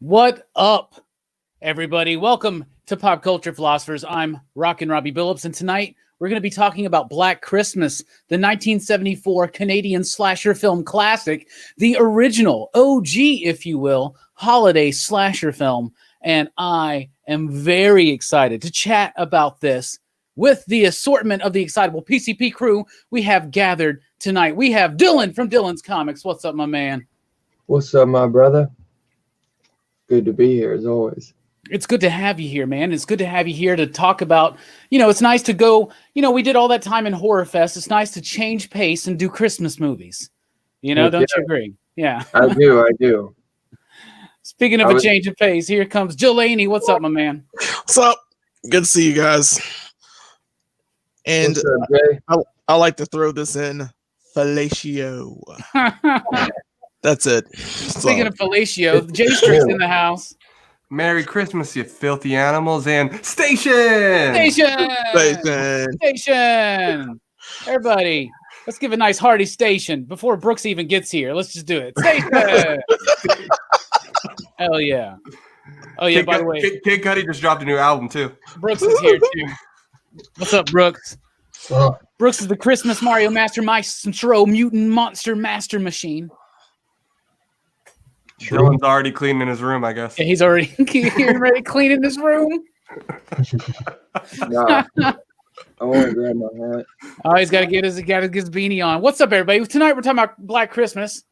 What up, everybody? Welcome to Pop Culture Philosophers. I'm Rockin' Robbie Billups, and tonight we're going to be talking about Black Christmas, the 1974 Canadian slasher film classic, the original OG, if you will, holiday slasher film. And I am very excited to chat about this with the assortment of the Excitable PCP crew we have gathered tonight. We have Dylan from Dylan's Comics. What's up, my man? What's up, my brother? Good to be here, as always. It's good to have you here, man. It's good to have you here to talk about, it's nice to go, we did all that time in Horror Fest. It's nice to change pace and do Christmas movies. Don't you agree? Yeah. I do. Speaking of a change of pace, here comes Delaney. What's up, my man? What's up? Good to see you guys. And What's up, Jay? I like to throw this in fellatio. That's it. Speaking of fellatio, J Street's in the house. Merry Christmas, you filthy animals, and station! Everybody, let's give a nice hearty station before Brooks even gets here. Let's just do it. Station! Hell yeah. Oh, yeah, by the way. Kid Cudi just dropped a new album, too. Brooks is here, too. What's up, Brooks? Brooks is the Christmas Mario Master Maestro Mutant Monster Master Machine. Dylan's already cleaning his room, I guess. Yeah, he's already ready cleaning his room. Nah, I want to grab my hat. Oh, he's got to get his beanie on. What's up, everybody? Tonight we're talking about Black Christmas,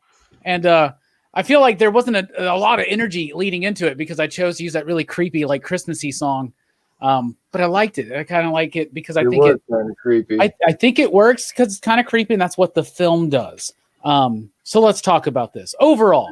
and I feel like there wasn't a lot of energy leading into it because I chose to use that really creepy, like Christmassy song. But I liked it. I kind of like it because I think it's kind of creepy. I think it works because it's kind of creepy, and that's what the film does. So let's talk about this. Overall,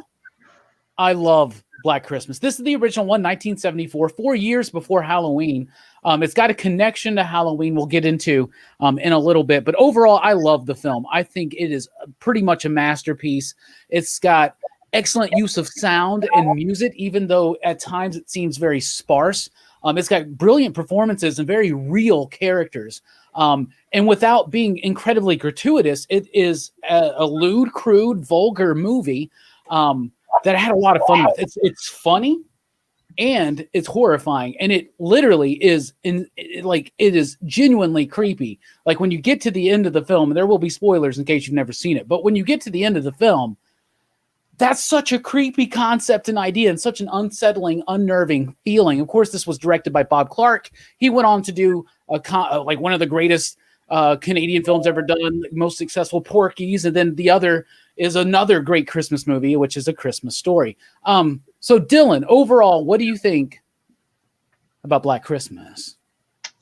I love Black Christmas. This is the original one, 1974, 4 years before Halloween. It's got a connection to Halloween we'll get into in a little bit. But overall, I love the film. I think it is pretty much a masterpiece. It's got excellent use of sound and music, even though at times it seems very sparse. It's got brilliant performances and very real characters. And without being incredibly gratuitous, it is a lewd, crude, vulgar movie that I had a lot of fun with. It's funny and it's horrifying, and it literally is it is genuinely creepy. Like when you get to the end of the film, and there will be spoilers in case you've never seen it, but when you get to the end of the film, that's such a creepy concept and idea, and such an unsettling, unnerving feeling. Of course, this was directed by Bob Clark. He went on to do one of the greatest Canadian films ever done, most successful, Porky's, and then the other is another great Christmas movie, which is A Christmas Story. So Dylan, overall, what do you think about Black Christmas?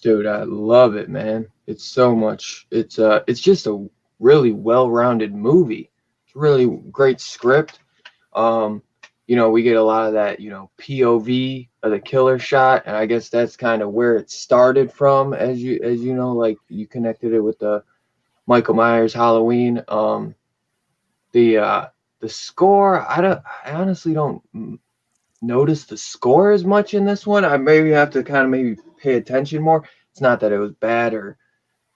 Dude, I love it, man. It's so much. It's just a really well-rounded movie. It's a really great script. We get a lot of that, POV of the killer shot, and I guess that's kind of where it started from, as you know, like you connected it with the Michael Myers Halloween. The score, I honestly don't notice the score as much in this one. I maybe have to kind of maybe pay attention more. It's not that it was bad or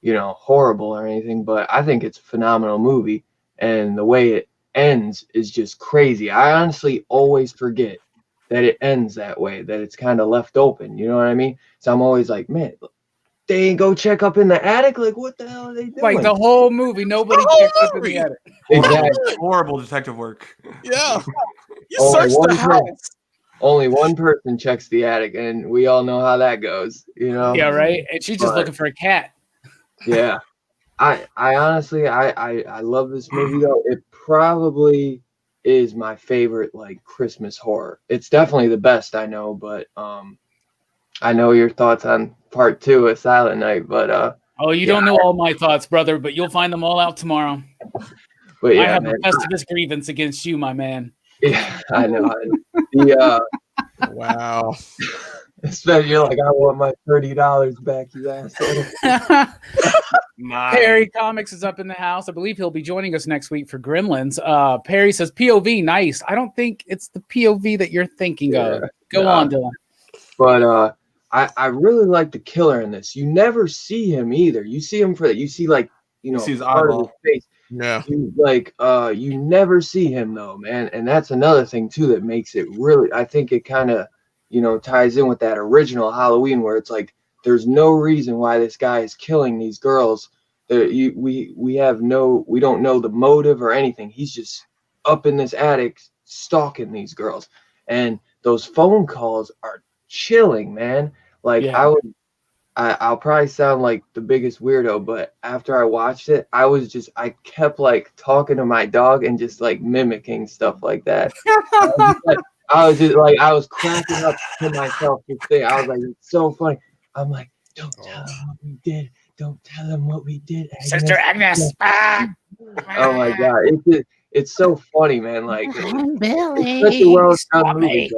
horrible or anything, but I think it's a phenomenal movie, and the way it ends is just crazy. I honestly always forget that it ends that way, that it's kind of left open. You know what I mean? So I'm always like, man, they ain't go check up in the attic. Like, what the hell are they doing? Like the whole movie, nobody checks up in the attic. Exactly. Horrible detective work. Yeah. You search the house. Only one person checks the attic, and we all know how that goes. Yeah, right. And she's just looking for a cat. Yeah. I honestly, I love this movie though. It probably is my favorite like Christmas horror. It's definitely the best, I know, but I know your thoughts on part 2 of Silent Night, but you don't know all my thoughts, brother, but you'll find them all out tomorrow. But yeah, I have a Festivus grievance against you, my man. Yeah, I know. Wow. Especially you're like, I want my $30 back, you asshole. Nice. Perry Comics is up in the house. I believe he'll be joining us next week for Gremlins. Perry says POV, nice. I don't think it's the POV that you're thinking of. Go on, Dylan. But I really like the killer in this. You never see him either. You see him you see like, see his part of eyeball. his face. Yeah. Like you never see him though, man. And that's another thing too that makes it really, I think it kind of, you know, ties in with that original Halloween where it's like there's no reason why this guy is killing these girls. We don't know the motive or anything. He's just up in this attic stalking these girls. And those phone calls are chilling, man. Like Yeah. I'll probably sound like the biggest weirdo, but after I watched it, I kept like talking to my dog and just like mimicking stuff like that. I was cracking up to myself this thing. I was like, it's so funny. I'm like, don't tell him what we did. Don't tell him what we did, Agnes. Sister Agnes. Oh my god, it's so funny, man. Like Billy, it's such a well-done movie.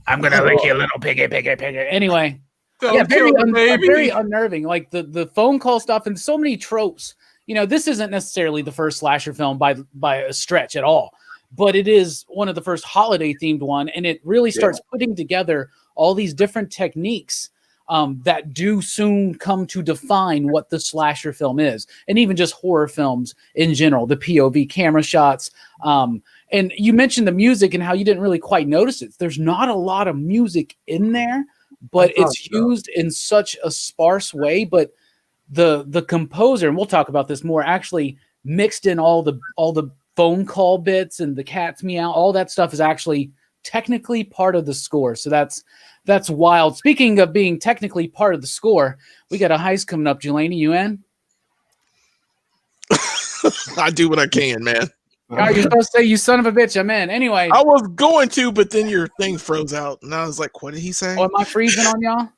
I'm gonna lick you, little piggy. Anyway, Don't yeah, very, kill the baby. very unnerving. Like the phone call stuff and so many tropes. You know, this isn't necessarily the first slasher film by a stretch at all, but it is one of the first holiday themed one, and it really starts putting together all these different techniques that do soon come to define what the slasher film is, and even just horror films in general. The POV camera shots, and you mentioned the music and how you didn't really quite notice it. There's not a lot of music in there, but it's used in such a sparse way. But the composer, and we'll talk about this more, actually mixed in all the phone call bits and the cat's meow. All that stuff is actually technically part of the score. So that's wild. Speaking of being technically part of the score, we got a heist coming up. Jelani, you in? I do what I can, man. Oh, you're supposed to say, you son of a bitch, I'm in. Anyway. I was going to, but then your thing froze out, and I was like, what did he say? Oh, am I freezing on y'all?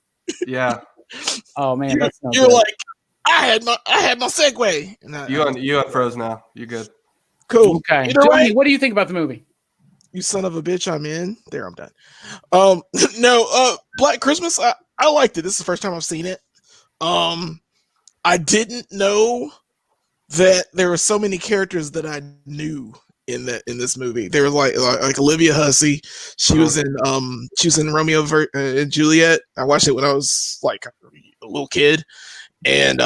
Yeah. Oh, man. That's no You're good. like, I had my segue. And You unfroze now. You good. Cool. Okay. Either Jelani, way, what do you think about the movie? you son of a bitch, I'm in. There, I'm done. Black Christmas, I liked it. This is the first time I've seen it. I didn't know that there were so many characters that I knew in this movie. There was like Olivia Hussey. She was in Romeo and Juliet. I watched it when I was like a little kid. And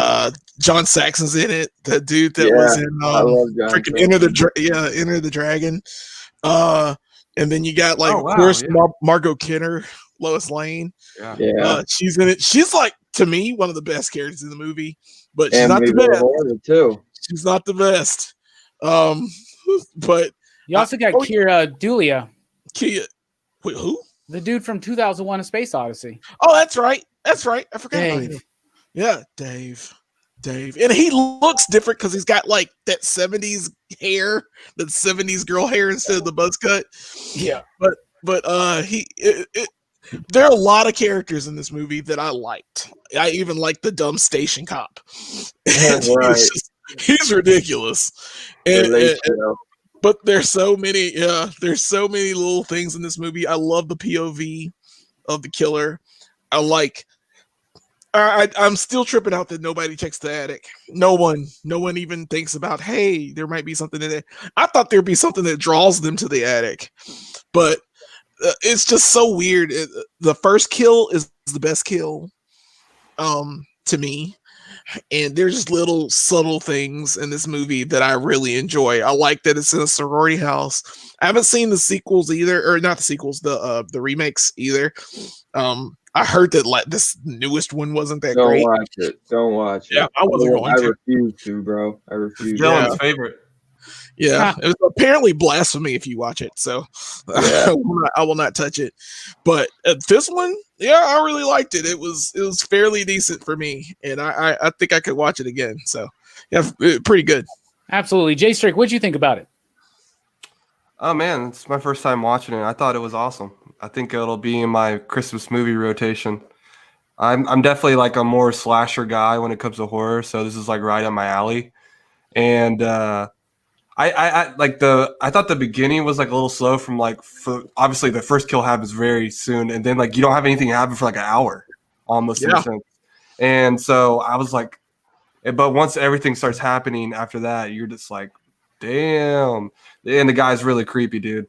John Saxon's in it. The dude that was in freaking Enter the Dragon. And then you got Margot Kidder, Lois Lane. Yeah. She's in it. She's like, to me, one of the best characters in the movie, but she's not the best. Too. She's not the best. But you also got Keira Dulia. Wait, who? The dude from 2001: A Space Odyssey. Oh, that's right. I forgot about him. Yeah, Dave. And he looks different because he's got like that 70s hair, that 70s girl hair instead of the buzz cut. Yeah. But there are a lot of characters in this movie that I liked. I even liked the dumb station cop. Right. He's ridiculous. But there's so many little things in this movie. I love the POV of the killer. I'm still tripping out that nobody checks the attic. No one even thinks about, hey, there might be something in it. I thought there'd be something that draws them to the attic, but it's just so weird. The first kill is the best kill, to me. And there's just little subtle things in this movie that I really enjoy. I like that it's in a sorority house. I haven't seen the sequels either, or not the sequels, the remakes either. I heard that this newest one wasn't that great. Don't watch it. Yeah, I wasn't going to. I refuse to, bro. I refuse. Dylan's favorite. Yeah, it was apparently blasphemy if you watch it, so I will not touch it. But this one, yeah, I really liked it. It was fairly decent for me, and I think I could watch it again. So yeah, pretty good. Absolutely, Jay Strick, what'd you think about it? Oh man, it's my first time watching it. I thought it was awesome. I think it'll be in my Christmas movie rotation. I'm definitely like a more slasher guy when it comes to horror, so this is like right up my alley. And I thought the beginning was like a little slow from obviously the first kill happens very soon, and then like you don't have anything happen for like an hour almost. Yeah. And so I was like, but once everything starts happening after that, you're just like, damn. And the guy's really creepy, dude.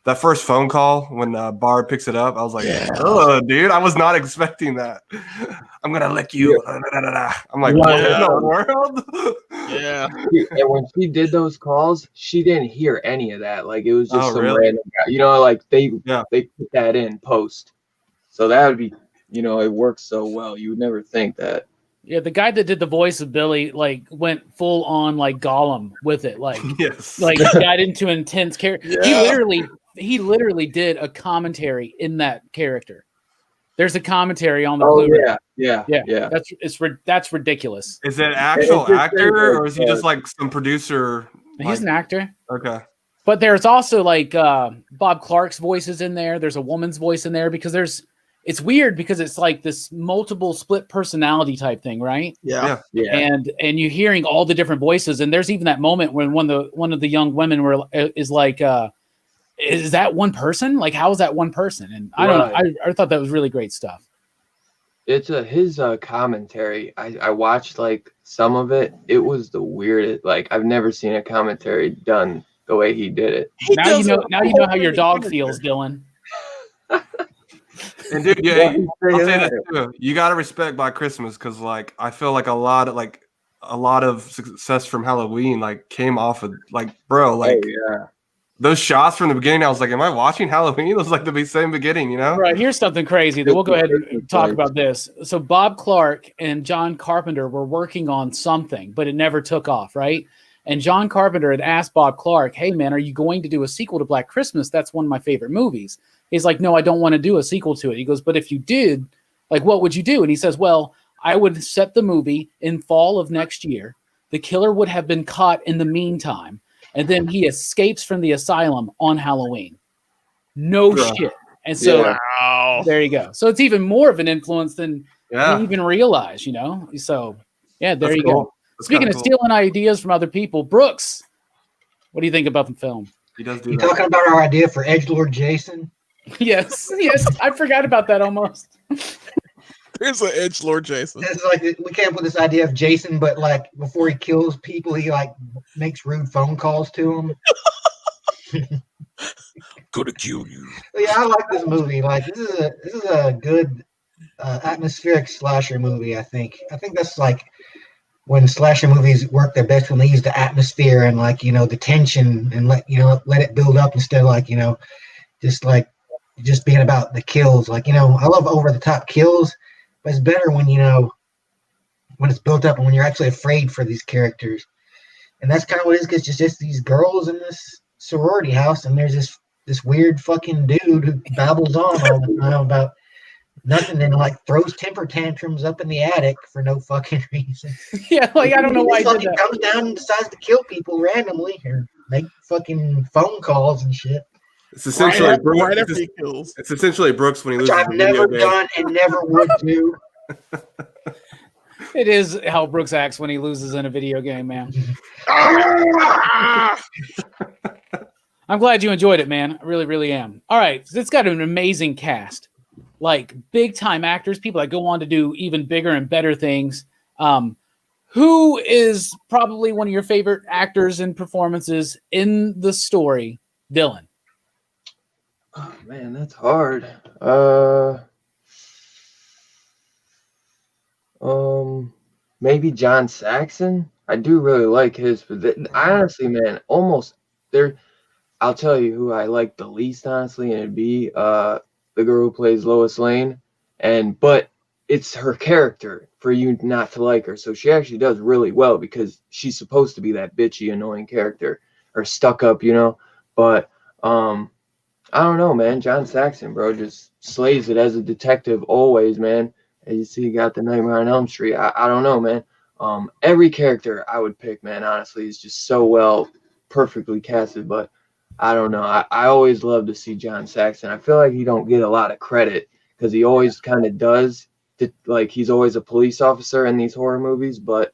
that first phone call when Bard picks it up, I was like, Yeah. oh, dude, I was not expecting that. I'm gonna lick you. I'm like, Yeah. what in the world? Yeah. And when she did those calls, she didn't hear any of that. Like it was just Oh, some really? random guy. You know, like they Yeah. put that in post. So that would be, you know, it works so well. You would never think that. Yeah, the guy that did the voice of Billy like went full on like Gollum with it, like Yes. like got into intense character. Yeah. He literally did a commentary in that character. There's a commentary on the Oh Blu-ray. yeah. That's ridiculous. Is it an actual It's just actor very or is he just like some producer? He's an actor. Okay. But there's also like Bob Clark's voice is in there. There's a woman's voice in there because it's weird because it's like this multiple split personality type thing, right? Yeah. And you're hearing all the different voices, and there's even that moment when one of the young women is like, is that one person? Like, how is that one person? And I don't know. I thought that was really great stuff. It's his commentary. I watched like some of it. It was the weirdest. Like I've never seen a commentary done the way he did it. Now you know how your dog feels, Dylan. And dude, yeah, I'll say this too. You gotta respect Black Christmas because like I feel like a lot of success from Halloween like came off of like bro, like those shots from the beginning. I was like, am I watching Halloween? It was like the same beginning, you know? Right, here's something crazy that we'll go ahead and talk about this. So Bob Clark and John Carpenter were working on something, but it never took off, right? And John Carpenter had asked Bob Clark, hey man, are you going to do a sequel to Black Christmas? That's one of my favorite movies. He's like, no, I don't want to do a sequel to it. He goes, but if you did, like, what would you do? And he says, well, I would set the movie in fall of next year. The killer would have been caught in the meantime. And then he escapes from the asylum on Halloween. No shit. And so there you go. So it's even more of an influence than you even realize, you know? So, yeah, there you go. Speaking of stealing ideas from other people, Brooks, what do you think about the film? He does do You that. talking about our idea for Edgelord Jason? Yes. I forgot about that almost. There's an edgelord Jason. It's like we came up with this idea of Jason, but like before he kills people, he like makes rude phone calls to them. Gonna kill you. Yeah, I like this movie. Like this is a good atmospheric slasher movie. I think that's like when slasher movies work their best when they use the atmosphere and like the tension and let it build up instead of like just being about the kills. Like I love over the top kills, but it's better when when it's built up and when you're actually afraid for these characters. And that's kind of what it is, because it's just these girls in this sorority house, and there's this weird fucking dude who babbles on all the time about nothing and like throws temper tantrums up in the attic for no fucking reason. Yeah, like I don't know why he did He that. comes down and decides to kill people randomly or make fucking phone calls and shit. It's essentially right after he kills. It's essentially Brooks when he Which loses I've the video never game. done and never would do. It is how Brooks acts when he loses in a video game, man. I'm glad you enjoyed it, man. I really, really am. All right. It's got an amazing cast. Like big time actors, people that go on to do even bigger and better things. Who is probably one of your favorite actors and performances in the story? Dylan. Oh man, that's hard. Maybe John Saxon. I do really like his. Honestly, man, almost there. I'll tell you who I like the least, honestly, and it'd be the girl who plays Lois Lane. But it's her character for you not to like her. So she actually does really well because she's supposed to be that bitchy, annoying character or stuck up, But I don't know, man. John Saxon, bro, just slays it as a detective always, man. As you see, he got the Nightmare on Elm Street. I don't know, man. Every character I would pick, man, honestly, is just so well, perfectly casted. But I don't know. I always love to see John Saxon. I feel like he don't get a lot of credit because he always kind of does. Like he's always a police officer in these horror movies, but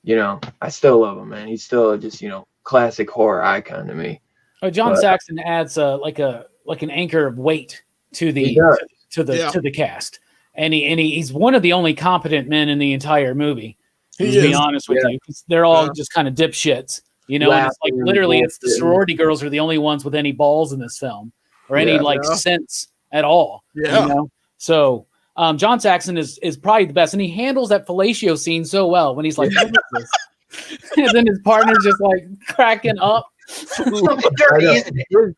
I still love him, man. He's still just classic horror icon to me. Oh, John Saxon adds like an anchor of weight to the cast, and he's one of the only competent men in the entire movie. To be honest with you, they're all just kind of dipshits. You know, and it's like Laughing, literally it's the bullshitting. sorority girls are the only ones with any balls in this film or any Yeah. like sense at all. Yeah. You know? So John Saxon is probably the best, and he handles that fellatio scene so well when he's like, "What is this?" And then his partner's just like cracking up. Dirty, isn't it?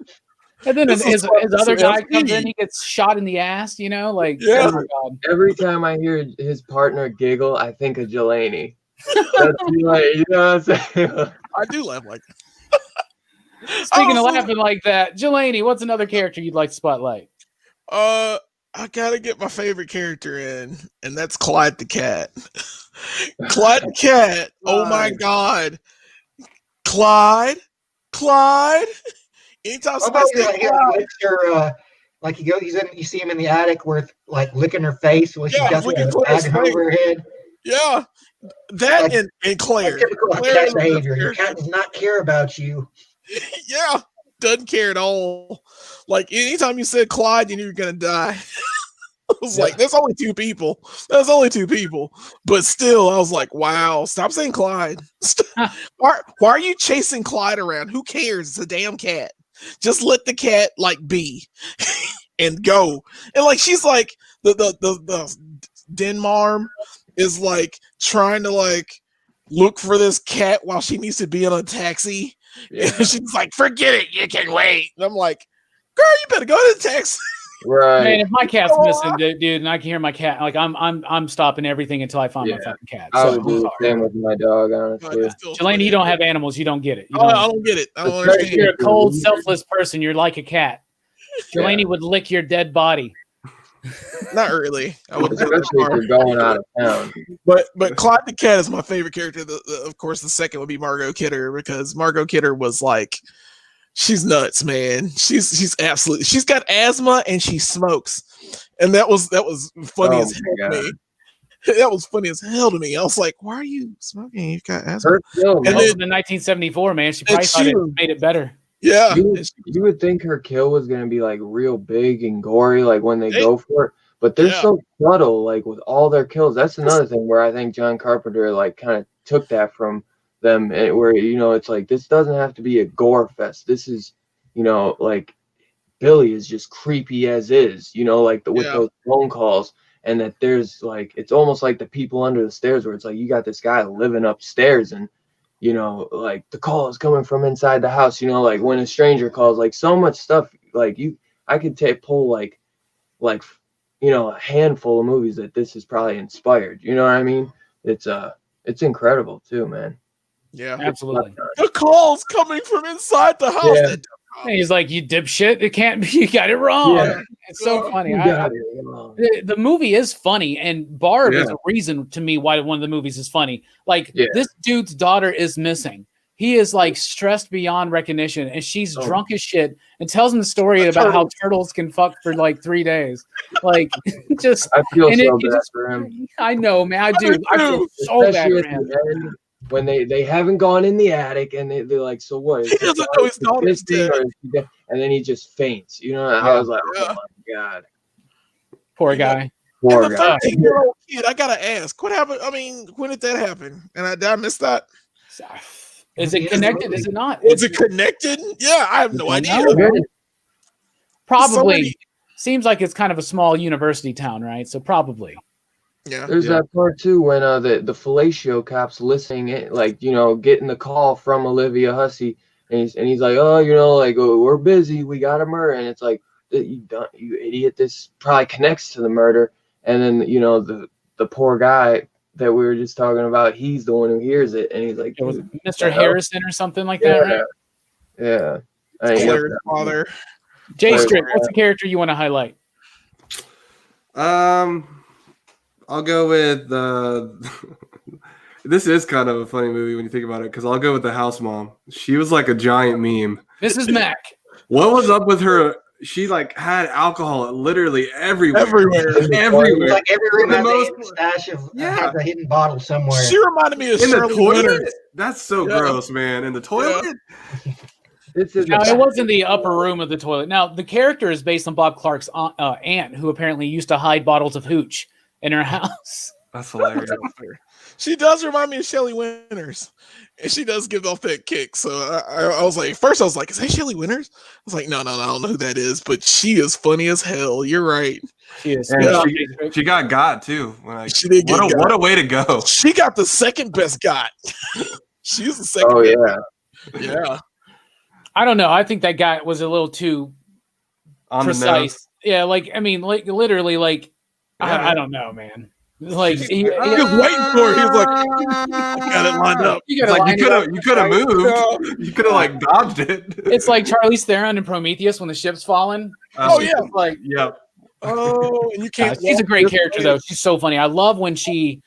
And then This his is other guy CFP. comes in, he gets shot in the ass, you know, like Yeah. oh my god. Every time I hear his partner giggle, I think of Jelani. That's like, you know what I'm saying? I do laugh like that. Speaking of Also- laughing like that, Jelani, what's another character you'd like to spotlight? I gotta get my favorite character in, and that's Clyde the cat. Clyde the cat. Oh my god. Clyde. Anytime How about somebody says like, Clyde, licks her, like you see him in the attic where like licking her face while she's Yeah, got licking the Claire's bag over her head. yeah, that Like- and Claire. Like typical Claire cat is the behavior. Your character. cat does not care about you. Yeah, doesn't care at all. Like anytime you said Clyde, you knew you were gonna die. I was like, there's only two people. But still, I was like, wow, stop saying Clyde. Why are you chasing Clyde around? Who cares? It's a damn cat. Just let the cat like be and go. And like she's like the den marm is like trying to like look for this cat while she needs to be in a taxi. Yeah. And she's like, forget it, you can wait. And I'm like, girl, you better go to the taxi. Right. Man, if my cat's missing, dude, and I can hear my cat, like I'm stopping everything until I find my Yeah. fucking cat. I So, would do the sorry. same with my dog, honestly. Jelani, you don't have animals, you don't get it. You I don't, don't get it. I don't Especially- understand. you're a cold, selfless person. You're like a cat. Jelani Yeah. would lick your dead body. Not really. I wouldn't go that Especially if far. you're going out of town. But Clyde the cat is my favorite character. Of course, the second would be Margot Kidder because Margot Kidder was like, she's nuts, man. She's absolutely. She's got asthma and she smokes, and that was funny Oh as my hell to me. That was funny as hell to me. I was like, why are you smoking? You've got asthma. Her kill, And man. That was then- in 1974, man. She probably thought it made it better. Yeah. You would think her kill was gonna be like real big and gory, like when they They- go for it. But they're Yeah. so subtle, like with all their kills. That's another thing where I think John Carpenter like kind of took that from them, and where it's like this doesn't have to be a gore fest. This is, like Billy is just creepy as is, like with Yeah. those phone calls, and that there's like it's almost like the people under the stairs where it's like you got this guy living upstairs and. Like the call is coming from inside the house, like when a stranger calls, like so much stuff, like I could pull like, a handful of movies that this is probably inspired, you know what I mean? It's incredible too, man. Yeah. Absolutely. The call's coming from inside the house. Yeah. That- And he's like, "You dipshit! It can't be. You got it wrong." Yeah. It's so funny. You got it wrong. The movie is funny, and Barb is Yeah. a reason to me why one of the movies is funny. Like Yeah. this dude's daughter is missing. He is like stressed beyond recognition, and she's Oh. drunk as shit and tells him the story about how turtles can fuck for like 3 days. Like, just I feel and so it bad just- for him. I know, man. I do. I feel so bad Especially for at him. the end when they haven't gone in the attic and they're like, so what? Is He this doesn't know his daughter daughter's existing dead. or is she dead? And then he just faints. I was like, Yeah. oh my god, Poor guy. poor and the guy. 13-year-old kid, I gotta ask, what happened? I mean, when did that happen? And did I miss that? Is it connected? Is it not? Was it connected? Yeah, I have no idea. know. Probably. So many- Seems like it's kind of a small university town, right? So probably. Yeah. There's that part too when the fellatio cops listening in, like getting the call from Olivia Hussey, and he's like, oh, like we're busy, we got a murder, and it's like you idiot, this probably connects to the murder, and then the poor guy that we were just talking about, he's the one who hears it, and he's like, It was "Dude, Mr. Harrison or something like that, right? yeah. I ain't got Claire's that. father. Jay Right. Strick, what's the character you want to highlight? I'll go with this is kind of a funny movie when you think about it, because I'll go with the house mom. She was like a giant meme. Mrs. Mack. What was up with her? She like had alcohol literally everywhere. Everywhere. Like every room The has a most- hidden stash of Yeah. has a hidden bottle somewhere. She reminded me of In the Shirley toilet? Leonard. That's so Yeah. gross, man. In the toilet? It's in No, the it was in the upper room of the toilet. Now, the character is based on Bob Clark's aunt, who apparently used to hide bottles of hooch in her house. That's hilarious. She does remind me of Shelley Winters, and she does give off that kick. So I was like, first I was like, is that Shelley Winters? I was like, no, I don't know who that is, but she is funny as hell. You're right. She is. And Yeah. she got too. When She did get what a way to go. She got the second best got. She's the second. Oh best. yeah. Yeah. I don't know. I think that guy was a little too On the nose. precise. Yeah, like I mean, like literally, like Yeah. I don't know, man. Like He was waiting for it. He was like, I got it lined up. you It's gotta like line you it could up. have moved. You could have like dodged it. It's like Charlize Theron in Prometheus when the ship's falling. Oh, She's yeah. just like Yeah. Oh, and you can't. she's a walk great this character way. though. She's so funny. I love when she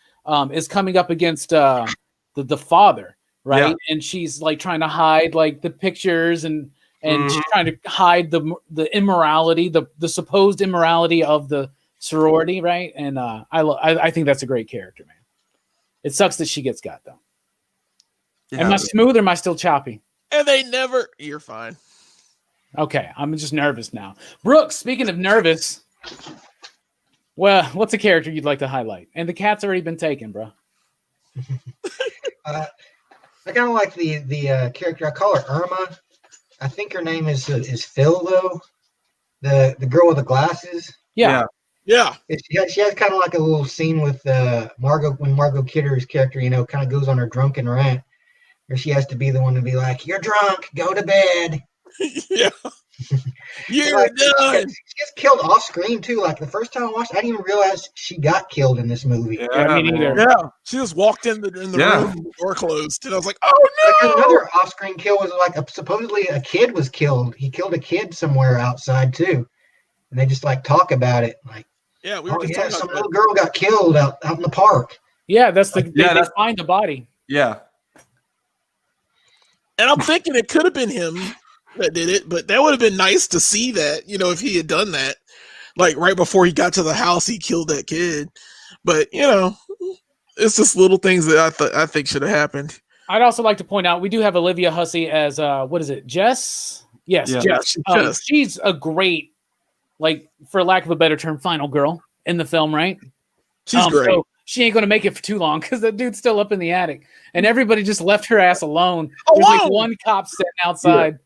is coming up against the father, right? Yeah. And she's like trying to hide like the pictures and she's trying to hide the immorality, the supposed immorality of the sorority, right? And I think that's a great character, man. It sucks that she gets got though. Yeah. Am I smooth or am I still choppy? And they never. You're fine. Okay, I'm just nervous now. Brooks, speaking of nervous, well, what's a character you'd like to highlight? And the cat's already been taken, bro. I kind of like the character. I call her Irma. I think her name is Phil though. The girl with the glasses. Yeah. Yeah. She has kind of like a little scene with Margot when Margot Kidder's character, kind of goes on her drunken rant, where she has to be the one to be like, "You're drunk, go to bed." Yeah. You're Like, done. She gets killed off screen too. Like the first time I watched, I didn't even realize she got killed in this movie. Yeah, me neither. Yeah. She just walked in the Yeah. room, the door closed, and I was like, oh no. Like another off-screen kill was like supposedly a kid was killed. He killed a kid somewhere outside too, and they just like talk about it. Like, Yeah, we were oh just yeah, talking some about little girl got killed out in the park. Yeah, that's the Yeah, they that's- find the body. Yeah. And I'm thinking it could have been him that did it, but that would have been nice to see that, if he had done that. Like right before he got to the house, he killed that kid. But, it's just little things that I think should have happened. I'd also like to point out we do have Olivia Hussey as what is it, Jess? Yes, Yeah. Jess. Jess. She's a great, like, for lack of a better term, final girl in the film, right? She's great. So she ain't gonna make it for too long because the dude's still up in the attic, and everybody just left her ass alone. There's like Alone! one cop sitting outside.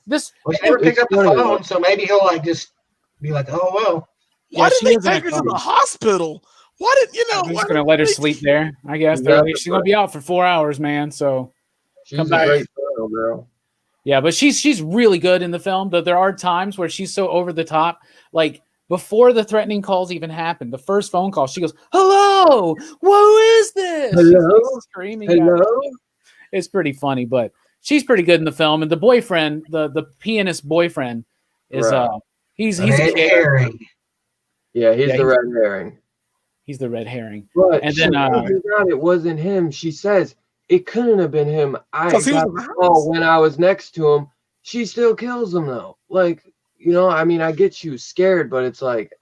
This Well, she never picked up the funny, phone, though. so maybe he'll like just be like, "Oh well." Why Yeah, didn't she they isn't take her a to the dummy. hospital? Why did I'm why just gonna didn't let her they- sleep there. I guess Yeah. she's gonna be out for 4 hours, man. So She's Come a back. great girl, girl. yeah, but she's really good in the film. Though there are times where she's so over the top, like. Before the threatening calls even happened, the first phone call, she goes, "Hello, who is this?" Hello? She's like screaming. at Hello? it. It's pretty funny, but she's pretty good in the film. And the boyfriend, the pianist boyfriend, is Right. he's a Red kid. herring. Yeah, he's Yeah, the red herring. He's the red herring. But And she then, figured out it wasn't him. She says it couldn't have been him. I 'Cause he was got in the the house. call when I was next to him. She still kills him though. Like, I mean, I get you scared, but it's like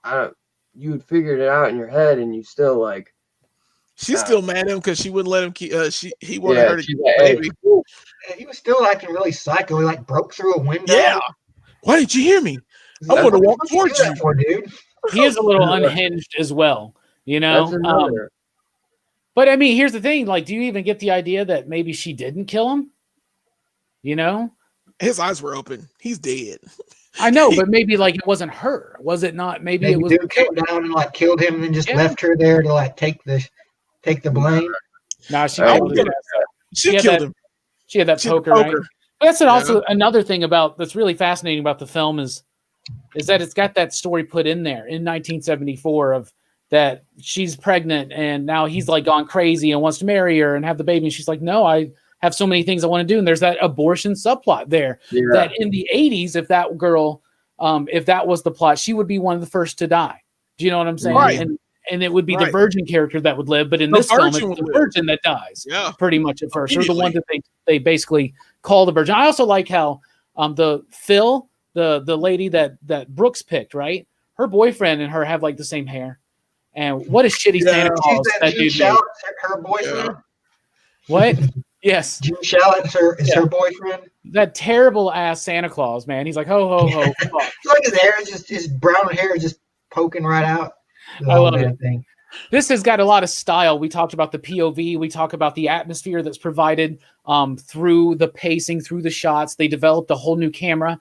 you had figured it out in your head, and you still like. She's still mad at him because she wouldn't let him keep. He wanted Yeah, her to she's keep like, the hey, baby. He was still acting really psycho. He like broke through a window. Yeah. Why didn't you hear me? I Like, want to what the walk fuck you towards do you. that for, dude? He is a little unhinged as well, That's another. But I mean, here's the thing: like, do you even get the idea that maybe she didn't kill him? His eyes were open. He's dead. I know, but maybe like it wasn't her. Was it not? Maybe it was. Dude came down and like killed him, and then just Yeah. left her there to like take the blame. Nah, she I killed would his get ass. She Yeah, killed that- him. She had that She had the poker, right? poker. But that's also another thing that's really fascinating about the film is that it's got that story put in there in 1974 of that she's pregnant and now he's like gone crazy and wants to marry her and have the baby. And she's like, no, I have so many things I want to do. And there's that abortion subplot there Yeah. that in the 80s, if that girl, if that was the plot, she would be one of the first to die. Do you know what I'm saying? Right. And it would be the Right. virgin character that would live. But in The this film, virgin it's would the live. virgin that dies Yeah. pretty much at first, or the one Immediately. that they basically call the virgin. I also like how the Phil, the lady that Brooks picked, right? Her boyfriend and her have like the same hair. And what a shitty Yeah. Santa She's Claus that that Gene dude Shalit, made. her boyfriend. What? Yes. Gene Shalit is her boyfriend. That terrible ass Santa Claus, man. He's like, ho, ho, ho. Fuck. It's like his hair is just his brown hair is just poking right out. I love it. Thing. This has got a lot of style. We talked about the POV. We talk about the atmosphere that's provided through the pacing, through the shots. They developed a whole new camera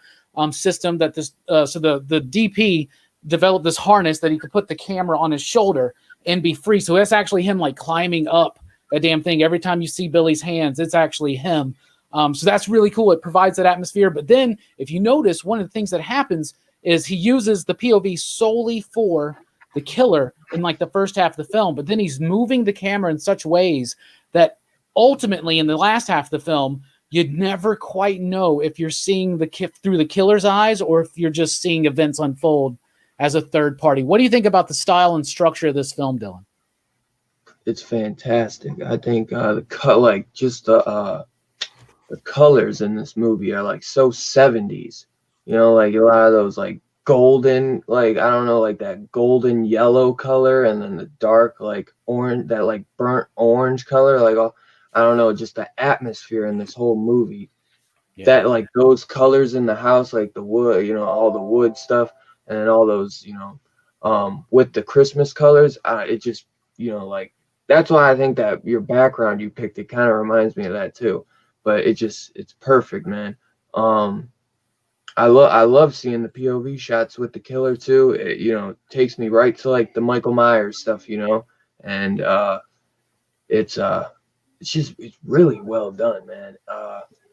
system that this. So the DP developed this harness that he could put the camera on his shoulder and be free. So that's actually him like climbing up a damn thing. Every time you see Billy's hands, it's actually him. So that's really cool. It provides that atmosphere. But then if you notice, one of the things that happens is he uses the POV solely for the killer in like the first half of the film, but then he's moving the camera in such ways that ultimately in the last half of the film, you'd never quite know if you're seeing through the killer's eyes or if you're just seeing events unfold as a third party. What do you think about the style and structure of this film, Dylan? It's fantastic. I think the colors in this movie are like so 70s. You know, like a lot of those like golden, like I don't know, like that golden yellow color, and then the dark like orange, that like burnt orange color. Like I don't know, just the atmosphere in this whole movie. Yeah. That like those colors in the house, like the wood, you know, all the wood stuff, and then all those, you know, with the Christmas colors. It just, you know, like that's why I think that your background you picked, it kind of reminds me of that too. But it's perfect, man. I love seeing the POV shots with the killer too. It, you know, takes me right to like the Michael Myers stuff, you know, and it's really well done, man.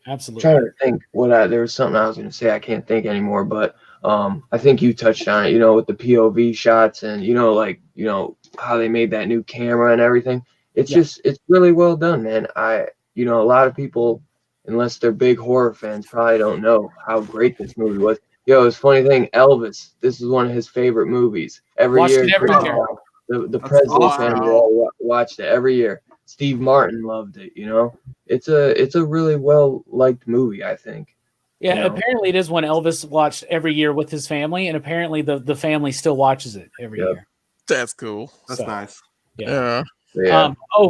Absolutely. I'm trying to think there was something I was going to say. I can't think anymore, but I think you touched on it, you know, with the POV shots and, you know, like, you know, how they made that new camera and everything. It's it's really well done, man. You know, a lot of people, unless they're big horror fans, probably don't know how great this movie was. Yo, it's a funny thing, Elvis, this is one of his favorite movies. Every year. The president family all watched it every year. Steve Martin loved it, you know. It's a really well liked movie, I think. Yeah, you know? Apparently it is one Elvis watched every year with his family, and apparently the family still watches it every year. That's cool. That's nice. Yeah.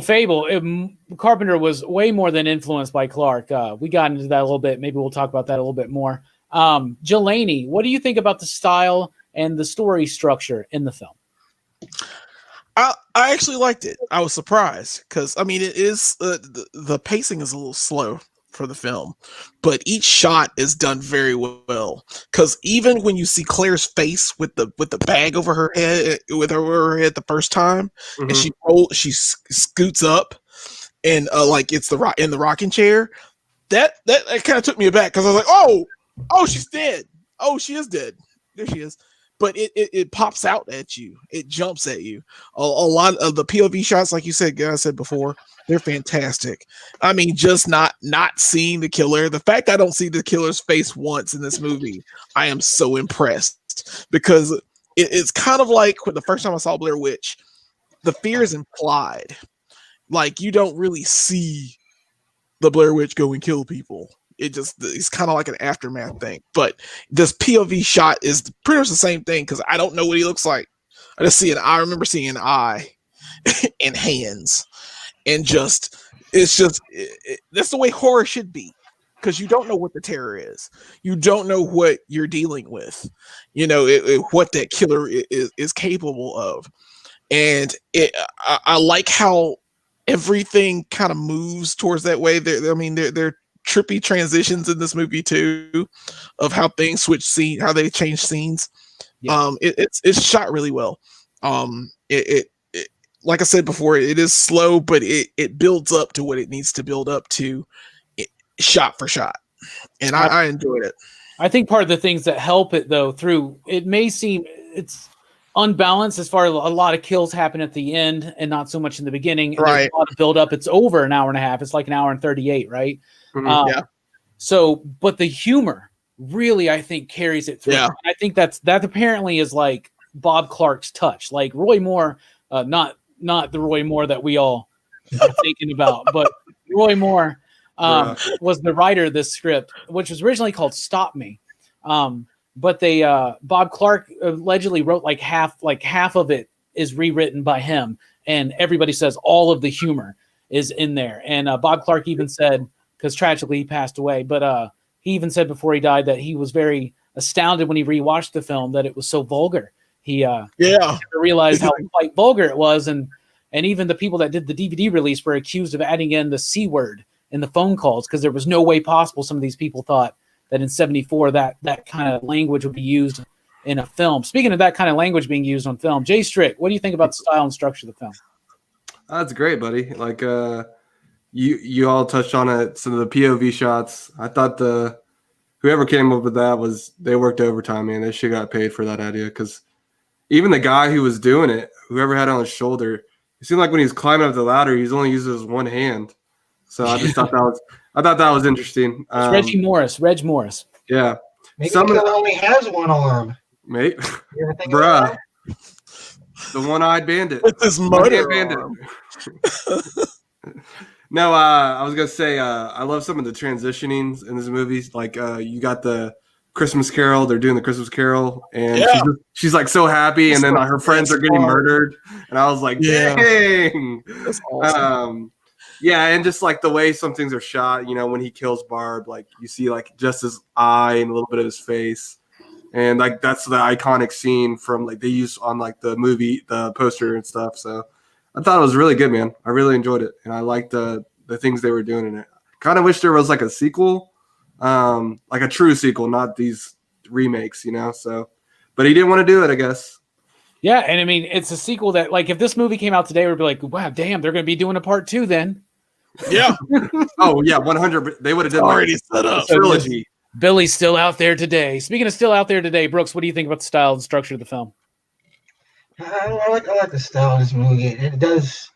Fable. Carpenter was way more than influenced by Clark. We got into that a little bit. Maybe we'll talk about that a little bit more. Jelani, what do you think about the style and the story structure in the film? I actually liked it. I was surprised because I mean it is the pacing is a little slow for the film, but each shot is done very well. Because even when you see Claire's face with the bag over her head, the first time, and she scoots up, and like it's in the rocking chair, that kind of took me aback because I was like, oh, she's dead. Oh, she is dead. There she is. But it pops out at you. It jumps at you. A lot of the POV shots, like you said, I said before, they're fantastic. I mean, just not seeing the killer. The fact I don't see the killer's face once in this movie, I am so impressed because it's kind of like when the first time I saw Blair Witch, the fear is implied. Like you don't really see the Blair Witch go and kill people. It's kind of like an aftermath thing. But this POV shot is pretty much the same thing because I don't know what he looks like. I remember seeing an eye and hands, and that's the way horror should be because you don't know what the terror is. You don't know what you're dealing with. You know what that killer is capable of, and I like how everything kind of moves towards that way. They're trippy transitions in this movie too, of how things how they change scenes. Yeah. It's shot really well. It like I said before, it is slow, but it builds up to what it needs to build up to, shot for shot, and I enjoyed it. I think part of the things that help it though, it may seem it's unbalanced as far as a lot of kills happen at the end and not so much in the beginning. Right. There's a lot of build up. It's over an hour and a half. It's like an hour and 38, right? Yeah. So, but the humor really, I think, carries it through. Yeah. And I think that apparently is like Bob Clark's touch. Like Roy Moore, not the Roy Moore that we all are thinking about, but Roy Moore was the writer of this script, which was originally called Stop Me. But Bob Clark allegedly wrote like half of it is rewritten by him, and everybody says all of the humor is in there. And Bob Clark even said, because tragically he passed away, but he even said before he died that he was very astounded when he rewatched the film that it was so vulgar. He Yeah. realized how quite vulgar it was, and even the people that did the DVD release were accused of adding in the C word in the phone calls because there was no way possible. Some of these people thought that in '74 that kind of language would be used in a film. Speaking of that kind of language being used on film, Jay Strick, what do you think about the style and structure of the film? That's great, buddy. Like you all touched on it. Some of the POV shots. I thought whoever came up with that they worked overtime, man. They should got paid for that idea because even the guy who was doing it, whoever had it on his shoulder, it seemed like when he was climbing up the ladder, he's only using his one hand. So I just thought that was interesting. Reg Morris. Yeah. Maybe he only has one arm. Mate, You ever think bruh. of The one-eyed bandit. With his motor bandit. arm. No, I was gonna say I love some of the transitionings in this movie. Like you got the Christmas Carol. They're doing the Christmas Carol, and she's like so happy, and then her friends are getting murdered, and I was like, dang, that's awesome. Yeah, and just like the way some things are shot. You know, when he kills Barb, like you see like just his eye and a little bit of his face. And like that's the iconic scene from like they use on like the movie, the poster and stuff. So I thought it was really good, man. I really enjoyed it, and I liked the things they were doing in it. Kind of wish there was like a sequel, like a true sequel, not these remakes, you know. So, but he didn't want to do it, I guess. Yeah, and I mean it's a sequel that like if this movie came out today, we'd be like, wow, damn, they're going to be doing a part 2 then. Yeah. Oh yeah, 100. They would have done already like set up a trilogy. Billy's still out there today. Speaking of still out there today, Brooks, what do you think about the style and structure of the film? I like the style of this movie. It does.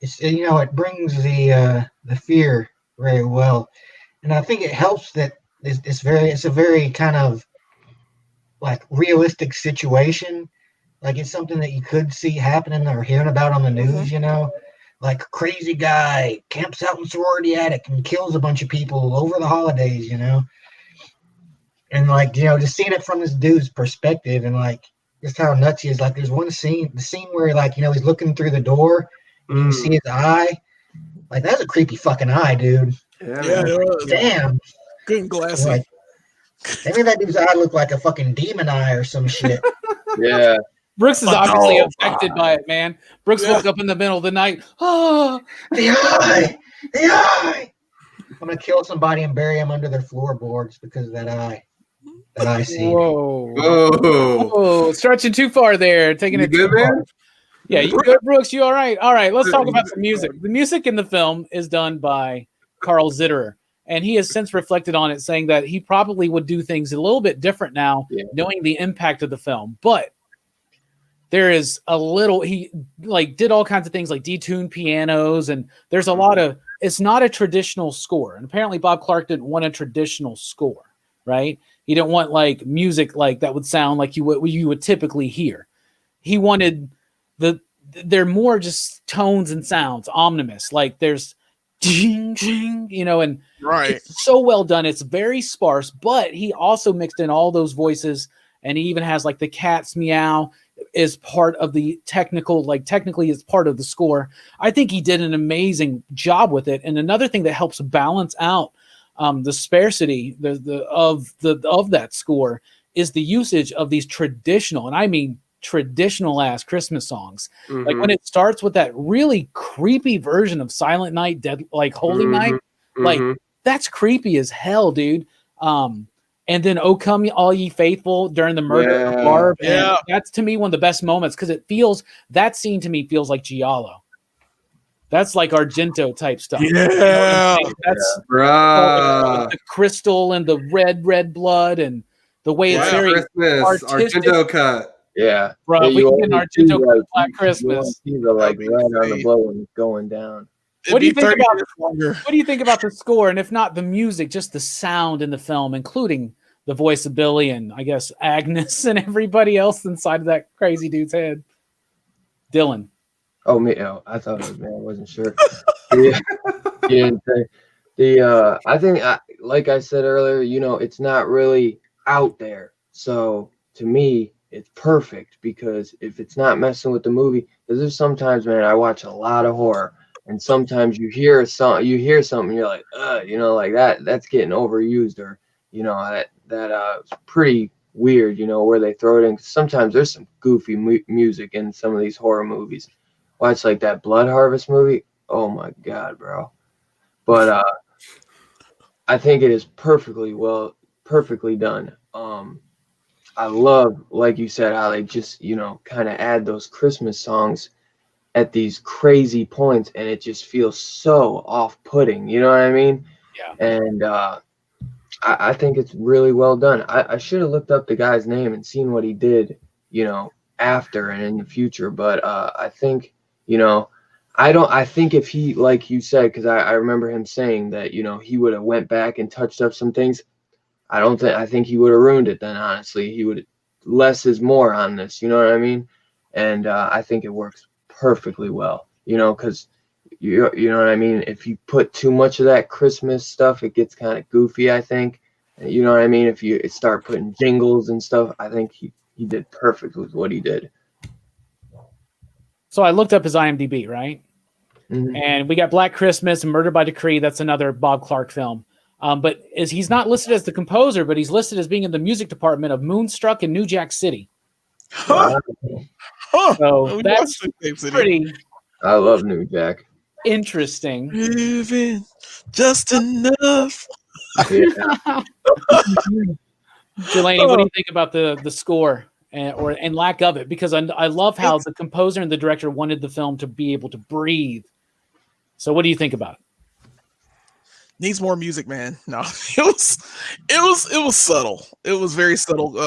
It's it brings the fear very well, and I think it helps that it's a very kind of like realistic situation. Like it's something that you could see happening or hearing about on the news. Like a crazy guy camps out in sorority attic and kills a bunch of people over the holidays. And like just seeing it from this dude's perspective and like just how nuts he is. Like there's one scene, the scene where like he's looking through the door and you can see his eye. Like that's a creepy fucking eye, dude. Yeah, damn. Good and glassy. Like, maybe that dude's eye looked like a fucking demon eye or some shit. Yeah. Brooks is obviously affected by it, man. Brooks woke up in the middle of the night. Oh, the eye. I'm gonna kill somebody and bury him under their floorboards because of that eye. That I see. Whoa! Stretching too far there. Taking it too far. Yeah, you good, Brooks? You all right? All right. Let's talk about some music. The music in the film is done by Carl Zitterer, and he has since reflected on it, saying that he probably would do things a little bit different now, knowing the impact of the film. But there is a little. He like did all kinds of things, like detuned pianos, and there's a lot of. It's not a traditional score, and apparently Bob Clark didn't want a traditional score, right? He didn't want like music like that would sound like you would typically hear. He wanted they're more just tones and sounds, omnibus. Like there's ding, ding, and right. It's so well done. It's very sparse, but he also mixed in all those voices, and he even has like the cat's meow is part of the technically is part of the score. I think he did an amazing job with it. And another thing that helps balance out the sparsity of that score is the usage of these traditional, and I mean traditional ass Christmas songs. Mm-hmm. Like when it starts with that really creepy version of Silent Night, Holy Night, like that's creepy as hell, dude. And then "O Come All Ye Faithful" during the murder of Barb. Yeah. And that's to me one of the best moments because that scene to me feels like Giallo. That's like Argento type stuff. Yeah. That's the crystal and the red blood and the way it's very artistic. Argento cut. Yeah. Bro, we can get an Argento cut Black Christmas. You see right on the blow when it's going down. What do you think about the score? And if not the music, just the sound in the film, including the voice of Billy and I guess Agnes and everybody else inside of that crazy dude's head. Dylan. Oh, me. Oh, I thought it was, man. I wasn't sure. I think, like I said earlier, it's not really out there. So to me, it's perfect because if it's not messing with the movie, because there's sometimes, man, I watch a lot of horror. And sometimes you hear something, you're like, like that's getting overused, or that's pretty weird, where they throw it in. Sometimes there's some goofy music in some of these horror movies. Watch like that Blood Harvest movie. Oh my God, bro. But I think it is perfectly done. I love, like you said, how they just, kind of add those Christmas songs at these crazy points, and it just feels so off-putting. You know what I mean? Yeah. And I think it's really well done. I should have looked up the guy's name and seen what he did, after and in the future. But I think, I think if he, like you said, because I remember him saying that, he would have went back and touched up some things. I think he would have ruined it then, honestly. He would, less is more on this, you know what I mean? And I think it works perfectly well, because you know what I mean? If you put too much of that Christmas stuff, it gets kind of goofy, I think. You know what I mean? If you start putting jingles and stuff, I think he did perfect with what he did. So I looked up his IMDb, right? Mm-hmm. And we got Black Christmas and Murder by Decree. That's another Bob Clark film. But he's not listed as the composer, but he's listed as being in the music department of Moonstruck and New Jack City. Wow. So that's pretty I love New Jack. interesting. Living just enough. Yeah. Delaney, what do you think about the score and lack of it? Because I love how the composer and the director wanted the film to be able to breathe. So what do you think about it? Needs more music, man. No, it was subtle. It was very subtle.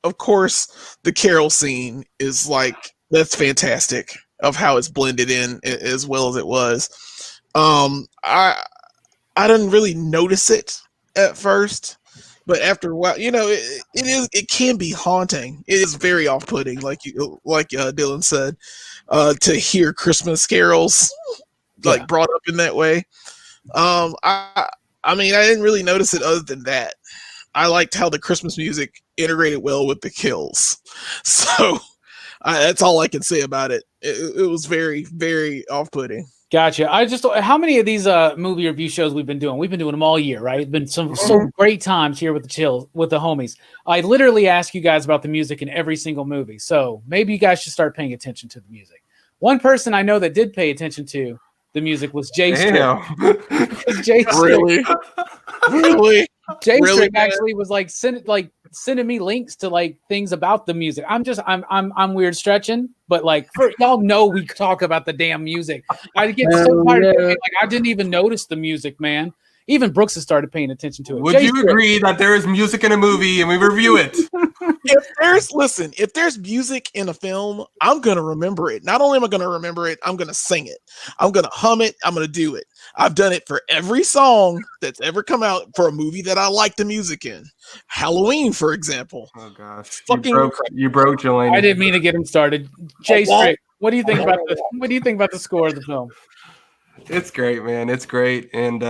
Of course, the carol scene is that's fantastic of how it's blended in as well as it was. I didn't really notice it at first, but after a while, it can be haunting. It is very off-putting, like Dylan said, to hear Christmas carols brought up in that way. I mean, I didn't really notice it other than that. I liked how the Christmas music integrated well with the kills. So that's all I can say about it. It was very, very off-putting. Gotcha. How many of these movie review shows we've been doing? We've been doing them all year, right? It's been some great times here with the homies. I literally ask you guys about the music in every single movie. So maybe you guys should start paying attention to the music. One person I know that did pay attention to the music was Jay Strick. Jay Strick, Really? Jay Really, Strick man? actually was sending me links to things about the music. I'm weird stretching, but y'all know we talk about the damn music. I get so tired of it. I didn't even notice the music, man. Even Brooks has started paying attention to it. Would you agree that there is music in a movie and we review it? If there's music in a film, I'm going to remember it. Not only am I going to remember it, I'm going to sing it. I'm going to hum it. I'm going to do it. I've done it for every song that's ever come out for a movie that I like the music in. Halloween, for example. Oh gosh. Fucking You broke Jelani. I didn't mean to get him started. Jay Strick, what do you think about the score of the film? It's great, man. It's great. And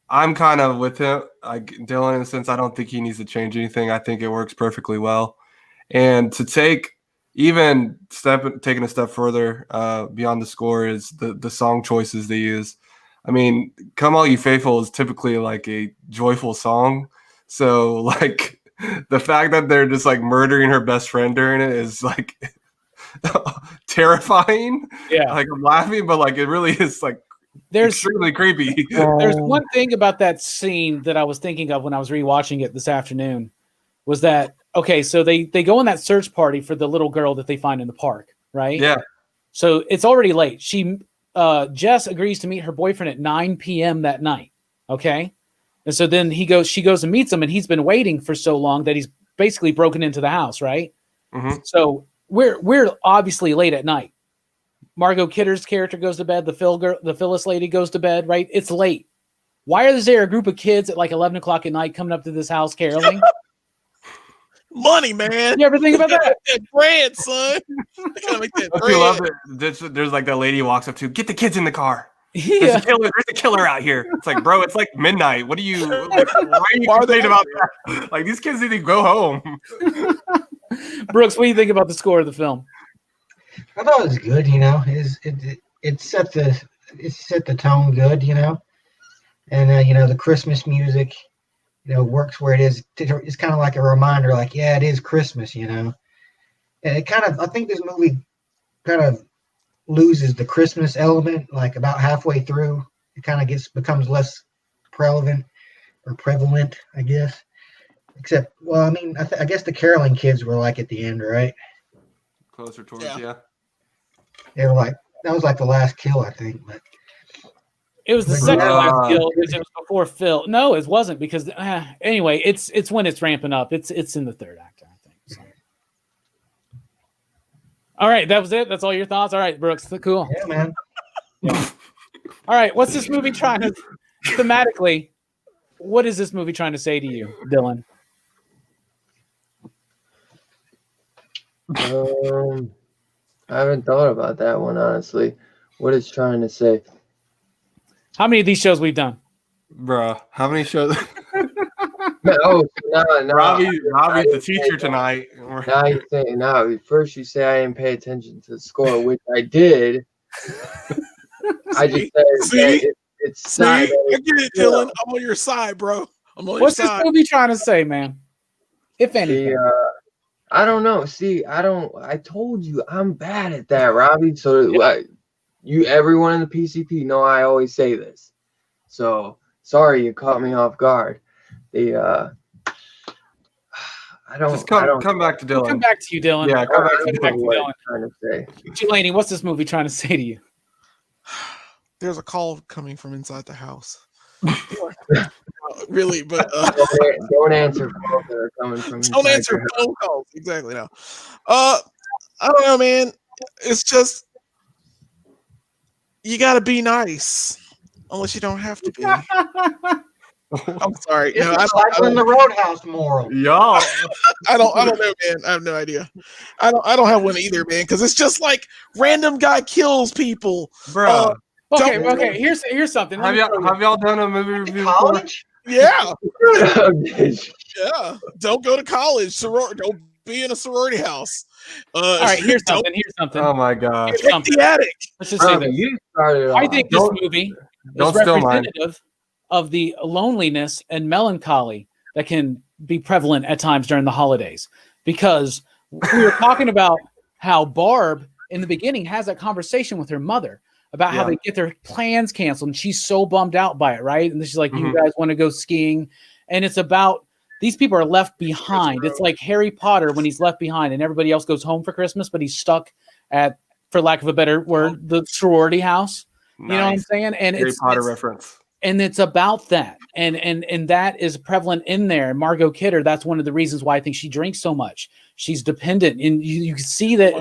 I'm kind of with him, Dylan, in the sense I don't think he needs to change anything. I think it works perfectly well. And to taking a step further beyond the score is the song choices they use. I mean, "Come All You Faithful" is typically a joyful song. So the fact that they're just murdering her best friend during it is terrifying. Yeah. I'm laughing, but it really is There's extremely creepy. There's one thing about that scene that I was thinking of when I was rewatching it this afternoon was that, okay, so they go on that search party for the little girl that they find in the park, right? Yeah. So it's already late. Jess agrees to meet her boyfriend at 9 p.m. that night, okay? And so then she goes and meets him, and he's been waiting for so long that he's basically broken into the house, right? Mm-hmm. So we're obviously late at night. Margot Kidder's character goes to bed. The Phyllis lady goes to bed, right? It's late. Why is there a group of kids at 11 o'clock at night coming up to this house caroling? money, man. You ever think about that? That bread, son. They gotta make that Don't you love bread. it? There's that lady walks up to, get the kids in the car. Yeah. There's a killer out here. It's bro, it's midnight. What are you? Why are you complaining about that? These kids need to go home. Brooks, what do you think about the score of the film? I thought it was good. It set the tone good. And the Christmas music. works where it is. It's kind of like a reminder, like, yeah, it is Christmas, And it kind of, I think this movie kind of loses the Christmas element, like about halfway through. It kind of becomes less prevalent, I guess. Except, well, I mean, I guess the caroling kids were like at the end, right? Closer towards, Yeah. yeah. They were like, that was like the last kill, I think. But It was the But second yeah. last kill because it was before Phil. No, it wasn't because anyway, it's when it's ramping up. It's in the third act, I think. So. All right, that was it. That's all your thoughts. All right, Brooks, cool. yeah, man. All right, what's this movie trying to thematically? What is this movie trying to say to you, Dylan? I haven't thought about that one, honestly. What it's trying to say. How many of these shows we've done? Bruh, how many shows? No, Robbie's the teacher tonight. Now you say, now first you say I didn't pay attention to the score, which I did. I just said it's See, not. I get it, Dylan. I'm on your side, bro. I'm on What's your this side. movie trying to say, man? If anything. I don't know. See, I told you I'm bad at that, Robbie. So everyone in the PCP know I always say this. So sorry you caught me off guard. I don't. Just come back to Dylan. We'll come back to you, Dylan. Yeah, come back to I don't know Dylan. what I'm trying to say. Delaney, what's this movie trying to say to you? There's a call coming from inside the house. Really, but Don't answer calls that are coming from. don't answer phone calls. Exactly. No. I don't know, man. It's just you got to be nice, unless you don't have to be. I'm sorry. It's No, like in the Roadhouse moral. Y'all. I don't know, man. I have no idea. I don't have one either, man. Because it's just like random guy kills people, Bruh. Okay. Here's something. Have y'all done a movie review? College? Yeah, Bitch. yeah. Don't go to college. Don't be in a sorority house. All right, here's something. Oh my god. Here's Check something. the attic. Let's just say Robbie, this. you started. I think this movie Don't is steal mine. representative of the loneliness and melancholy that can be prevalent at times during the holidays. Because we were talking about how Barb in the beginning has that conversation with her mother about how they get their plans canceled, and she's so bummed out by it, right? And she's like, "You guys want to go skiing?" And it's about these people are left behind. It's like Harry Potter when he's left behind, and everybody else goes home for Christmas, but he's stuck at, for lack of a better word, the sorority house. Nice. You know what I'm saying? And Harry Potter it's reference. and it's about that, and that is prevalent in there. Margot Kidder, that's one of the reasons why I think she drinks so much. She's dependent, and you can see that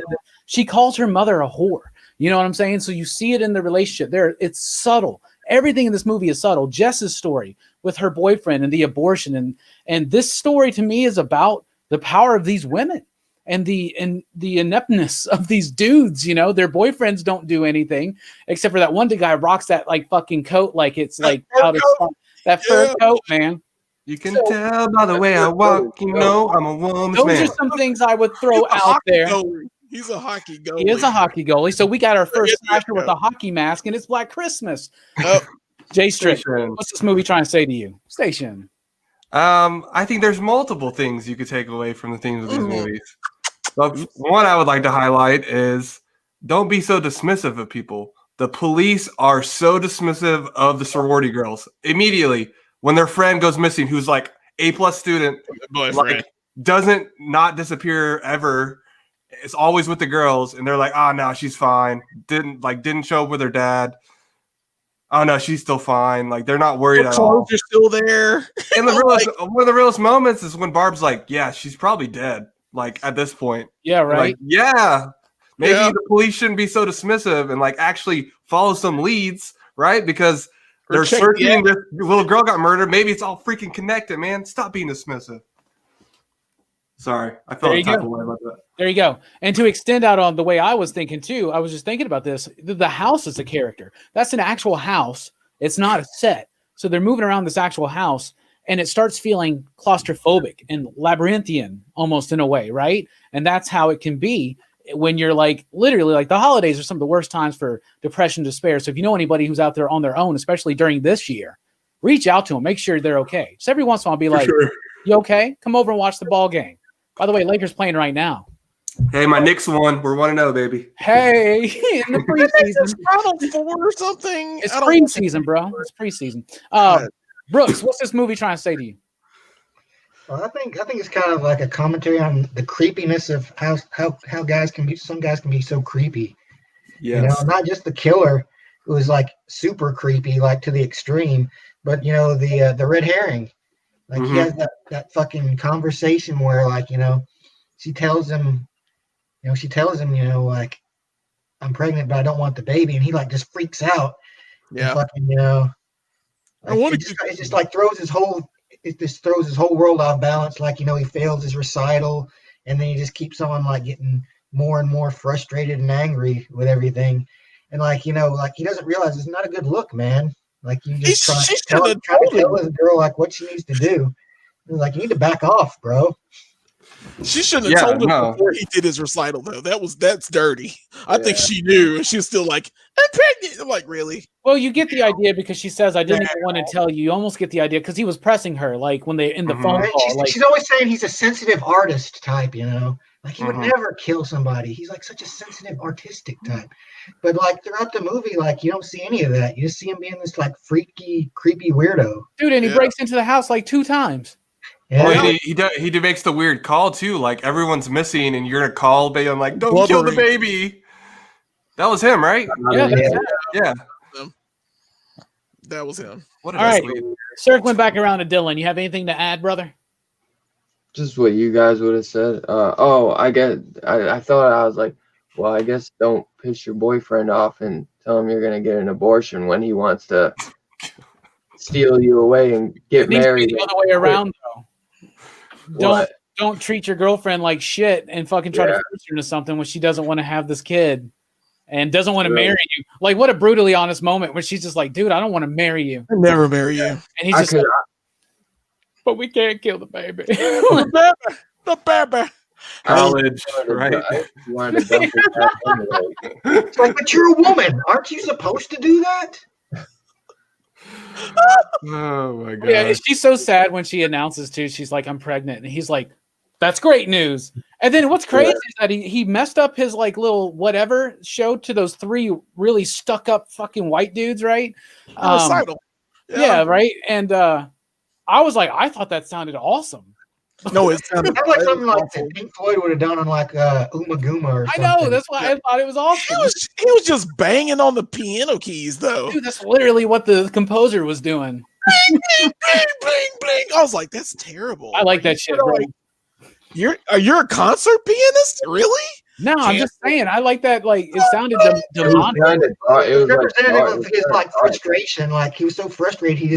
she calls her mother a whore. You know what I'm saying? So you see it in the relationship there. It's subtle. Everything in this movie is subtle. Jess's story with her boyfriend and the abortion, and this story to me is about the power of these women and the ineptness of these dudes. You know, their boyfriends don't do anything except for that one guy rocks that like fucking coat like it's like out of that fur coat, man. You can tell by the way I walk, you know I'm a woman's Those man. are some things I would throw out there. He's a hockey goalie. He is a hockey goalie. So we got our first slasher with a hockey mask, and it's Black Christmas. Jay Strick, what's this movie trying to say to you? Station. I think there's multiple things you could take away from the themes of these movies. But one I would like to highlight is don't be so dismissive of people. The police are so dismissive of the sorority girls. Immediately, when their friend goes missing, who's like A+ student, like, doesn't not disappear ever. It's always with the girls, and they're like, "Oh no, she's fine." Didn't show up with her dad. Oh no, she's still fine. Like they're not worried at all. You're still there. And one of the realest moments is when Barb's like, "Yeah, she's probably dead." Like at this point, yeah, right. Like, yeah, maybe the police shouldn't be so dismissive and like actually follow some leads, right? Because they're searching. This little girl got murdered. Maybe it's all freaking connected, man. Stop being dismissive. Sorry, I felt type of way about that. There you go. And to extend out on the way I was thinking too, I was just thinking about this. The house is a character. That's an actual house. It's not a set. So they're moving around this actual house, and it starts feeling claustrophobic and labyrinthian almost in a way, right? And that's how it can be when you're like literally like the holidays are some of the worst times for depression, despair. So if you know anybody who's out there on their own, especially during this year, reach out to them, make sure they're okay. Just every once in a while, be like, sure. "You okay? Come over and watch the ball game." By the way, Lakers playing right now. Hey, my Knicks won. We're 1-0, baby. Hey, in the preseason. Final Four or something. It's I don't- preseason, bro. It's preseason. Brooks, what's this movie trying to say to you? Well, I think it's kind of like a commentary on the creepiness of how guys can be. Some guys can be so creepy. Yes. You know, not just the killer who was like super creepy, like to the extreme, but you know the red herring. Like he has that fucking conversation where like she tells him, like I'm pregnant, but I don't want the baby, and he like just freaks out. Yeah. And fucking I it just like throws his whole world off balance. Like he fails his recital, and then he just keeps on like getting more and more frustrated and angry with everything. And like he doesn't realize it's not a good look, man. Like you just try to tell this girl like what she needs to do. Like you need to back off, bro. She shouldn't have told him before he did his recital, though. That's dirty. I think she knew, and she was still like, "I'm pregnant." I'm like, really? Well, you get the idea because she says, "I didn't even want to tell you." You almost get the idea because he was pressing her, like when they in the phone call. She's always saying he's a sensitive artist type, Like he would never kill somebody. He's like such a sensitive, artistic type. But like throughout the movie, like you don't see any of that. You just see him being this like freaky, creepy weirdo. Dude, and he breaks into the house like 2 times. Yeah. Well, he makes the weird call too. Like everyone's missing, and you're gonna call baby. I'm like, don't kill the baby. That was him, right? Yeah. That was him. What all right, circling back around to Dylan. You have anything to add, brother? Just what you guys would have said. I thought I was like, well, I guess don't piss your boyfriend off and tell him you're gonna get an abortion when he wants to steal you away and get married. The other way around, though. Don't treat your girlfriend like shit and fucking try to force her into something when she doesn't want to have this kid and doesn't want to marry you. Like, what a brutally honest moment when she's just like, dude, I don't want to marry you. I never marry you. And he's just like, but we can't kill the baby. The baby. College, right? It's like, but you're a woman. Aren't you supposed to do that? Oh my god! Yeah, she's so sad when she announces too. She's like, "I'm pregnant," and he's like, "That's great news." And then what's crazy is that he messed up his like little whatever show to those 3 really stuck up fucking white dudes, right? Recital. Yeah, right. And I was like, I thought that sounded awesome. No, it sounded like something like that Pink Floyd would have done on like Uma Guma or something. I know, that's why I thought it was awesome. He was just banging on the piano keys, though. Dude, that's literally what the composer was doing. Bling, bling, bling, bling, bling. I was like, that's terrible. I like that shit, bro. Like, you're a concert pianist? Really? No, I'm just saying. I like that. Like it sounded demonic. It was representative of his like frustration. Like he was so frustrated, he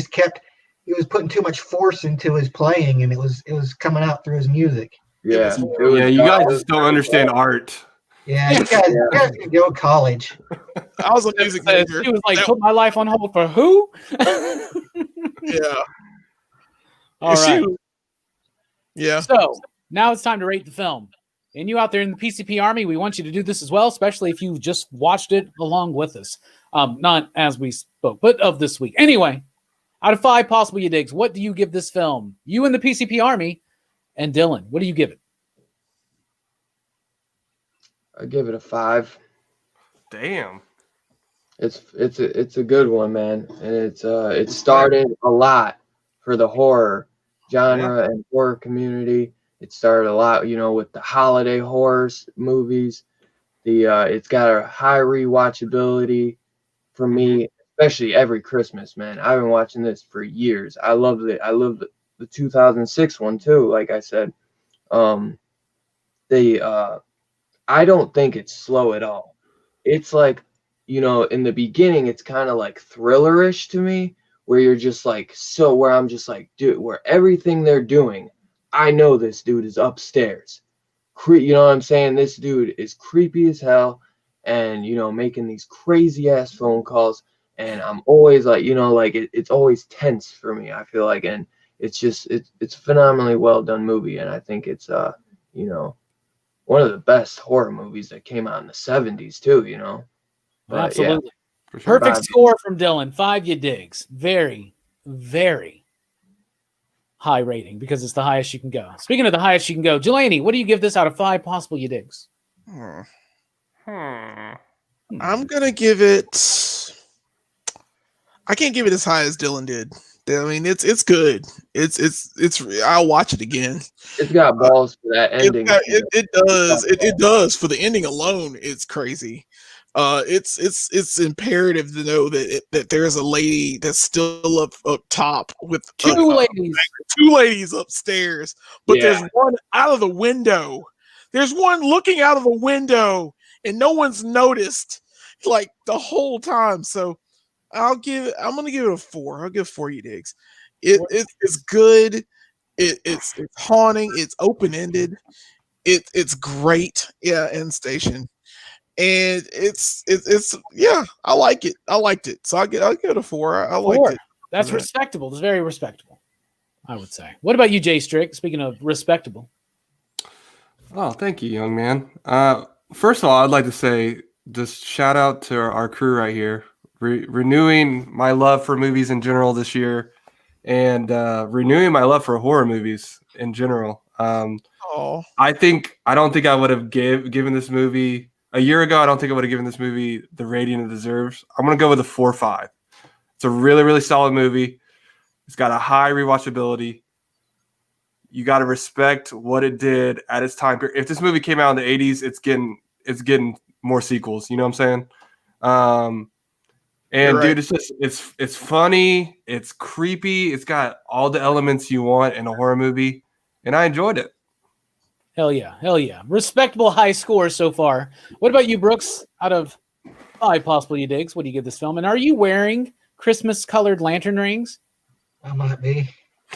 was putting too much force into his playing, and it was coming out through his music. Yeah, you guys just don't understand art. Yeah, you guys can go to college. I was a music major. He was like, put my life on hold for who? Yeah. All right. Yeah. So now it's time to rate the film. And you out there in the PCP Army, we want you to do this as well, especially if you just watched it along with us. Not as we spoke, but of this week. Anyway, out of 5 possible you digs, what do you give this film? You in the PCP Army, and Dylan, what do you give it? I give it a 5. Damn. It's a good one, man, and it started a lot for the horror genre and horror community. It started a lot, with the holiday horror movies. It's got a high rewatchability for me, especially every Christmas, man. I've been watching this for years. I love it. I love the 2006 one too. Like I said, I don't think it's slow at all. It's like, in the beginning, it's kind of like thrillerish to me, where you're just like, where I'm just like, dude, where everything they're doing, I know this dude is upstairs. You know what I'm saying? This dude is creepy as hell and, making these crazy ass phone calls. And I'm always like, it's always tense for me, I feel like. And it's just, it's a phenomenally well done movie. And I think it's, one of the best horror movies that came out in the 70s too, But, absolutely. Yeah, sure. Perfect score from Dylan. 5 you digs. Very, very high rating because it's the highest you can go. Speaking of the highest you can go, Jelani, what do you give this out of 5 possible you digs? I'm gonna give it. I can't give it as high as Dylan did. I mean, it's good. It's. I'll watch it again. It's got balls for that ending. It does. It does for the ending alone. It's crazy. It's imperative to know that there's a lady that's still up top with two ladies upstairs, but there's one out of the window. There's one looking out of the window, and no one's noticed like the whole time. So I'm gonna give it a 4. I'll give 4 you digs. It's good. It's haunting. It's open ended. It's great. Yeah, end station. And it's I like it. I liked it. So I'll give it a 4. I liked it. That's respectable. It's very respectable, I would say. What about you, Jay Strick? Speaking of respectable. Oh, thank you, young man. First of all, I'd like to say just shout out to our crew right here, renewing my love for movies in general this year, and renewing my love for horror movies in general. I don't think I would have given this movie a year ago. I don't think I would have given this movie the rating it deserves. I'm gonna go with a 4.5. It's a really, really solid movie. It's got a high rewatchability. You got to respect what it did at its time period. If this movie came out in the 80s, it's getting more sequels. You know what I'm saying? And dude, it's funny. It's creepy. It's got all the elements you want in a horror movie, and I enjoyed it. Hell yeah! Respectable high score so far. What about you, Brooks? Out of 5 possible you digs, what do you give this film? And are you wearing Christmas-colored lantern rings? I might be.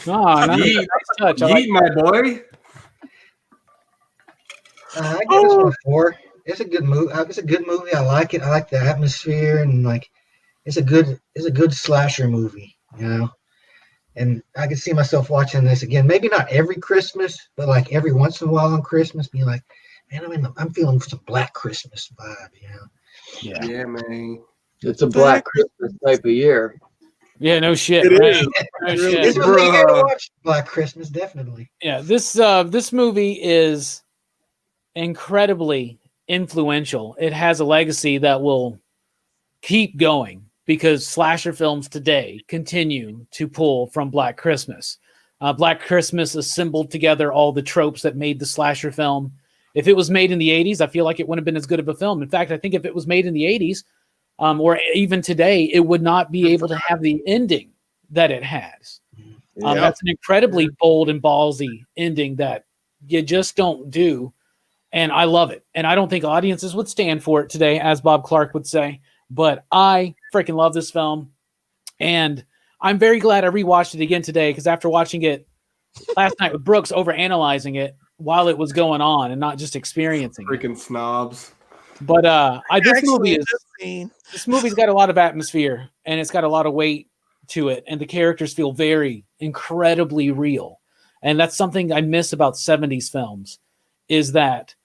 Oh, nice touch. Yeet, my boy. I give this one a 4. It's a good movie. It's a good movie. I like it. I like the atmosphere and like it's a good slasher movie, you know. And I can see myself watching this again. Maybe not every Christmas, but like every once in a while on Christmas, being like, man, I'm feeling some Black Christmas vibe, you know. Yeah, man. It's a Black Christmas type of year. Yeah, no shit. It right? is. No shit. This movie you gotta watch Black Christmas, definitely. Yeah, this movie is incredibly influential. It has a legacy that will keep going because slasher films today continue to pull from Black Christmas. Black Christmas assembled together all the tropes that made the slasher film. If it was made in the 80s, I feel like it wouldn't have been as good of a film. In fact, I think if it was made in the 80s, or even today, it would not be able to have the ending that it has. That's an incredibly bold and ballsy ending that you just don't do. And I love it. And I don't think audiences would stand for it today, as Bob Clark would say. But I freaking love this film. And I'm very glad I rewatched it again today because after watching it last night with Brooks, overanalyzing it while it was going on and not just experiencing it. Freaking snobs. But this movie's got a lot of atmosphere and it's got a lot of weight to it, and the characters feel very incredibly real. And that's something I miss about 70s films, is that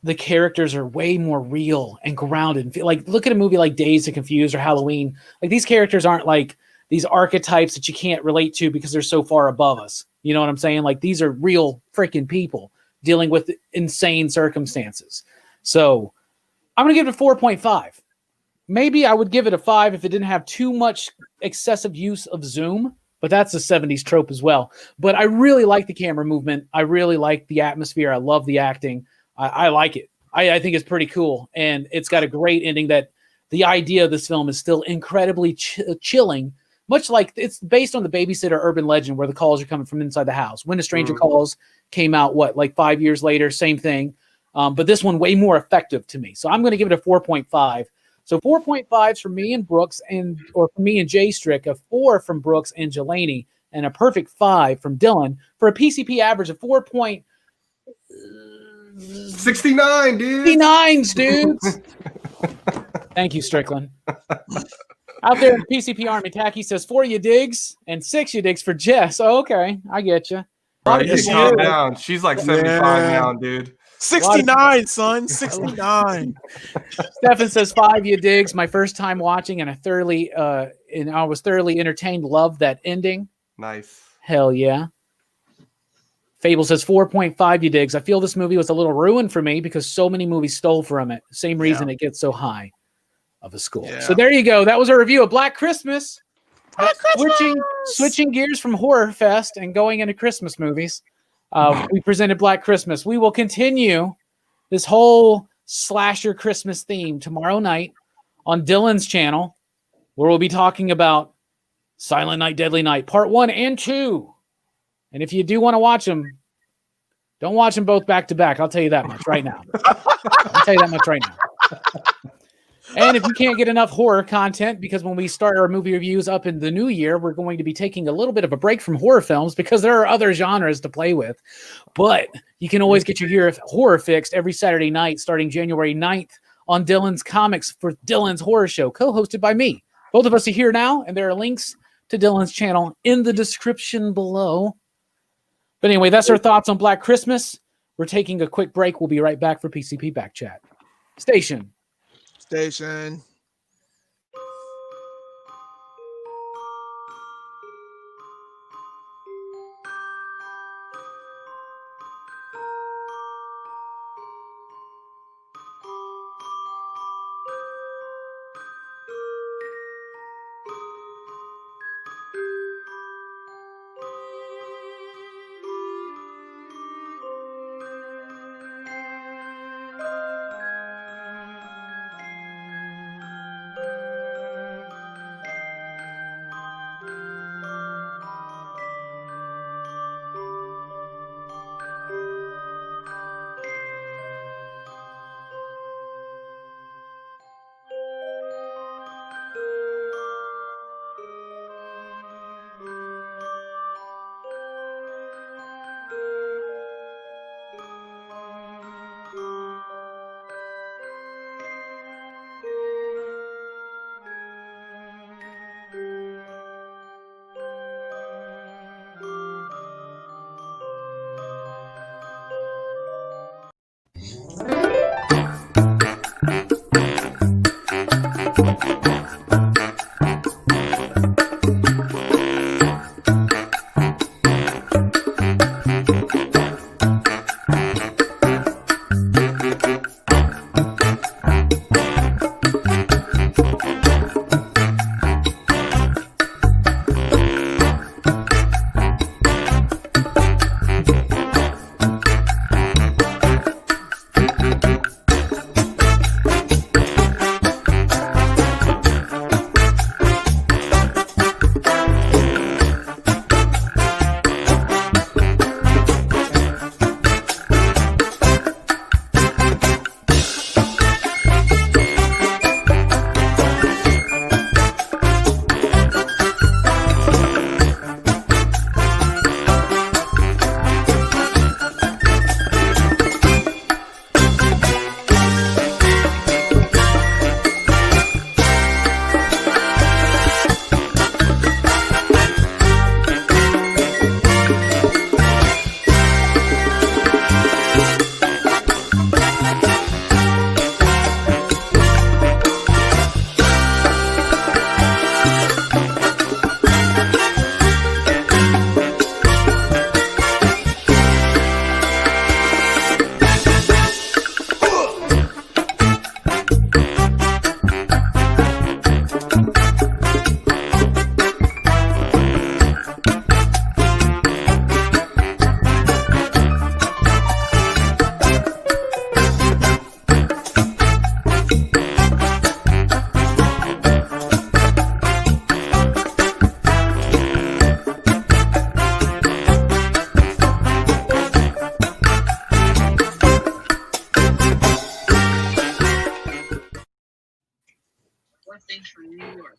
the characters are way more real and grounded. Like, look at a movie like Dazed and Confused or Halloween. Like, these characters aren't like these archetypes that you can't relate to because they're so far above us. You know what I'm saying? Like, these are real freaking people dealing with insane circumstances. So I'm going to give it a 4.5. Maybe I would give it a 5 if it didn't have too much excessive use of zoom, but that's a 70s trope as well. But I really like the camera movement. I really like the atmosphere. I love the acting. I like it. I think it's pretty cool. And it's got a great ending that the idea of this film is still incredibly chilling, much like it's based on the Babysitter urban legend where the calls are coming from inside the house. When a Stranger Calls came out, 5 years later, same thing. But this one way more effective to me. So I'm going to give it a 4.5. So 4.5s from me and Brooks, or from me and Jay Strick, a 4 from Brooks and Jelani, and a perfect 5 from Dylan for a PCP average of 4.69, dude. 69s, dudes. Thank you, Strickland. Out there in the PCP Army, Tacky says 4 you digs and 6 you digs for Jess. Oh, okay, I get you. Right, calm down. She's like 75 now, dude. 69, son. 69. Stefan says 5, you digs. My first time watching, and I was thoroughly entertained. Loved that ending. Nice. Hell yeah. Fable says 4.5, you digs. I feel this movie was a little ruined for me because so many movies stole from it. Same reason it gets so high of a score. Yeah. So there you go. That was our review of Black Christmas. Black Christmas! Switching gears from Horror Fest and going into Christmas movies. We presented Black Christmas. We will continue this whole slasher Christmas theme tomorrow night on Dylan's channel, where we'll be talking about Silent Night, Deadly Night, part 1 and 2. And if you do want to watch them, don't watch them both back to back. I'll tell you that much right now. And if you can't get enough horror content, because when we start our movie reviews up in the new year, we're going to be taking a little bit of a break from horror films because there are other genres to play with. But you can always get your horror fixed every Saturday night starting January 9th on Dylan's Comics for Dylan's Horror Show, co-hosted by me. Both of us are here now, and there are links to Dylan's channel in the description below. But anyway, that's our thoughts on Black Christmas. We're taking a quick break. We'll be right back for PCP Backchat. Station. things from New York.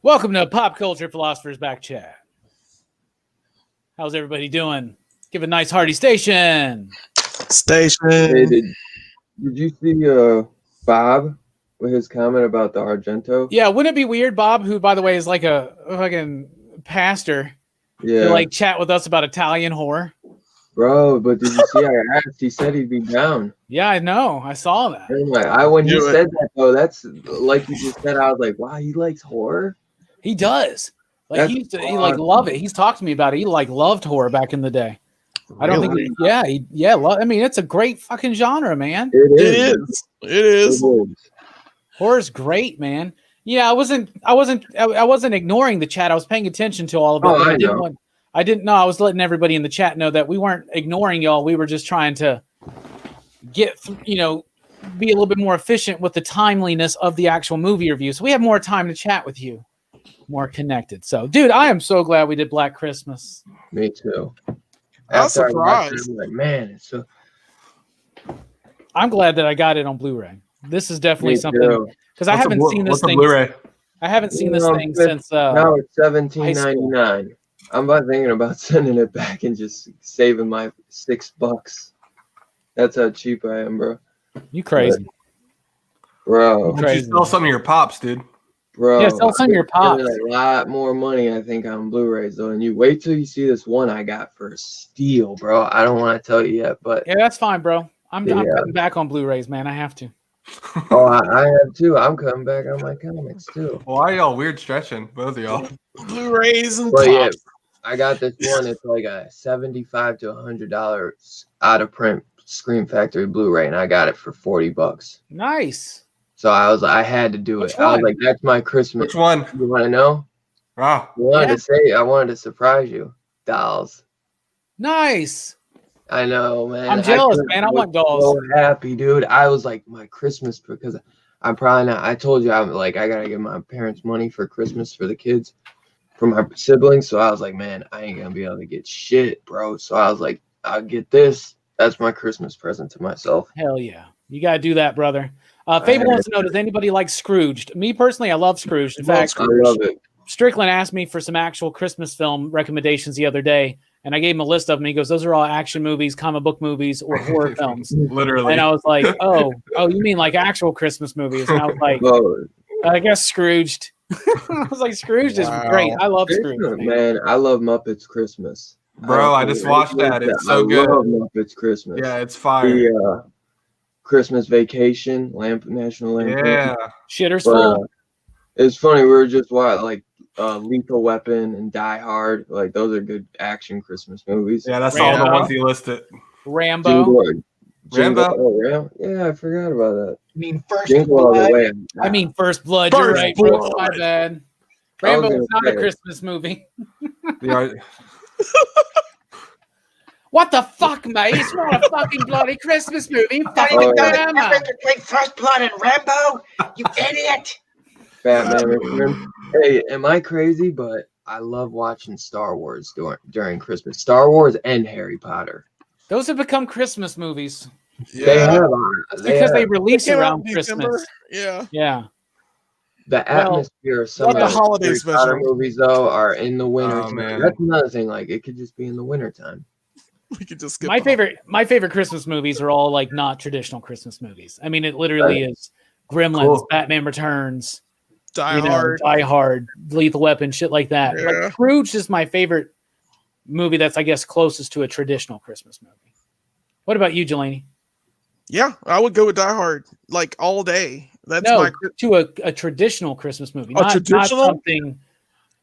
Welcome to Pop Culture Philosophers Back Chat. How's everybody doing? Give a nice hearty station. Station. Hey, did you see Bob with his comment about the Argento. Yeah, wouldn't it be weird, Bob, who by the way is like a fucking pastor, Yeah, to like chat with us about Italian horror? bro. But did you see? I asked. He said he'd be down. Yeah, I know. I saw that. And when he Do it. said that though, that's like you just said. I was like, wow, he likes horror. He does. Like That's he like love it. He's talked to me about it. He like loved horror back in the day. I don't think. Really? I mean, it's a great fucking genre, man. It It is. is. It is. It is. Horror's great, man. Yeah, I wasn't ignoring the chat. I was paying attention to all of it. Oh, but I know. I didn't know. I was letting everybody in the chat know that we weren't ignoring y'all. We were just trying to get, be a little bit more efficient with the timeliness of the actual movie review. So we have more time to chat with you, more connected. So, dude, I am so glad we did Black Christmas. Me too. I was After I watched it, surprised. I'm like, man, it's so. I'm glad that I got it on Blu-ray. This is definitely Me something too. because I haven't seen this What's a thing. Blu-ray? I haven't seen this thing Fifth- since. Now it's high $17.99. I'm about thinking about sending it back and just saving my $6. That's how cheap I am, bro. You crazy? Bro, Why don't you sell some of your pops, dude? bro. Yeah, sell some of your I'm pops. spending a lot more money, I think, on Blu-rays though. And you wait till you see this one I got for a steal, bro. I don't want to tell you yet, but Yeah, that's fine, bro. I'm Yeah. cutting back on Blu-rays, man. I have to. oh, I have too. I'm coming back on my comics too. Why are y'all weird stretching, both of y'all? Blu-rays and But yeah, pops. I got this one. It's like a $75 to $100 out of print Scream Factory Blu-ray, and I got it for $40. Nice. So I had to do Which it. I was one? like, that's my Christmas. Which one? You want to know? Wow. I wanted to surprise you. Dolls. Nice. I know, man. I'm jealous, couldn't- man. I was want dolls. So happy, dude. I was like, my Christmas, because I'm probably not. I told you, I'm like, I gotta give my parents money for Christmas for the kids, for my siblings. So I was like, man, I ain't gonna be able to get shit, bro. So I was like, I'll get this. That's my Christmas present to myself. Hell yeah. You got to do that, brother. Fable wants to know, does anybody like Scrooged? Me personally, I love Scrooged. In fact, I love it. Strickland asked me for some actual Christmas film recommendations the other day, and I gave him a list of them. He goes, those are all action movies, comic book movies, or horror films. Literally. And I was like, oh, you mean like actual Christmas movies? And I was like, Oh, I guess Scrooged. I was like, Scrooged is Wow. great. I love Scrooged. Christmas, Man. man. I love Muppets Christmas. Bro, I just watched that. It's so good. I love Muppets Christmas. Yeah, it's fire. The Christmas Vacation, National Lampoon. Yeah. Shitter's But, full. it's funny. We were just watching Lethal Weapon and Die Hard. Like those are good action Christmas movies. Yeah, that's all the Rambo. ones you listed. Rambo. Jingle, oh, yeah, I forgot about that. I mean, first Jingle all the blood. way. I mean, First Blood. You're First right, bro. Blood. My bad. I was Rambo gonna is not a say. Christmas movie. Yeah. What the fuck, mate? It's not a fucking bloody Christmas movie. Not Fucking even Oh, know the grandma. difference between First Blood and Rambo. You idiot! Batman Returns. Hey, am I crazy? But I love watching Star Wars during Christmas. Star Wars and Harry Potter. Those have become Christmas movies. They Yeah. have. It's because they release Came out around in December. Christmas. Yeah. Yeah. The Well, atmosphere of some like of the the holiday Harry Potter special. movies, though, are in the winter. Oh, man. That's another thing. Like it could just be in the winter time. We could just skip My the- favorite Christmas movies are all like not traditional Christmas movies. I mean, it literally is Gremlins, Cool. Batman Returns, Die Hard. Die Hard, Lethal Weapon, shit like that. Yeah. Like Scrooge is my favorite movie that's, I guess, closest to a traditional Christmas movie. What about you, Jelani? Yeah, I would go with Die Hard like all day. That's No, my to a traditional Christmas movie, A traditional?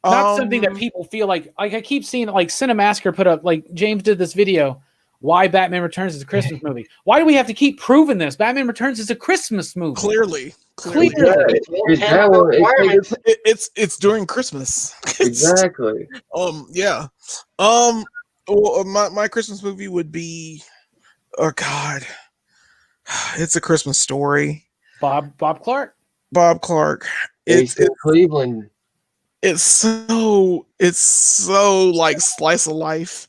not something that people feel like I keep seeing like Cinemassacre put up, like James did this video, why Batman Returns is a Christmas movie. Why do we have to keep proving this? Batman Returns is a Christmas movie. clearly. Clearly. It's that one. Requirements. It's during Christmas. Exactly. Yeah. Well, my Christmas movie would be, oh God, it's A Christmas Story. Bob Clark. Bob Clark. It's Cleveland. It's so like slice of life,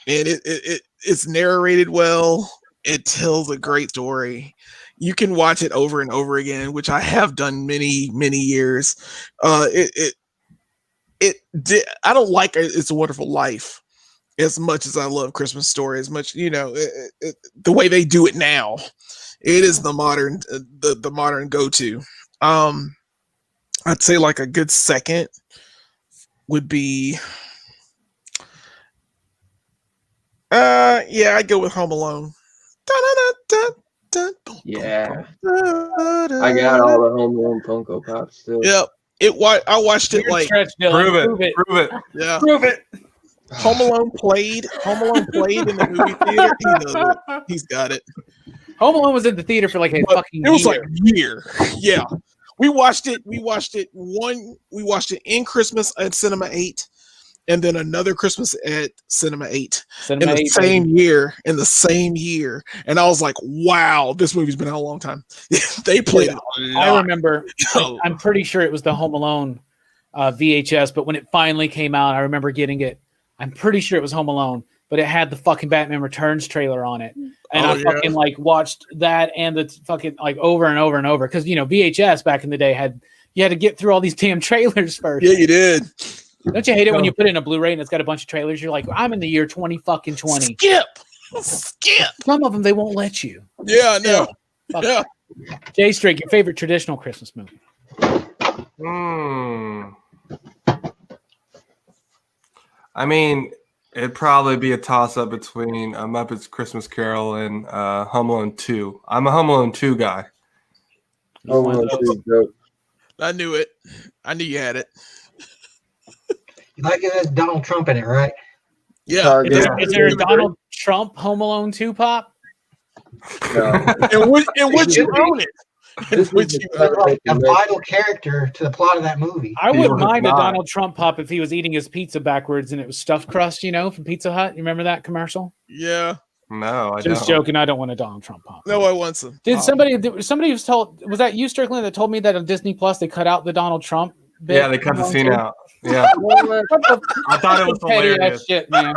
and it's narrated well. It tells a great story. You can watch it over and over again, which I have done many years. I don't like It's a Wonderful Life as much as I love Christmas Story. As much the way they do it now It is the modern the modern go-to. I'd say like a good second would be yeah, I'd go with Home Alone. Yeah. I got all the Home Alone Funko Pops still. Yep. I watched it Weird like stretch, Dylan. Prove it. Prove it. yeah. Prove it. Home Alone played in the movie theater. He knows it. He's got it. Home Alone was in the theater for like a But fucking it was year. like a year. Yeah. We watched it in Christmas at Cinema 8 and then another Christmas at Cinema 8 Cinema in the 8, same year. And I was like, wow, this movie's been out a long time. They played it a lot. I remember, I'm pretty sure it was the Home Alone VHS, but when it finally came out, I remember getting it. I'm pretty sure it was Home Alone, but it had the fucking Batman Returns trailer on it. And I fucking like watched that and the fucking like over and over and over. Cause you know, VHS back in the day you had to get through all these damn trailers first. Yeah, you did. Don't you hate it when you put in a Blu-ray and it's got a bunch of trailers? You're like, I'm in the year 20 20. Skip. Some of them, they won't let you. Yeah, I know. Fuck. Yeah. Jay Strake, your favorite traditional Christmas movie? I mean, it'd probably be a toss-up between Muppets Christmas Carol and Home Alone 2. I'm a Home Alone 2 guy. Home Alone 2 is dope. I knew it. I knew you had it. You like it has Donald Trump in it, right? Yeah. Is there a Donald Trump Home Alone 2 pop? No. And would you own it? This Would is you the Like a vital character to the plot of that movie. I wouldn't was mind a not. Donald Trump pop if he was eating his pizza backwards and it was stuffed crust, you know, from Pizza Hut. You remember that commercial? Yeah. No, I Just don't. joking. I don't want a Donald Trump pop. No, I want some. Did somebody was told, was that you, Strickland, that told me that on Disney Plus they cut out the Donald Trump bit? Yeah, they cut the scene out. Yeah. What the I thought it was petty ass hilarious. shit, man.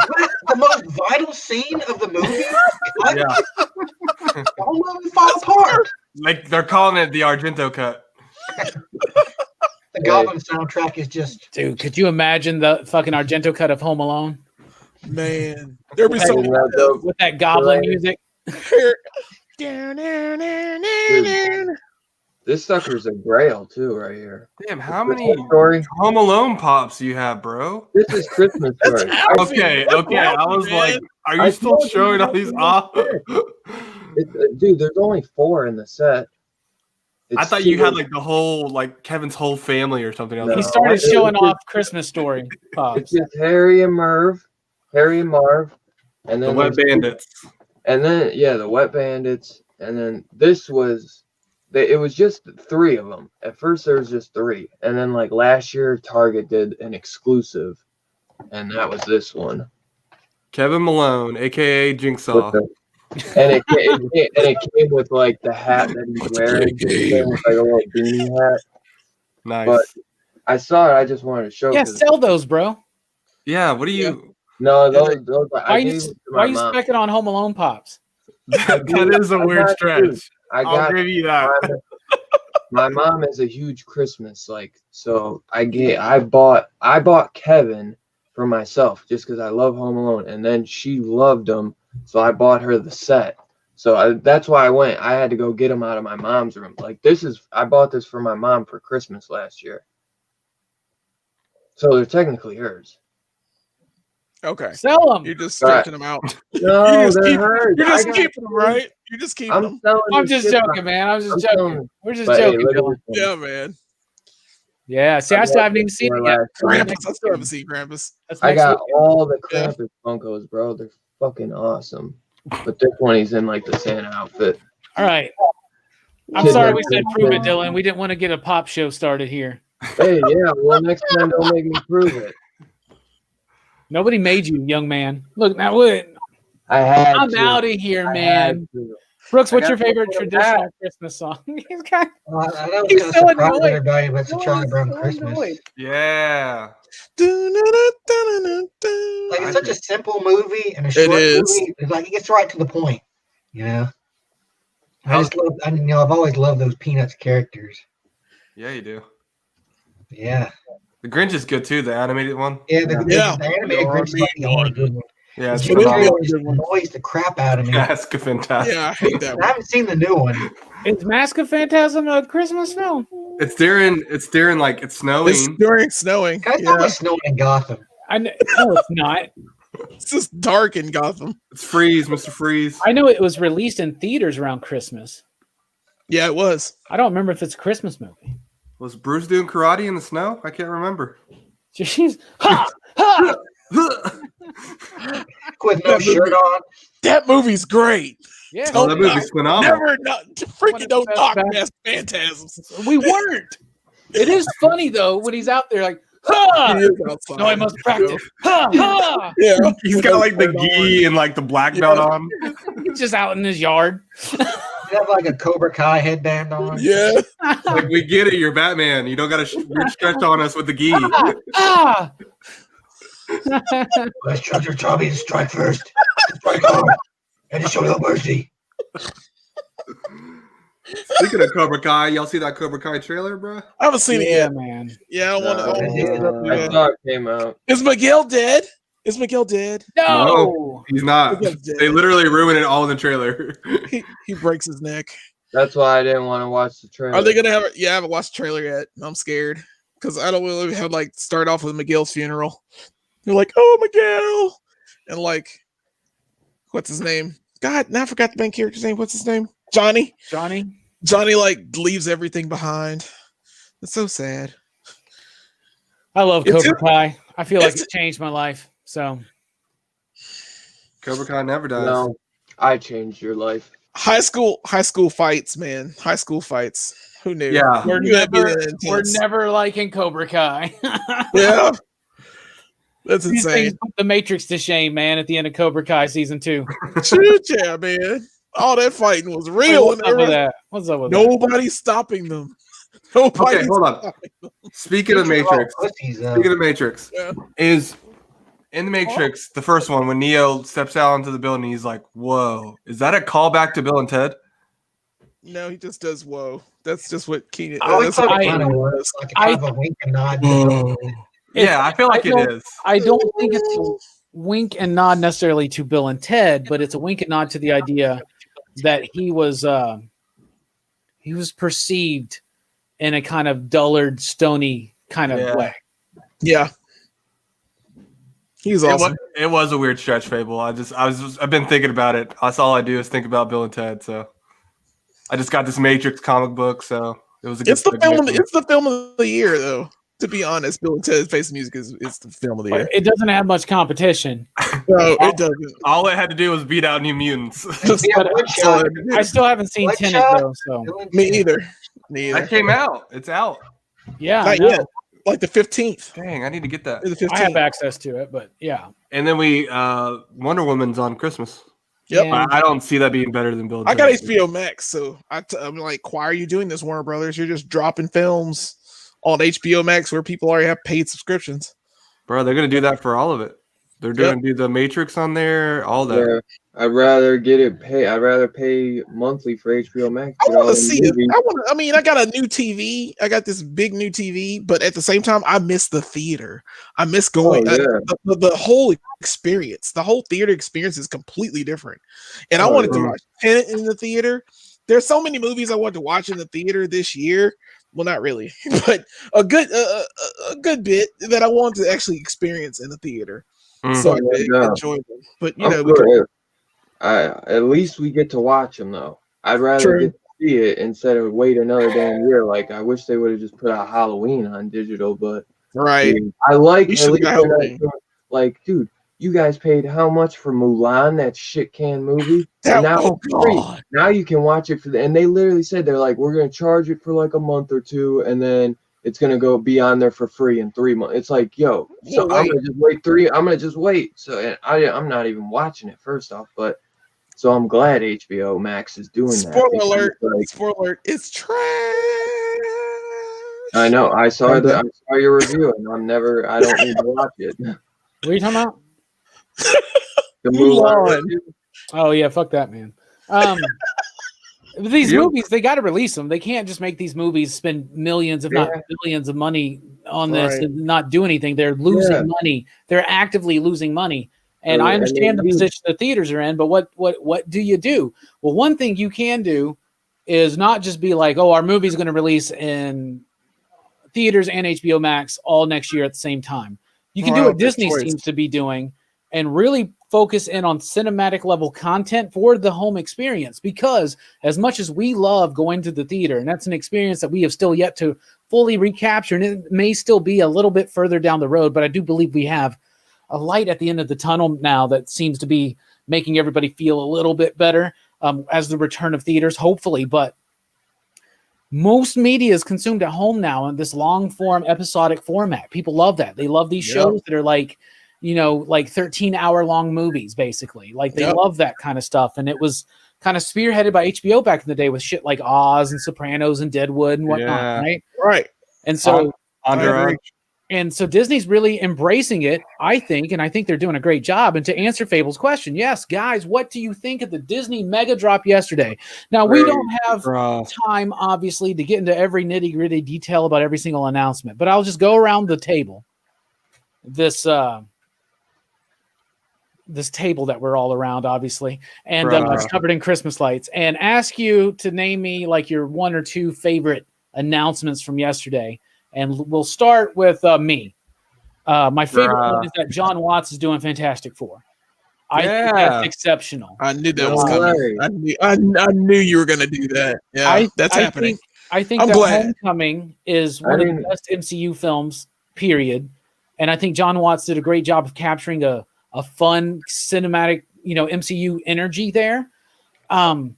The most vital scene of the movie? What? Yeah. The whole movie fall apart. Like they're calling it the Argento cut. The Goblin soundtrack is just Dude, could you imagine the fucking Argento cut of Home Alone Man. There'll be some Isn't that dope? with that goblin Right. music? This sucker's a grail too, right here. Damn, how many Christmas Story. Home Alone pops do you have, bro? This is Christmas Story. Okay. I was like, are you I still told you showing all not these to off? Dude, there's only 4 in the set. I thought you had like the whole like Kevin's whole family or something. I was No. He like, started It's showing just- off Christmas Story It's pops. just Harry and Marv, and the then Wet there's- Bandits. and then the Wet Bandits, and then this was. It was just 3 of them. At first, there was just 3, and then like last year, Target did an exclusive, and that was this one. Kevin Malone, aka Jigsaw. And it came with like the hat that he's wearing, it came with, like a little beanie hat. Nice. But I saw it. I just wanted to show. Yeah, 'cause- sell those, bro. Yeah, what do you? No, those Why I you gave it to why my you mom. specking on Home Alone pops? That is a I weird got stretch. you. I'll got give you that. my mom is a huge Christmas so I bought Kevin for myself just because I love Home Alone, and then she loved him, so I bought her the set. So that's why I had to go get him out of my mom's room. Like I bought this for my mom for Christmas last year, so they're technically hers. Okay. Sell them. You're just stretching them out. No, You're just they're hers. You're just I got- keeping them, right? You're just keeping them. I'm selling. I'm this just shit, joking, man. I was just I'm joking. selling- We're just but, hey, joking, look at Dylan. this one. Yeah, man. Yeah, see, I still haven't even seen it yet. Krampus. I still haven't seen Krampus. That's I next got week. all the Yeah. Krampus Funkos, bro. They're fucking awesome. But this one, he's in like the Santa outfit. All right. I'm Shit, sorry man. we said prove it, Dylan. We didn't want to get a pop show started here. Hey, yeah. Well, next time, don't make me prove it. Nobody made you, young man. Look, now what? I had. I'm to. out of here, I man. had to. Brooks, what's I your got favorite to put it traditional back. Christmas song? He's got I know He's it's so going to surprise annoyed. everybody, but it's a Charlie Brown so Christmas. annoyed. Yeah. Like it's such a simple movie and a short is. movie. It's like it gets right to the point. You know. I've always loved those Peanuts characters. Yeah, you do. Yeah. The Grinch is good too, the animated one. Yeah, the Yeah. animated No, Grinch is like the only good one. Yeah, it's Jim It is Carrey the just other one. annoys the crap out of me. That's fantastic. Yeah, I hate that I one. haven't seen the new one. Is Mask of Phantasm a Christmas film? It's during like it's snowing. It's during snowing. Guys, Yeah. always snowing in Gotham. No, it's not. It's just dark in Gotham. It's Freeze, Mr. Freeze. I know it was released in theaters around Christmas. Yeah, it was. I don't remember if it's a Christmas movie. Was Bruce doing karate in the snow? I can't remember. She's ha ha. With no shirt on. That movie's great. Yeah, Oh, that movie's phenomenal. Never not freaking don't knock past phantasms. we weren't. It is funny though when he's out there like ha. He is outside. No, I must practice. Ha ha. Yeah. He's got like the gi and like the black belt on. He's just out in his yard. You have like a Cobra Kai headband on. Yeah. Like, we get it, you're Batman. You don't got to stretch on us with the gi. Ah. Let's trust your Tommy to strike first. Strike hard. And to show no mercy. Speaking of Cobra Kai, y'all see that Cobra Kai trailer, bro? I haven't seen it Yeah, yet. man. Yeah, I want to. I saw it came out. Is Miguel dead? Is Miguel dead? No. He's not. Miguel's dead. They literally ruin it all in the trailer. He breaks his neck. That's why I didn't want to watch the trailer. Are they gonna have? Yeah, I haven't watched the trailer yet. I'm scared because I don't really have like start off with Miguel's funeral. They're like, "Oh, Miguel," and like, what's his name? God, now I forgot the main character's name. What's his name? Johnny. Johnny like leaves everything behind. It's so sad. I love It's- Cobra Kai. I feel like it's- it changed my life. So Cobra Kai never dies. No, I changed your life. High school fights, man. High school fights. Who knew? Yeah. we're You gotta be never, that we're intense. never liking Cobra Kai. Yeah. That's These things insane. put the Matrix to shame, man. At the end of Cobra Kai season 2. Shoot, yeah, man. All that fighting was real. What's up with that? What's up with that? Nobody's stopping them. Nobody's Okay, hold on. stopping them. Speaking of Matrix, Pussies, speaking of Matrix, Yeah. is in the Matrix, the first one, when Neo steps out into the building, he's like, whoa. Is that a callback to Bill and Ted? No, he just does whoa. That's just what Keenan. I always That's thought what it kind of Keenan was does. like a kind of a wink and nod. Yeah, I feel like it is. I don't think it's a wink and nod necessarily to Bill and Ted, but it's a wink and nod to the idea that he was perceived in a kind of dullard, stony kind of Yeah. way. Yeah. He's awesome. It was a weird stretch, Fable. I've been thinking about it. That's all I do is think about Bill and Ted. So I just got this Matrix comic book, so it was a good It's the segue film. for me. It's the film of the year, though. To be honest, Bill and Ted's Face the Music is the film of the year. It doesn't have much competition. No, it doesn't. All it had to do was beat out New Mutants. Yeah, Bloodshot. I still haven't seen Bloodshot. Tenet though, so Me either. Me either. That came out. It's out. yeah, Not no, yet. Like the 15th. Dang, I need to get that. The 15th. I have access to it, but yeah. And then we Wonder Woman's on Christmas. Yep. Yeah. I don't see that being better than Bill and I got Ted. HBO Max, so I'm like, why are you doing this, Warner Brothers? You're just dropping films on HBO Max where people already have paid subscriptions. Bro, they're gonna do that for all of it. They're gonna do the Matrix on there, all that. Yeah, I'd rather get it pay. I'd rather pay monthly for HBO Max. I get all want to the see it. movies. I mean, I got a new TV. I got this big new TV, but at the same time, I miss the theater. I miss going. Oh, yeah. The whole experience, the whole theater experience is completely different. And I wanted to yeah. watch Tenet in the theater. There's so many movies I wanted to watch in the theater this year. Well, not really, but a good bit that I want to actually experience in the theater, so I could Yeah. enjoy them. But you Of know, we course. At least we get to watch them though. I'd rather True. get to see it instead of wait another damn year. Like I wish they would have just put out Halloween on digital, but right. I like You at should least get they're not Halloween. doing- like, dude, you guys paid how much for Mulan, that shit can movie? That, And now oh it's free. God. Now you can watch it and they literally said they're like, we're gonna charge it for like a month or two, and then it's gonna go be on there for free in 3 months. It's like, yo, so Well, I'm gonna just wait I'm gonna just wait. So and I'm not even watching it first off, but so I'm glad HBO Max is doing that. Spoiler because, alert! like, Spoiler alert! It's trash. I know. I saw your review, and I don't need to watch it. What are you talking about? The Mulan. Mulan review. Oh yeah, fuck that, man. These movies, they got to release them. They can't just make these movies spend millions, if not billions, of money on this Right. and not do anything. They're losing Yeah. money. They're actively losing money, And I understand the mean, position the theaters are in, but what do you do? Well, one thing you can do is not just be like, oh, our movie's going to release in theaters and HBO Max all next year at the same time. You can do what Disney seems to be doing and really focus in on cinematic level content for the home experience, because as much as we love going to the theater, and that's an experience that we have still yet to fully recapture, and it may still be a little bit further down the road, but I do believe we have a light at the end of the tunnel now that seems to be making everybody feel a little bit better as the return of theaters, hopefully. But most media is consumed at home now in this long form episodic format. People love that. They love these shows that are like, like 13-hour long movies, basically. Like they love that kind of stuff. And it was kind of spearheaded by HBO back in the day with shit like Oz and Sopranos and Deadwood and whatnot, right? Right. And so Entourage. And so Disney's really embracing it, I think, and I think they're doing a great job. And to answer Fable's question, yes, guys, what do you think of the Disney mega drop yesterday? Now, we don't have time, obviously, to get into every nitty-gritty detail about every single announcement, but I'll just go around the table, this table that we're all around, obviously, and it's covered in Christmas lights, and ask you to name me like your one or two favorite announcements from yesterday. And we'll start with me. My favorite one is that John Watts is doing Fantastic Four. I think that's exceptional. I knew that was coming. I knew you were going to do that. Yeah, that's happening. I think that Homecoming is one of the best MCU films, period. And I think John Watts did a great job of capturing a fun cinematic, MCU energy there. And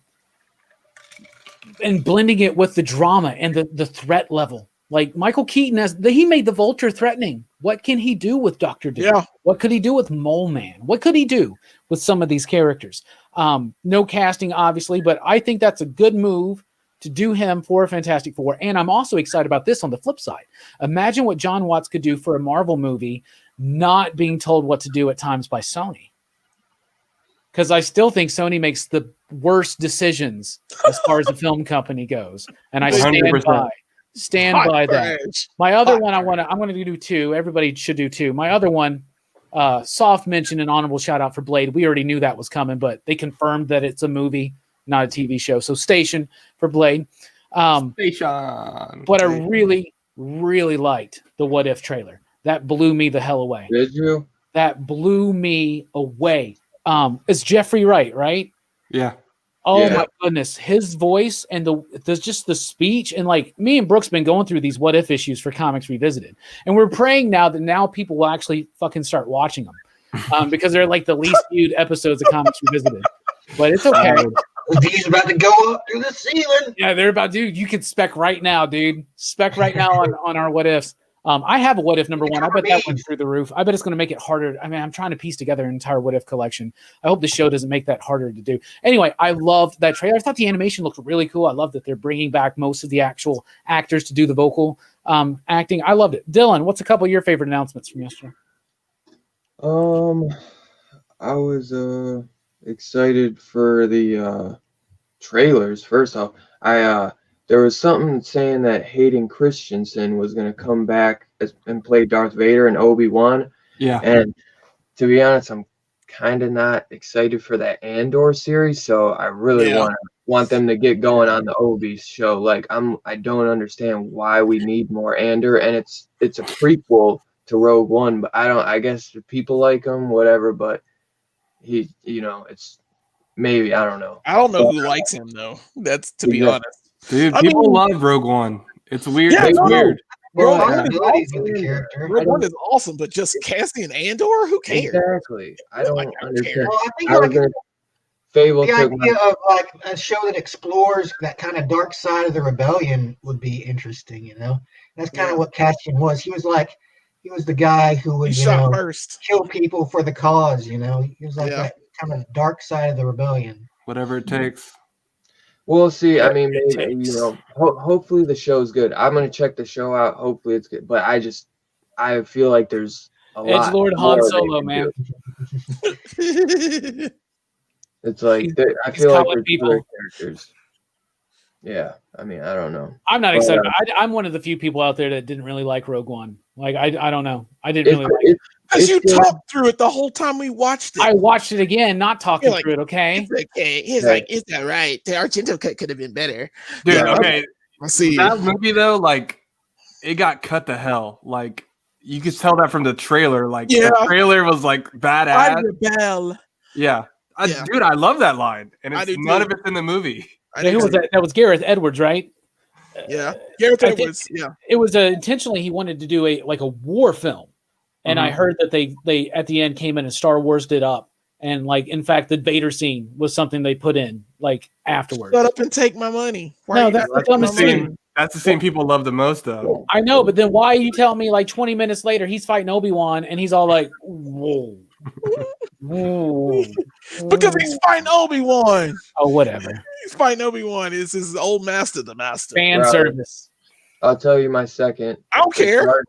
blending it with the drama and the threat level. Like Michael Keaton, he made the Vulture threatening. What can he do with Dr. Doom? Yeah. What could he do with Mole Man? What could he do with some of these characters? No casting, obviously, but I think that's a good move to do him for Fantastic Four. And I'm also excited about this on the flip side. Imagine what John Watts could do for a Marvel movie, not being told what to do at times by Sony. Because I still think Sony makes the worst decisions as far as the film company goes. And I stand by that. My other one, I'm going to do two. Everybody should do two. My other one, soft mention and honorable shout out for Blade. We already knew that was coming, but they confirmed that it's a movie, not a TV show. So Station for Blade. Station. But I really, really liked the What If trailer. That blew me the hell away. Did you? That blew me away. It's Jeffrey Wright, right? Yeah. Oh my goodness, his voice and the speech, and like me and Brooks been going through these What If issues for Comics Revisited, and we're praying now people will actually fucking start watching them, because they're like the least viewed episodes of Comics Revisited. But it's okay. He's about to go up through the ceiling. Yeah, they're about, dude. You can spec right now, dude. Spec right now on our What Ifs. I have a What If number one. I bet that went through the roof. I bet it's going to make it harder. I mean, I'm trying to piece together an entire What If collection. I hope the show doesn't make that harder to do. Anyway, I loved that trailer. I thought the animation looked really cool. I love that they're bringing back most of the actual actors to do the vocal acting. I loved it. Dylan, what's a couple of your favorite announcements from yesterday? I was excited for the trailers. First off, there was something saying that Hayden Christensen was going to come back and play Darth Vader and Obi-Wan. Yeah. And to be honest, I'm kind of not excited for that Andor series, so I really want them to get going on the Obi show. Like I don't understand why we need more Andor, and it's a prequel to Rogue One, but I guess people like him, whatever, but he, it's maybe, I don't know. I don't know who likes him though. That's to be honest. Dude, people love Rogue One. It's weird. Yeah, it's weird. Rogue One is awesome, but just Cassian Andor, who cares? Exactly. I don't understand. Well, I think Fable the took idea of like a show that explores that kind of dark side of the rebellion would be interesting. That's kind of what Cassian was. He was the guy who would first kill people for the cause. He was like that kind of dark side of the rebellion. Whatever it takes. We'll see. I mean, maybe, hopefully the show's good. I'm gonna check the show out. Hopefully it's good. But I feel like there's a lot. Edgelord Han Solo, man. It's like I feel like there's other characters. Yeah, I mean, I don't know. I'm not excited. I'm one of the few people out there that didn't really like Rogue One. Like, I don't know. I didn't really like it. Because you It's good. talked through it the whole time we watched it. I watched it again, not talking You're like, through it. Okay. It's okay. He's Right. like, is that right? The Argento cut could have been better. Dude, Yeah, okay. I see. That movie though, like, it got cut to hell. Like, you could tell that from the trailer. Like, Yeah. the trailer was like badass. I rebel. Yeah. Yeah. Dude, I love that line, and I it's do none too. of it's in the movie. Yeah, who was that? That was Gareth Edwards, right? Yeah, Gareth I think- Edwards. Yeah, It was intentionally he wanted to do a war film, and I heard that they at the end came in and Star Wars did up, and like in fact the Vader scene was something they put in like afterwards. shut up and take my money. Why No, you that's not the taking my dumbest money? thing. That's the scene people love the most, though. I know, but then why are you telling me like 20 minutes later he's fighting Obi-Wan and he's all like, whoa, whoa, Because he's fighting Obi-Wan. oh whatever, He's fighting Obi-Wan. Is his old master, the master? fan Right. service. I'll tell you my second. I don't care. Right.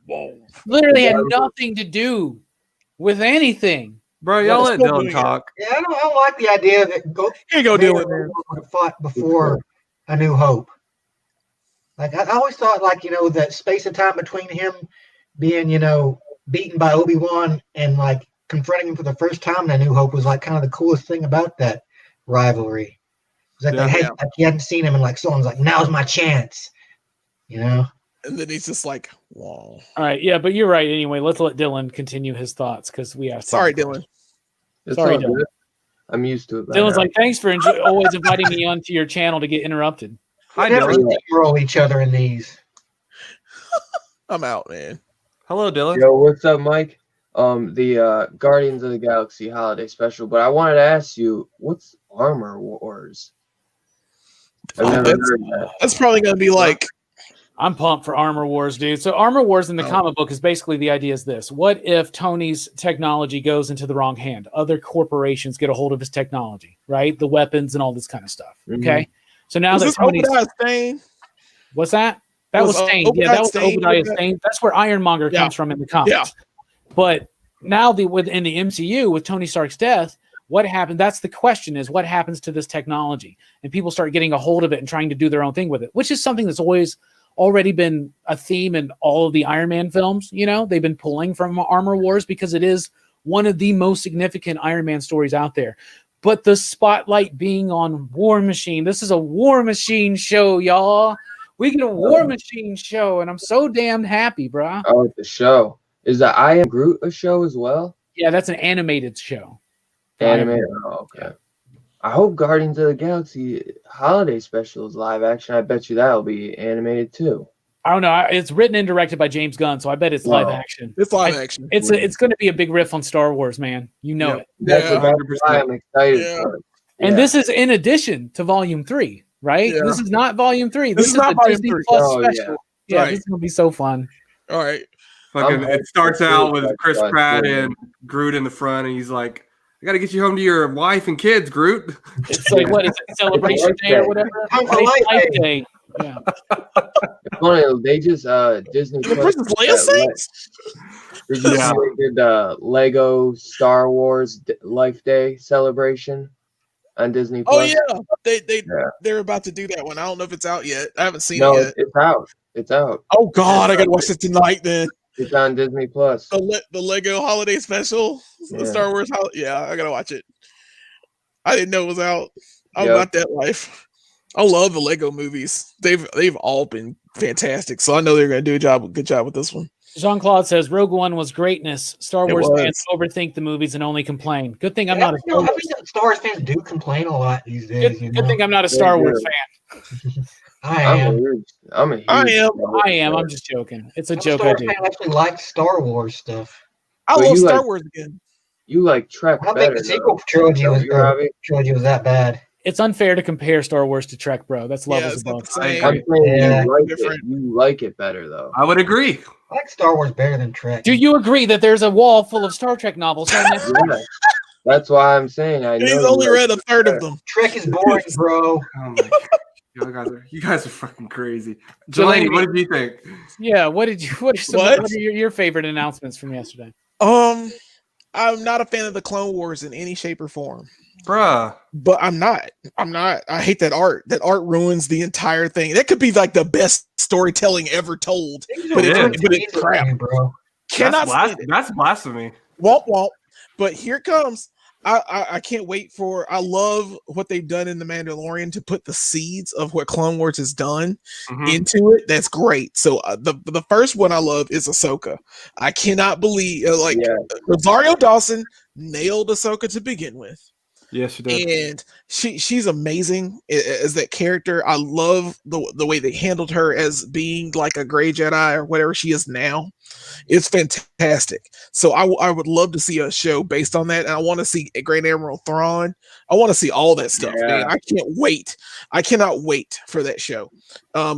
Whoa. Literally had Yeah. nothing to do with anything. Bro, y'all let still Dylan doing it. talk. Yeah, I don't like the idea that Here you go, Vader Dylan. would have fought before A New Hope. Like I always thought, like that space and time between him being beaten by Obi-Wan and like confronting him for the first time in A New Hope was like kind of the coolest thing about that rivalry. It's like, Yeah. like he hadn't seen him, and like someone's like, "Now's my chance," And then he's just like, whoa. All right, yeah, but you're right. Anyway, let's let Dylan continue his thoughts because we asked. Sorry, him. Dylan. It's Sorry, all good. I'm used to it. by Dylan's now. like, thanks for always inviting me onto your channel to get interrupted. Hi, We never Dylan. roll each other in these. I'm out, man. Hello, Dylan. Yo, what's up, Mike? The Guardians of the Galaxy holiday special, but I wanted to ask you, what's Armor Wars? I've Oh, never that's- heard that. That's probably gonna be like, I'm pumped for Armor Wars, dude. So Armor Wars in the Oh. comic book is basically the idea is this. What if Tony's technology goes into the wrong hand? Other corporations get a hold of his technology, right? The weapons and all this kind of stuff. Okay. So now was that this Tony's Obadiah Stane? what's that? That was Stain. Yeah, Obadiah that was Stane Obadiah with that? Stane. That's where Ironmonger Yeah. comes from in the comics. Yeah. But now within the MCU with Tony Stark's death, what happened? That's the question: is what happens to this technology? And people start getting a hold of it and trying to do their own thing with it, which is something that's already been a theme in all of the Iron Man films. They've been pulling from Armor Wars because it is one of the most significant Iron Man stories out there. But the spotlight being on War Machine. This is a War Machine show, y'all. We get a War Machine show, and I'm so damn happy, bruh. Oh, it's a show. Is the I Am Groot a show as well? Yeah, that's an animated show. Anime? Oh, okay. I hope Guardians of the Galaxy holiday special is live action. I bet you that'll be animated too. I don't know. It's written and directed by James Gunn, so I bet it's live Wow. action. It's live action. It's going to be a big riff on Star Wars, man. You know Yep. it. That's, Yeah, that's 100%. why I'm excited Yeah. for it. And Yeah. this is in addition to Volume 3, right? Yeah. This is not Volume 3. This This is is not the Volume Disney 3. Plus Oh, yeah. special. Yeah, Right. this is going to be so fun. All right. Fucking, I'm it starts out with hoping Chris that's Pratt good. and Groot in the front, and he's like, "I got to get you home to your wife and kids, Groot." It's like, what is it? Celebration Day or whatever? It's a It's light Light day. Day. Yeah. It's funny, they just Disney The Plus Princess Leia sings? they just Yeah. did Lego Star Wars Life Day celebration on Disney Oh Plus. yeah, Yeah. they're about to do that one. I don't know if it's out yet. I haven't seen No, it yet. it's out. It's out. Oh God, I gotta watch it tonight. Then It's on Disney Plus. the Lego Holiday Special, the Yeah. Star Wars. Yeah, I gotta watch it. I didn't know it was out. I'm Yep. about that life. I love the Lego movies. They've all been fantastic. So I know they're gonna do a good job with this one. Jean Claude says Rogue One was greatness. Star It Wars was. fans overthink the movies and only complain. Good thing I'm Yeah, not a I Star think Wars. Star Wars fans do complain a lot these days. Good thing I'm not a Star Wars fan. I I'm am. a huge I am. I am. I'm just joking. It's a I'm a joke Star I Wars do. fan who actually likes Star Wars stuff. I Well, love you Star like- Wars again. You like Trek I don't better. think the though. sequel trilogy Don't was you, Robbie? that bad. It's unfair to compare Star Wars to Trek, bro. That's Yeah, levels it's not above. the same. I'm saying Yeah. you like Different. it. You like it better though. I would agree. I like Star Wars better than Trek. Do you agree that there's a wall full of Star Trek novels? Right next to it? Yeah. That's why I'm saying I know. He's you only like read a third of Trek. them. Trek is boring, bro. Oh my god, you guys are fucking crazy. Delaney, what did you think? Yeah. What are What? your favorite announcements from yesterday? I'm not a fan of the Clone Wars in any shape or form. Bruh. But I'm not. I hate that art. That art ruins the entire thing. That could be like the best storytelling ever told. But it it's crap. bro. Cannot stand it. That's blasphemy. Womp womp. But here comes. I can't wait for. I love what they've done in the Mandalorian to put the seeds of what Clone Wars has done into it. That's great. So the first one I love is Ahsoka. I cannot believe Rosario Dawson nailed Ahsoka to begin with. Yes, she did. And she's amazing as that character. I love the way they handled her as being like a gray Jedi or whatever she is now. It's fantastic. So I would love to see a show based on that. And I want to see Grand Admiral Thrawn. I want to see all that stuff, man. I can't wait. I cannot wait for that show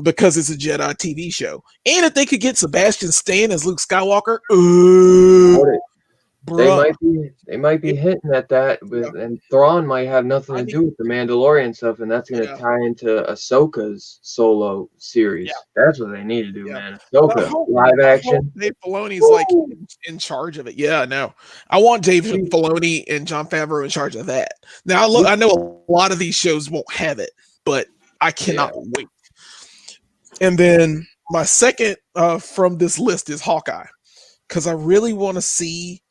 because it's a Jedi TV show. And if they could get Sebastian Stan as Luke Skywalker, they might be hitting at that and Thrawn might have nothing to do with the Mandalorian stuff, and that's going to tie into Ahsoka's solo series. That's what they need to do, man. Ahsoka live action. Dave Filoni's like in charge of it. Yeah, no, I want Dave Filoni and Jon Favreau in charge of that. Now I know a lot of these shows won't have it, but I cannot wait. And then my second from this list is Hawkeye, because I really want to see.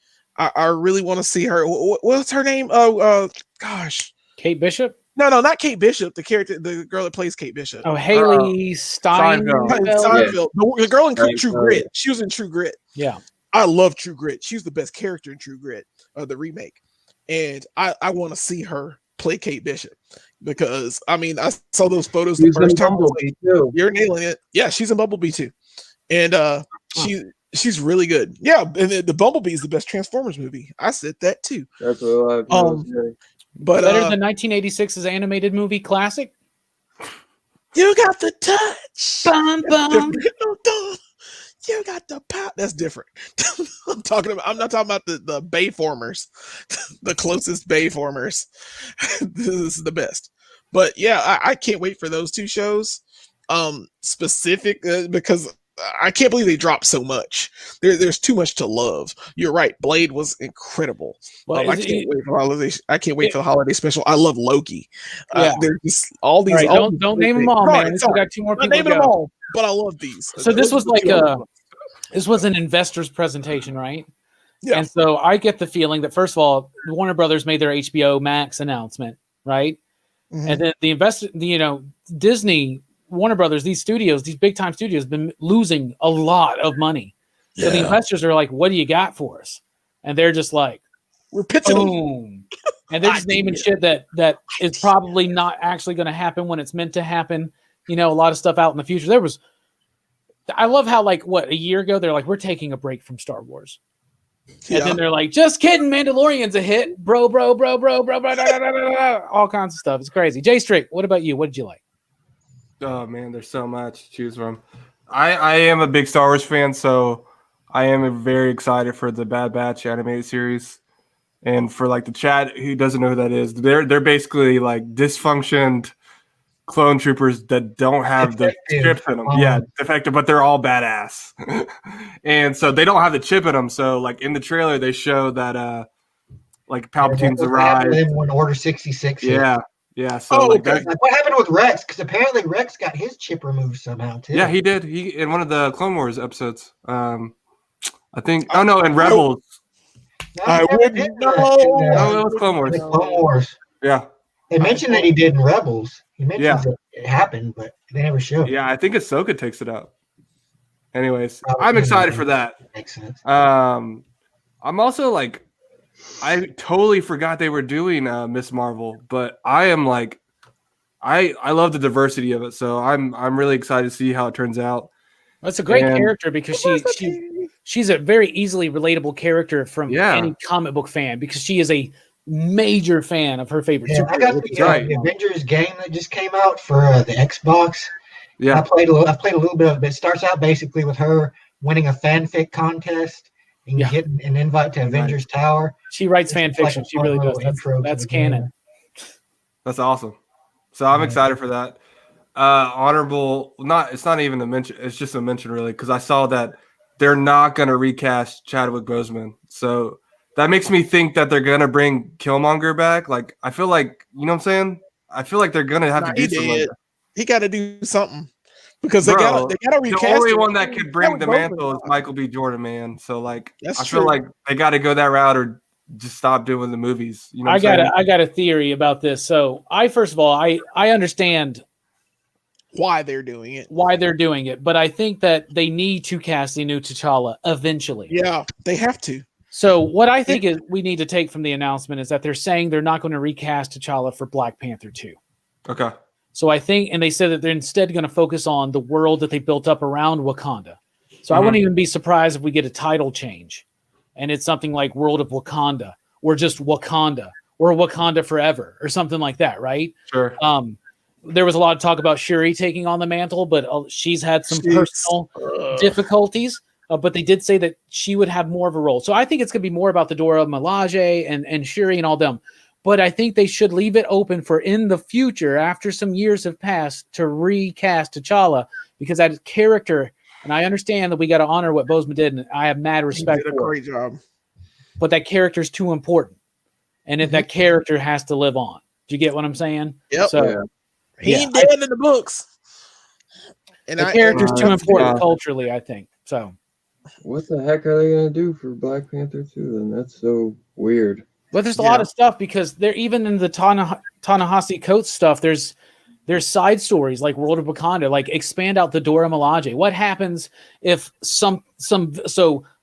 I really want to see her. What's her name? Gosh, Kate Bishop? No, not Kate Bishop. The girl that plays Kate Bishop. Oh, Haley Steinfeld. The girl in True Grit. She was in True Grit. Yeah, I love True Grit. She's the best character in True Grit, the remake, and I want to see her play Kate Bishop because I saw those photos the first time. Bumblebee too. You're nailing it. Yeah, she's in Bumblebee too, and She's really good. Yeah, and the Bumblebee is the best Transformers movie. I said that too. That's what a lot of people say. But better than 1986's animated movie classic. You got the touch. Bum, bum. You got the power. That's different. I'm not talking about the Bayformers, the closest Bayformers. This is the best. But yeah, I can't wait for those two shows. Specific because I can't believe they dropped so much. There's too much to love. You're right. Blade was incredible. Well, I can't wait for holiday. I can't wait for the holiday special. I love Loki. Yeah. There's just all these. Right, don't name them all, man. We still got two more people. Naming them all, but I love these. So this was this was an investor's presentation, right? Yeah. And so I get the feeling that first of all, Warner Brothers made their HBO Max announcement, right? Mm-hmm. And then Disney. Warner Brothers, these big time studios, have been losing a lot of money. So the investors are like, "What do you got for us?" And they're just like, "We're pitching." Boom. And they're just naming shit that is probably not actually going to happen when it's meant to happen. A lot of stuff out in the future. I love how a year ago they're like, "We're taking a break from Star Wars," and then they're like, "Just kidding, Mandalorian's a hit, bro, all kinds of stuff." It's crazy. Jay Strick, what about you? What did you like? Oh man, there's so much to choose from. I am a big Star Wars fan, so I am very excited for the Bad Batch animated series. And for the chat who doesn't know who that is, they're basically dysfunctioned clone troopers that don't have the chips in them. Yeah, defective, but they're all badass. And so they don't have the chip in them. So in the trailer they show that Palpatine's arrived. When Order 66. Yeah, so what happened with Rex? Because apparently Rex got his chip removed somehow too. Yeah, he did. He in one of the Clone Wars episodes. I think. Oh no, in Rebels. I wouldn't know. No, it was Clone Wars. Clone Wars. Yeah. They mentioned that he did in Rebels. He mentioned that it happened, but they never showed. Yeah, I think Ahsoka takes it out. Anyways, I'm excited for that. Makes sense. I'm also I totally forgot they were doing Miss Marvel, but I am I love the diversity of it, so I'm really excited to see how it turns out. That's a great character because she's a very easily relatable character from any comic book fan because she is a major fan of her favorite. I got the Avengers game that just came out for the Xbox. Yeah, I played a little bit of it. It starts out basically with her winning a fanfic contest and getting an invite to Avengers Tower. She writes fan fiction. She really does. That's canon. That's awesome. So I'm excited for that. Honorable, it's not even a mention. It's just a mention really because I saw that they're not going to recast Chadwick Boseman. So that makes me think that they're going to bring Killmonger back. I feel you know what I'm saying? I feel they're going to have to do something. He got to do something because they Bro, gotta recast. the only it. one that could bring would the both mantle be is fine. Michael B. Jordan, man. So like, That's I feel true. like they got to go that route or just stop doing the movies. You know, I what I'm saying? got a theory about this. So first of all, I understand Why they're doing it? why they're doing it, but I think that they need to cast a new T'Challa eventually. Yeah, they have to. So what I think is we need to take from the announcement is that they're saying they're not going to recast T'Challa for Black Panther 2. Okay. So I think, and they said that they're instead going to focus on the world that they built up around Wakanda. So I wouldn't even be surprised if we get a title change and it's something like World of Wakanda or just Wakanda or Wakanda Forever or something like that, right? Sure. There was a lot of talk about Shuri taking on the mantle, but she's had some personal difficulties. But they did say that she would have more of a role. So I think it's going to be more about the Dora Milaje and Shuri and all them. But I think they should leave it open for in the future, after some years have passed, to recast T'Challa, because that character, and I understand that we got to honor what Boseman did, and I have mad He respect did a for great it, job. but that character is too important. And if that character has to live on. Do you get what I'm saying? Yep. So Yeah. He ain't dead in the books. And the character's too important yeah. culturally, I think. So What the heck are they gonna do for Black Panther 2 then? That's so weird. but there's a lot of stuff because they're even in the Ta-Nehisi Coates stuff. There's side stories like World of Wakanda, like expand out the Dora Milaje. What happens if so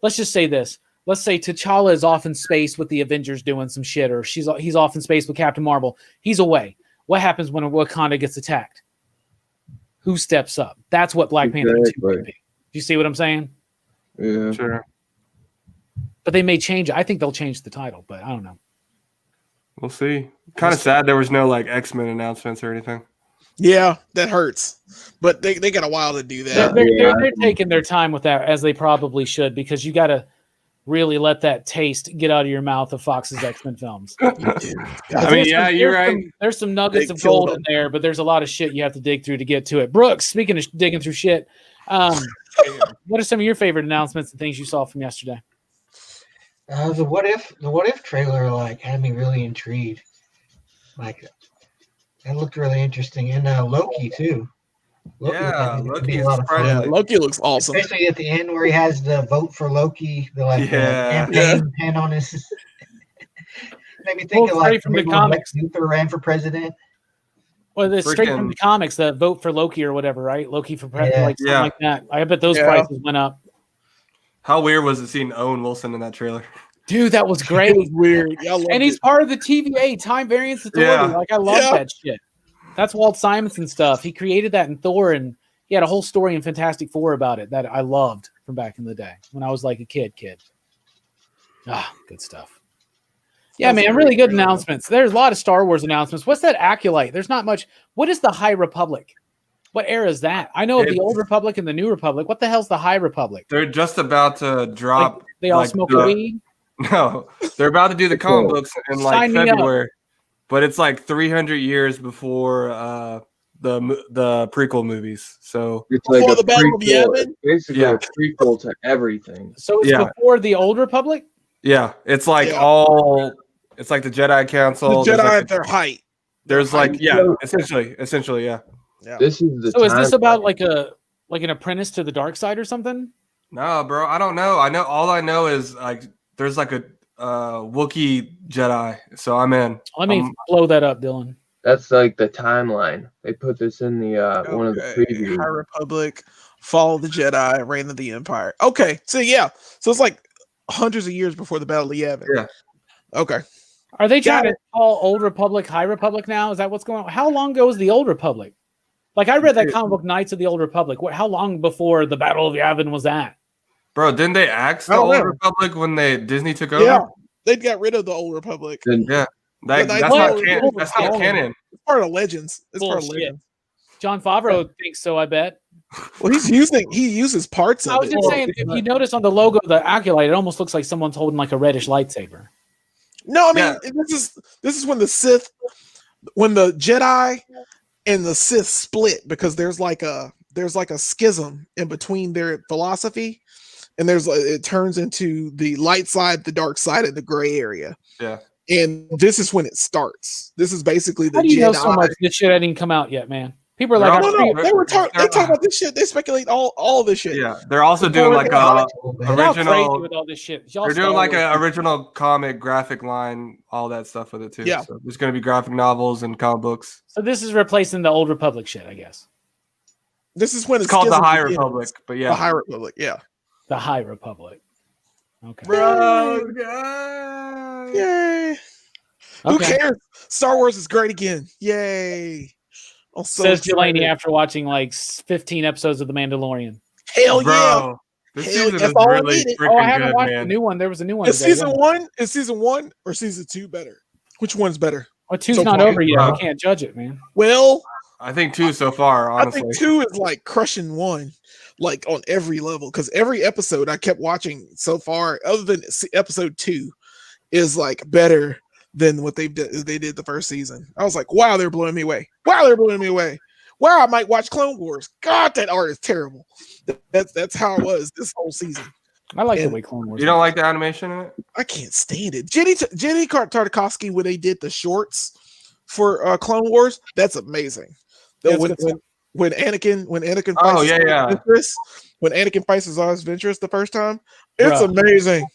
let's just say this. Let's say T'Challa is off in space with the Avengers doing some shit, or he's off in space with Captain Marvel. He's away. What happens when Wakanda gets attacked? Who steps up? That's what Black Panther 2 would be. Do you see what I'm saying? Yeah. Sure. But they may change it. I think they'll change the title, but I don't know. We'll see. Kind of sad there was no like X-Men announcements or anything. Yeah, that hurts. But they got a while to do that. They're taking their time with that, as they probably should, because you got to really let that taste get out of your mouth of Fox's X-Men films. I mean, yeah, you're right. There's some nuggets They of killed gold in there, but there's a lot of shit you have to dig through to get to it. Brooks, speaking of digging through shit, what are some of your favorite announcements and things you saw from yesterday? The what if trailer had me really intrigued. Like that looked really interesting, and Loki too. Yeah, Loki Loki be a is lot of fun. Yeah, Loki looks awesome. Especially at the end where he has the vote for Loki, the Yeah. campaign pen on his. Made me think of straight from the maybe when comics. Lex Luthor ran for president. Well, it's straight from Freaking- the comics, the vote for Loki or whatever, right? Loki for president, Yeah. like something Yeah. like that. I bet those Yeah. prices went up. How weird was it seeing Owen Wilson in that trailer? Dude, that was It great. was weird. Y'all loved And he's it. part of the TVA, Time Variance Authority. Yeah. Like, I love Yeah. that shit. That's Walt Simonson stuff. He created that in Thor, and he had a whole story in Fantastic Four about it that I loved from back in the day when I was like a kid. Ah, good stuff. Yeah, That's a man, really great good trailer. announcements. There's a lot of Star Wars announcements. What's that Acolyte? There's not much. What is the High Republic? What era is that? I know of the It's- Old Republic and the New Republic. What the hell's the High Republic? They're just about to drop. They all like, smoke the- weed? No, they're about to do the comic books in like Sign me up. February, but it's like 300 years before the prequel movies. So It's like Before a the Battle of prequel. Yavin? It's basically Yeah. a prequel to everything. So it's Yeah. before the Old Republic? yeah, it's like Yeah. it's like the Jedi Council. The There's, Jedi like, at their height. there's Their like height. yeah, essentially yeah. Yeah. This is the So is this time- about like an apprentice to the dark side or something? No, bro, I don't know. All I know is like there's like a Wookiee Jedi. So I'm in. Let me blow that up, Dylan. That's like the timeline. They put this in the one of the Okay. previews. High Republic, Fall of the Jedi, Reign of the Empire. Okay, so yeah, so it's like hundreds of years before the Battle of Yavin. Yeah. Okay. Are they Got trying to call Old Republic High Republic now? Is that what's going on? How long ago was the Old Republic? Like I read that comic book Knights of the Old Republic. How long before the Battle of Yavin was that? Bro, didn't they axe the I don't Old know. Republic when Disney took over? Yeah, they got rid of the Old Republic. Then Yeah. Yeah, That's what? not canon. That's not Bullshit. canon. It's part of Legends. It's part of Bullshit. Legends. John Favreau thinks so, I bet. Well, he uses parts I of was it. just saying, if you notice on the logo of the Acolyte, it almost looks like someone's holding like a reddish lightsaber. No, I mean Yeah. this is when the Jedi and the Sith split because there's like a schism in between their philosophy, and it turns into the light side, the dark side, and the gray area. Yeah. And this is when it starts. This is basically the How do you Jedi. know so much? This shit hadn't even come out yet, man. People are They're like, all- No, they were talking. They talk about this shit. They speculate all this shit. Yeah, they're also People doing are like getting a hot a little bit. y'all crazy original. with all this shit. Y'all They're doing Star like Wars an people. original comic graphic line, all that stuff with it too. Yeah. So there's going to be graphic novels and comic books. So this is replacing the Old Republic shit, I guess. This is when It's called the schism High begins. Republic, but The yeah. High Republic. Yeah. The High Republic. Okay. Bro, guys. Yay. Who Okay. cares? Star Wars is great again. Yay. I'm so Says excited. Delaney after watching like 15 episodes of The Mandalorian. Hell yeah. Bro, this Hell, season that's is all I really needed. freaking Oh, I haven't good, watched the man. new one. There was a new one. Is today, season wasn't one? Is season 1 or season 2 better? Which one's better? there? Well, two's So not far, over yet. bro. I can't judge it, man. Well, I think 2 so far, honestly. I think 2 is like crushing 1, like on every level. Because every episode I kept watching so far, other than episode 2, is like better than what they did the first season. I was like, wow, they're blowing me away. Wow, they're blowing me away. Wow, I might watch Clone Wars. God, that art is terrible. That's how it was this whole season. I like the And way Clone Wars. You don't like the animation in it? I can't stand it. Jenny Tartakovsky, when they did the shorts for Clone Wars, that's amazing. Yeah, Though it's good when Anakin Oh, fights yeah, yeah. Ventress, when Anakin fights his Ventress the first time, it's Bruh. amazing.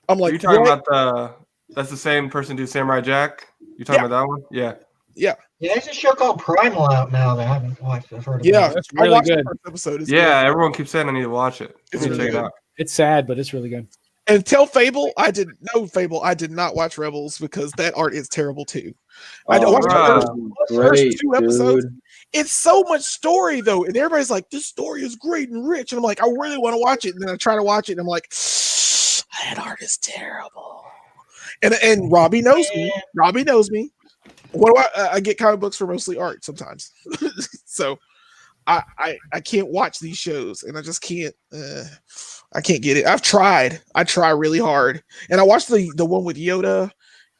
I'm Are like, you talking what? about that's the same person who did Samurai Jack? You talking Yeah. about that one? Yeah. Yeah, Yeah, there's a show called Primal out now that I haven't watched. I've heard yeah, about. That's I really watched good. the first episode. It's Yeah, good. everyone keeps saying I need to watch it. It's Let me really check it good. out. It's sad, but it's really good. And tell Fable, I did not watch Rebels because that art is terrible too. I Oh, watched the bruh. first Great, 2 episodes. dude. It's so much story though, and everybody's like, "This story is great and rich," and I'm like, "I really want to watch it," and then I try to watch it, and I'm like, "That art is terrible." And Robbie knows me. Robbie knows me. What do I get comic books for mostly art sometimes, so I can't watch these shows, and I just can't. I can't get it. I've tried. I try really hard, and I watched the one with Yoda,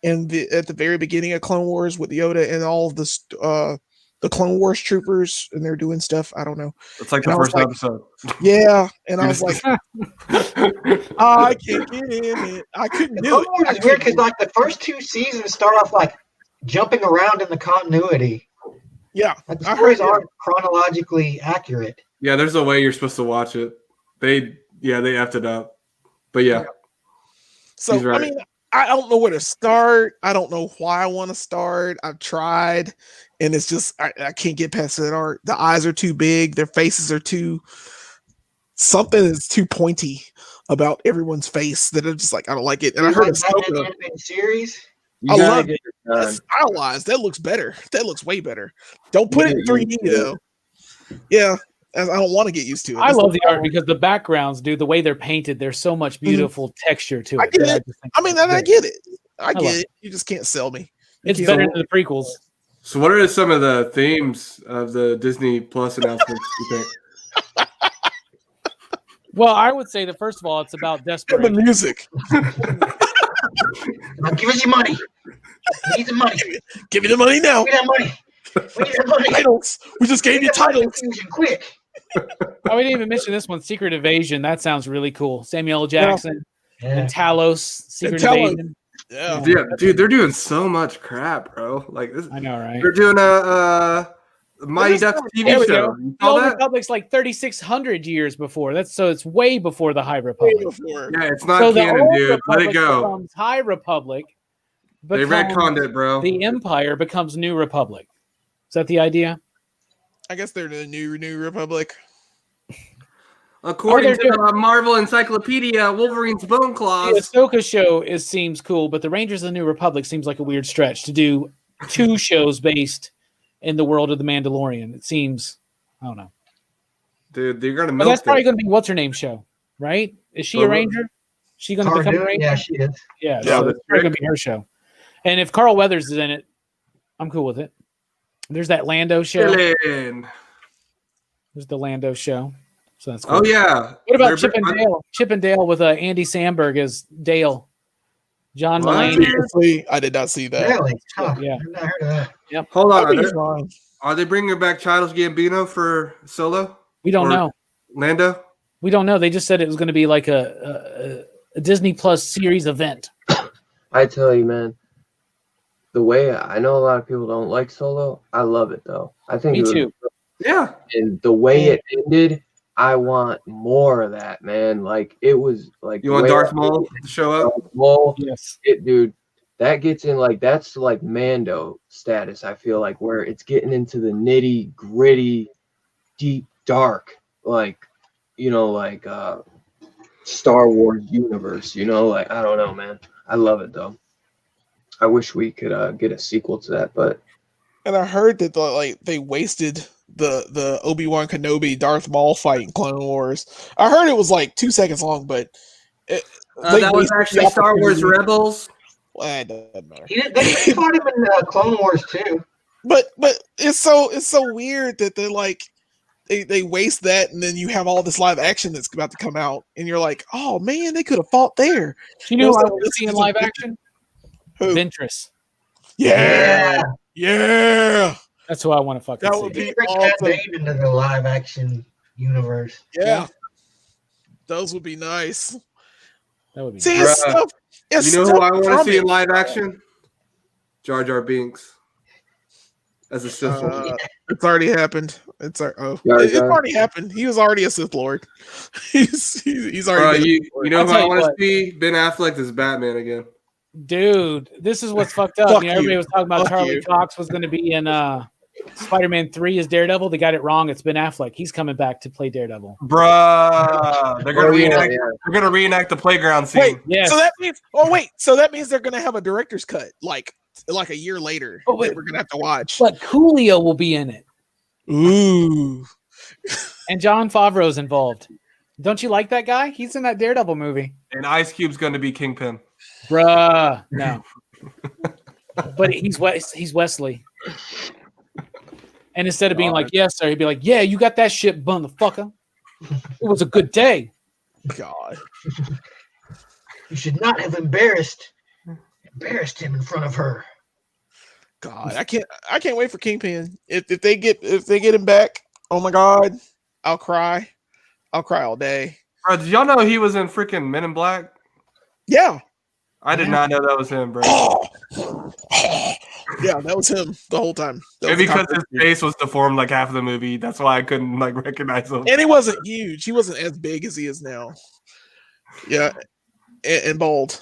and at the very beginning of Clone Wars with Yoda and all of the Clone Wars troopers, and they're doing stuff. I don't know. It's like And the I was first like- episode. Yeah, and I was like, I can't get in it. I couldn't The do Clone it. Wars I is weird couldn't because do it. like the first 2 seasons start off like jumping around in the continuity. Yeah, Like the I stories heard aren't chronologically accurate. Yeah, there's a way you're supposed to watch it. They effed it up. But yeah. So He's right. I mean, I don't know where to start. I don't know why I want to start. I've tried, and it's just I can't get past that art. The eyes are too big. Their faces are too. Something is too pointy about everyone's face that I'm just like I don't like it. And I heard Like of that in the Ahsoka. animated series. You I gotta love get it That's done. stylized. That looks better. That looks way better. Don't put it in Yeah, 3D yeah. though. Yeah, I don't want to get used to it. I That's love the the art problem. because the backgrounds, dude, the way they're painted, there's so much beautiful texture to it. I get that it. just think I mean, it's and I great. get it. I love get it. it. You just can't sell me. It's You better can't. than the prequels. So what are some of the themes of the Disney Plus announcements you think? Well, I would say that first of all, it's about The desperation. music. Now give us your money. We need the money. Give me the money now. We need that money. We need that money. Titles. We just gave you titles. Fusion, quick. Oh, we didn't even mention this one, Secret Invasion. That sounds really cool. Samuel L. Jackson Yeah. and Talos, Secret Talos. Invasion. Yeah. Yeah, dude, they're doing so much crap, bro. Like this, I know, right? they're doing a Mighty There's Ducks some- TV There we show. go. You The saw Old that? Republic's like 3,600 years before. So it's way before the High Way Republic. before. Yeah, it's not So the canon, Old dude. Let Republic it go. becomes High Republic. They becomes- retconned it, bro. The Empire becomes New Republic. Is that the idea? I guess they're the new Republic. According they're to the Marvel Encyclopedia, Wolverine's bone The claws. Ahsoka show seems cool, but the Rangers of the New Republic seems like a weird stretch to do 2 shows based in the world of the Mandalorian. It seems, I don't know. Dude, they're gonna But milk that's probably it. going to be what's her name show, right? Is she a Well, Ranger? She going to Cara become a Dune? Ranger? Yeah, she is. Yeah, Yeah, so that's it's probably going to be her show. And if Carl Weathers is in it, I'm cool with it. There's that Lando show. Chillin'. There's the Lando show. So that's cool. Oh yeah. What about They're- Chip and Dale? Chip and Dale with Andy Samberg as Dale. John What? Mulaney. Seriously, I did not see that. Really? Huh. Yeah. I've not heard of that. Hold on. That'd be fine. Are they bringing back Childish Gambino for Solo? We don't Or- know. Lando? We don't know. They just said it was going to be like a Disney Plus series event. I tell you, man. The way I know a lot of people don't like Solo, I love it though. I think Me it was too. Yeah. And the way it ended, I want more of that, man. Like it was like You the want way Darth that Maul to show up? Darth Maul, Yes. dude, that gets in like that's like Mando status. I feel like where it's getting into the nitty gritty, deep dark, like like Star Wars universe. Like I don't know, man. I love it though. I wish we could get a sequel to that, but And I heard that they wasted the Obi-Wan Kenobi Darth Maul fight in Clone Wars. I heard it was like 2 seconds long, but they That was wasted the actually Star Wars opportunity. Rebels. Well, it doesn't matter. They fought him in Clone Wars too. But it's so weird that they waste that, and then you have all this live action that's about to come out, and you're like, oh man, they could have fought there. Do you know who I So want to this see in is live a- action? Who? Ventress. Yeah. That's who I want to fucking That see. would They be bring Matt awesome. Damon into the live action universe. Yeah. Those would be nice. That would be See, nice. it's stuff. It's You know who stuff I want to from see in it. live action? Jar Jar Binks as a Sith Lord. It's already happened. It's Jar Jar. already happened. He was already a Sith Lord. he's Bro, already. you know I'll who tell I you want to what. see? Ben Affleck as Batman again. Dude, this is what's fucked up. Fuck Everybody you. was talking about Fuck Charlie you. Cox was going to be in Spider-Man 3 as Daredevil. They got it wrong. It's Ben Affleck. He's coming back to play Daredevil. Bruh. They're gonna Oh, yeah, reenact yeah. they're gonna reenact the playground scene. Wait, Yes. so that means. Oh wait, so that means they're gonna have a director's cut, like a year later. Oh, wait. That we're gonna have to watch. But Coolio will be in it. Ooh. And John Favreau's involved. Don't you like that guy? He's in that Daredevil movie. And Ice Cube's gonna be Kingpin. Bruh. No. But he's Wesley. And instead of being like, yes, sir, he'd be like, yeah, you got that shit, motherfucker. It was a good day. God. You should not have embarrassed him in front of her. God, I can't wait for Kingpin. If they get him back, oh my God, I'll cry. I'll cry all day. Bro, did y'all know he was in freaking Men in Black? Yeah. I did not know that was him, bro. Yeah, that was him the whole time. That Maybe was the because his conversation. face was deformed like half of the movie. That's why I couldn't like recognize him. And he wasn't huge. He wasn't as big as he is now. Yeah, and bald.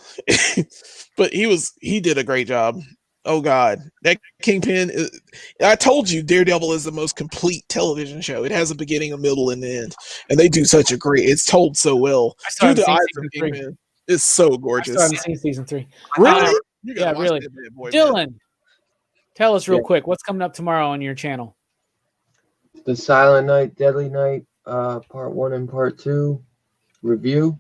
But he did a great job. Oh God, that Kingpin is, I told you Daredevil is the most complete television show. It has a beginning, a middle, and an end. And they do such a great, it's told so well. I still Through haven't the seen eyes season of 3. Kingpin. It's so I gorgeous. still haven't seen season 3. Really? You Yeah, gotta watch really. that bad boy, man. Dylan, tell us real Yeah. quick, what's coming up tomorrow on your channel? The Silent Night, Deadly Night, part 1 and part 2 review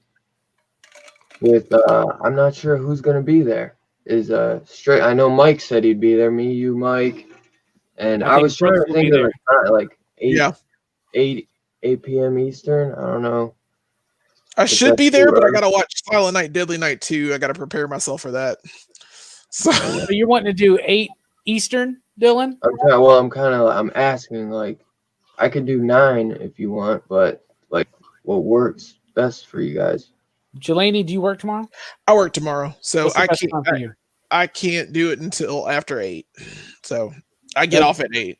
with I'm not sure who's gonna be there. Is straight. I know Mike said he'd be there. Me, you, Mike, and I I think was trying Brooks to will think be of a time, like 8, Yeah. 8 p.m. Eastern. I don't know. I should be there, too but I early. gotta watch Silent Night, Deadly Night 2. I gotta prepare myself for that. So So you're wanting to do 8 Eastern, Dylan? I'm asking, like, I could do 9 if you want, but like, what works best for you guys? Jelani, do you work tomorrow? I work tomorrow, so What's the I best can't. time for you? I can't do it until after 8. So I get off at 8.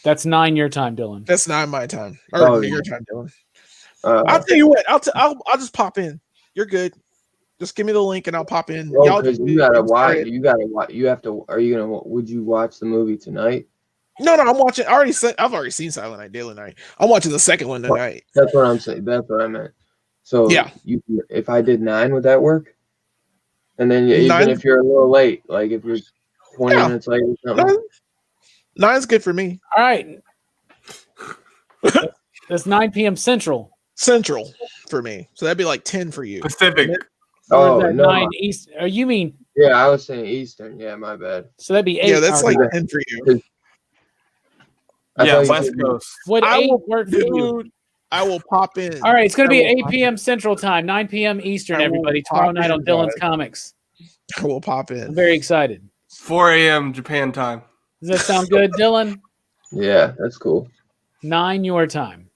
That's 9 your time, Dylan. That's not my time or Oh, your yeah. time, Dylan. I'll tell you what. I'll just pop in. You're good. Just give me the link and I'll pop in. Well, because you gotta watch. started. You gotta watch. You have to. Are you gonna? Would you watch the movie tonight? No, I'm watching. I've already seen Silent Night, Daily Night. I'm watching the second one tonight. That's what I'm saying. That's what I meant. So Yeah. if I did 9, would that work? And then even 9? if you're a little late, like if you're 20 Yeah. minutes late or something. 9's good for me. All right. That's 9 p.m. Central. Central for me. So that'd be like 10 for you. Pacific. Or Oh is that no. 9 East. Or you mean, Yeah, I was saying Eastern. Yeah, my bad. so that'd be 8. Yeah, that's our like time. 10 for you. I Yeah, thought you West said- Coast. Would I 8 will- work for you? Dude, I will pop in. All right, it's going to be I at will 8 p.m. Central Time, 9 p.m. Eastern, I will everybody. pop Tomorrow night in, on Dylan's guys. Comics. I will pop I'm in. very excited. 4 a.m. Japan time. Does that sound good, Dylan? Yeah, that's cool. 9 your time.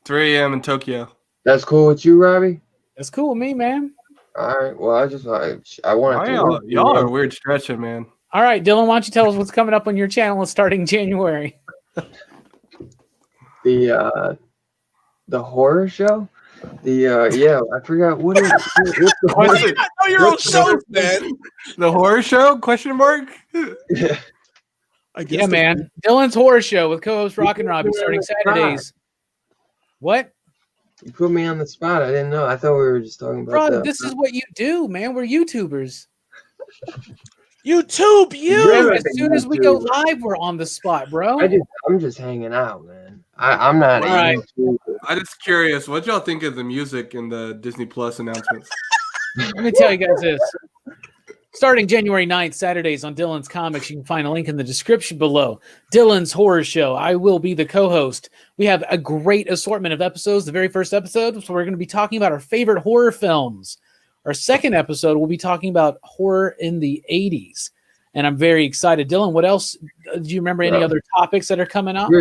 3 a.m. in Tokyo. That's cool with you, Robbie? That's cool with me, man. All right. Well, I wanted to Y'all, work. y'all are weird stretching, man. All right, Dylan, why don't you tell us what's coming up on your channel starting January? the horror show. Yeah, I forgot what is what's the horror, Question. I know your own shows, man. The horror show? Question mark? yeah. I guess Yeah, man. Dylan's Horror Show with co-host Rockin' Robbie starting Yeah. Saturdays. What? You put me on the spot. I didn't know. I thought we were just talking about Bro, that. this is what you do, man. We're YouTubers. YouTube, you. Really? As soon as we go live, we're on the spot, bro. I'm just hanging out, man. I'm not All right. a YouTuber. I'm just curious. What y'all think of the music in the Disney Plus announcements? Let me tell you guys this. Starting January 9th, Saturdays on Dylan's Comics, you can find a link in the description below. Dylan's Horror Show. I will be the co-host. We have a great assortment of episodes. The very first episode, so we're going to be talking about our favorite horror films. Our second episode, we'll be talking about horror in the 80s. And I'm very excited. Dylan, what else? Do you remember any other topics that are coming up?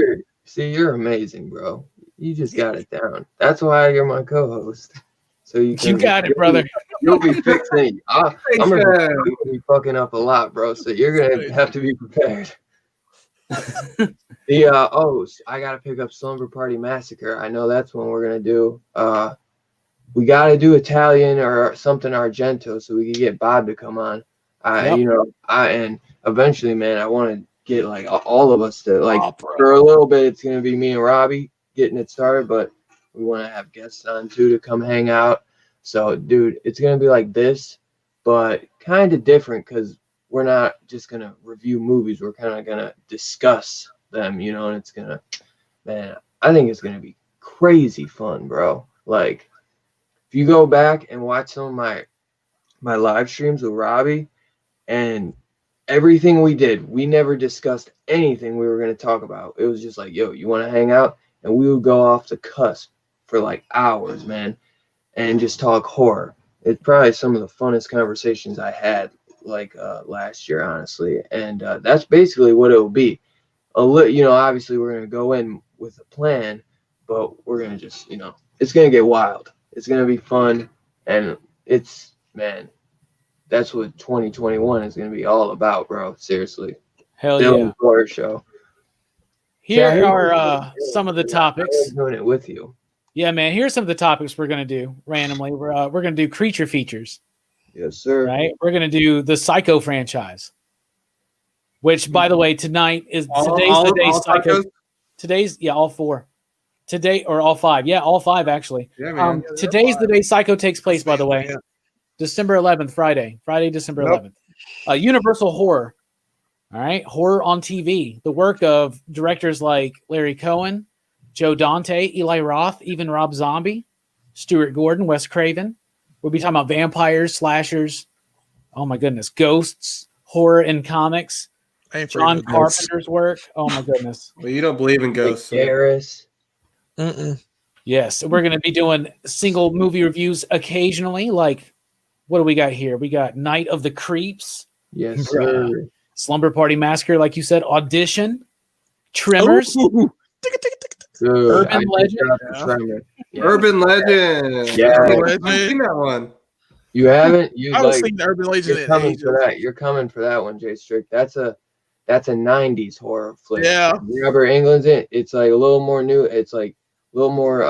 You're amazing, bro. You just got it down. That's why you're my co-host. So you got it, brother. You'll be fixing. I'm gonna be fucking up a lot, bro. So you're gonna have to be prepared. I gotta pick up Slumber Party Massacre. I know that's one we're gonna do. We gotta do Italian or something Argento so we can get Bob to come on. And eventually, man, I want to get like all of us to for a little bit. It's gonna be me and Robbie getting it started, but we want to have guests on too to come hang out. So, dude, it's gonna be like this, but kind of different because we're not just gonna review movies. We're kind of gonna discuss them, and it's gonna, man, I think it's gonna be crazy fun, bro. Like, if you go back and watch some of my live streams with Robbie and everything we did, we never discussed anything we were going to talk about. It was just like, yo, you want to hang out? And we would go off the cusp for like hours, man, and just talk horror. It's probably some of the funnest conversations I had last year, honestly. And that's basically what it will be. Obviously we're going to go in with a plan, but we're going to just, it's going to get wild. It's going to be fun. And that's what 2021 is going to be all about, bro. Seriously. Hell Dylan's yeah. Horror Show. Here are some of the topics. I'm doing it with you. Yeah, man. Here's some of the topics we're going to do randomly. We're going to do creature features. Yes, sir. Right? We're going to do the Psycho franchise. Which, by the way, today's the day Psycho. Today's all four. Today or all five. Yeah, all five actually. Yeah, man. Today's the day Psycho takes place, by the way. December 11th, Friday, December 11th. Universal Horror. All right. Horror on TV. The work of directors like Larry Cohen, Joe Dante, Eli Roth, even Rob Zombie, Stuart Gordon, Wes Craven. We'll be talking about vampires, slashers. Oh my goodness. Ghosts, horror in comics. John Carpenter's work. Oh my goodness. Well, you don't believe in ghosts. Garrus. Yes. We're going to be doing single movie reviews occasionally. Like, what do we got here? We got Night of the Creeps. Yes, sir. Slumber Party Massacre, like you said. Audition. Tremors. Urban Legend. Urban Legend. Yeah. I've seen that one. You haven't? I was thinking Urban Legend. You're coming for that. You're coming for that one, Jay Strick. That's a 90s horror flick. Yeah. Remember England's in? It's like a little more new. It's like a little more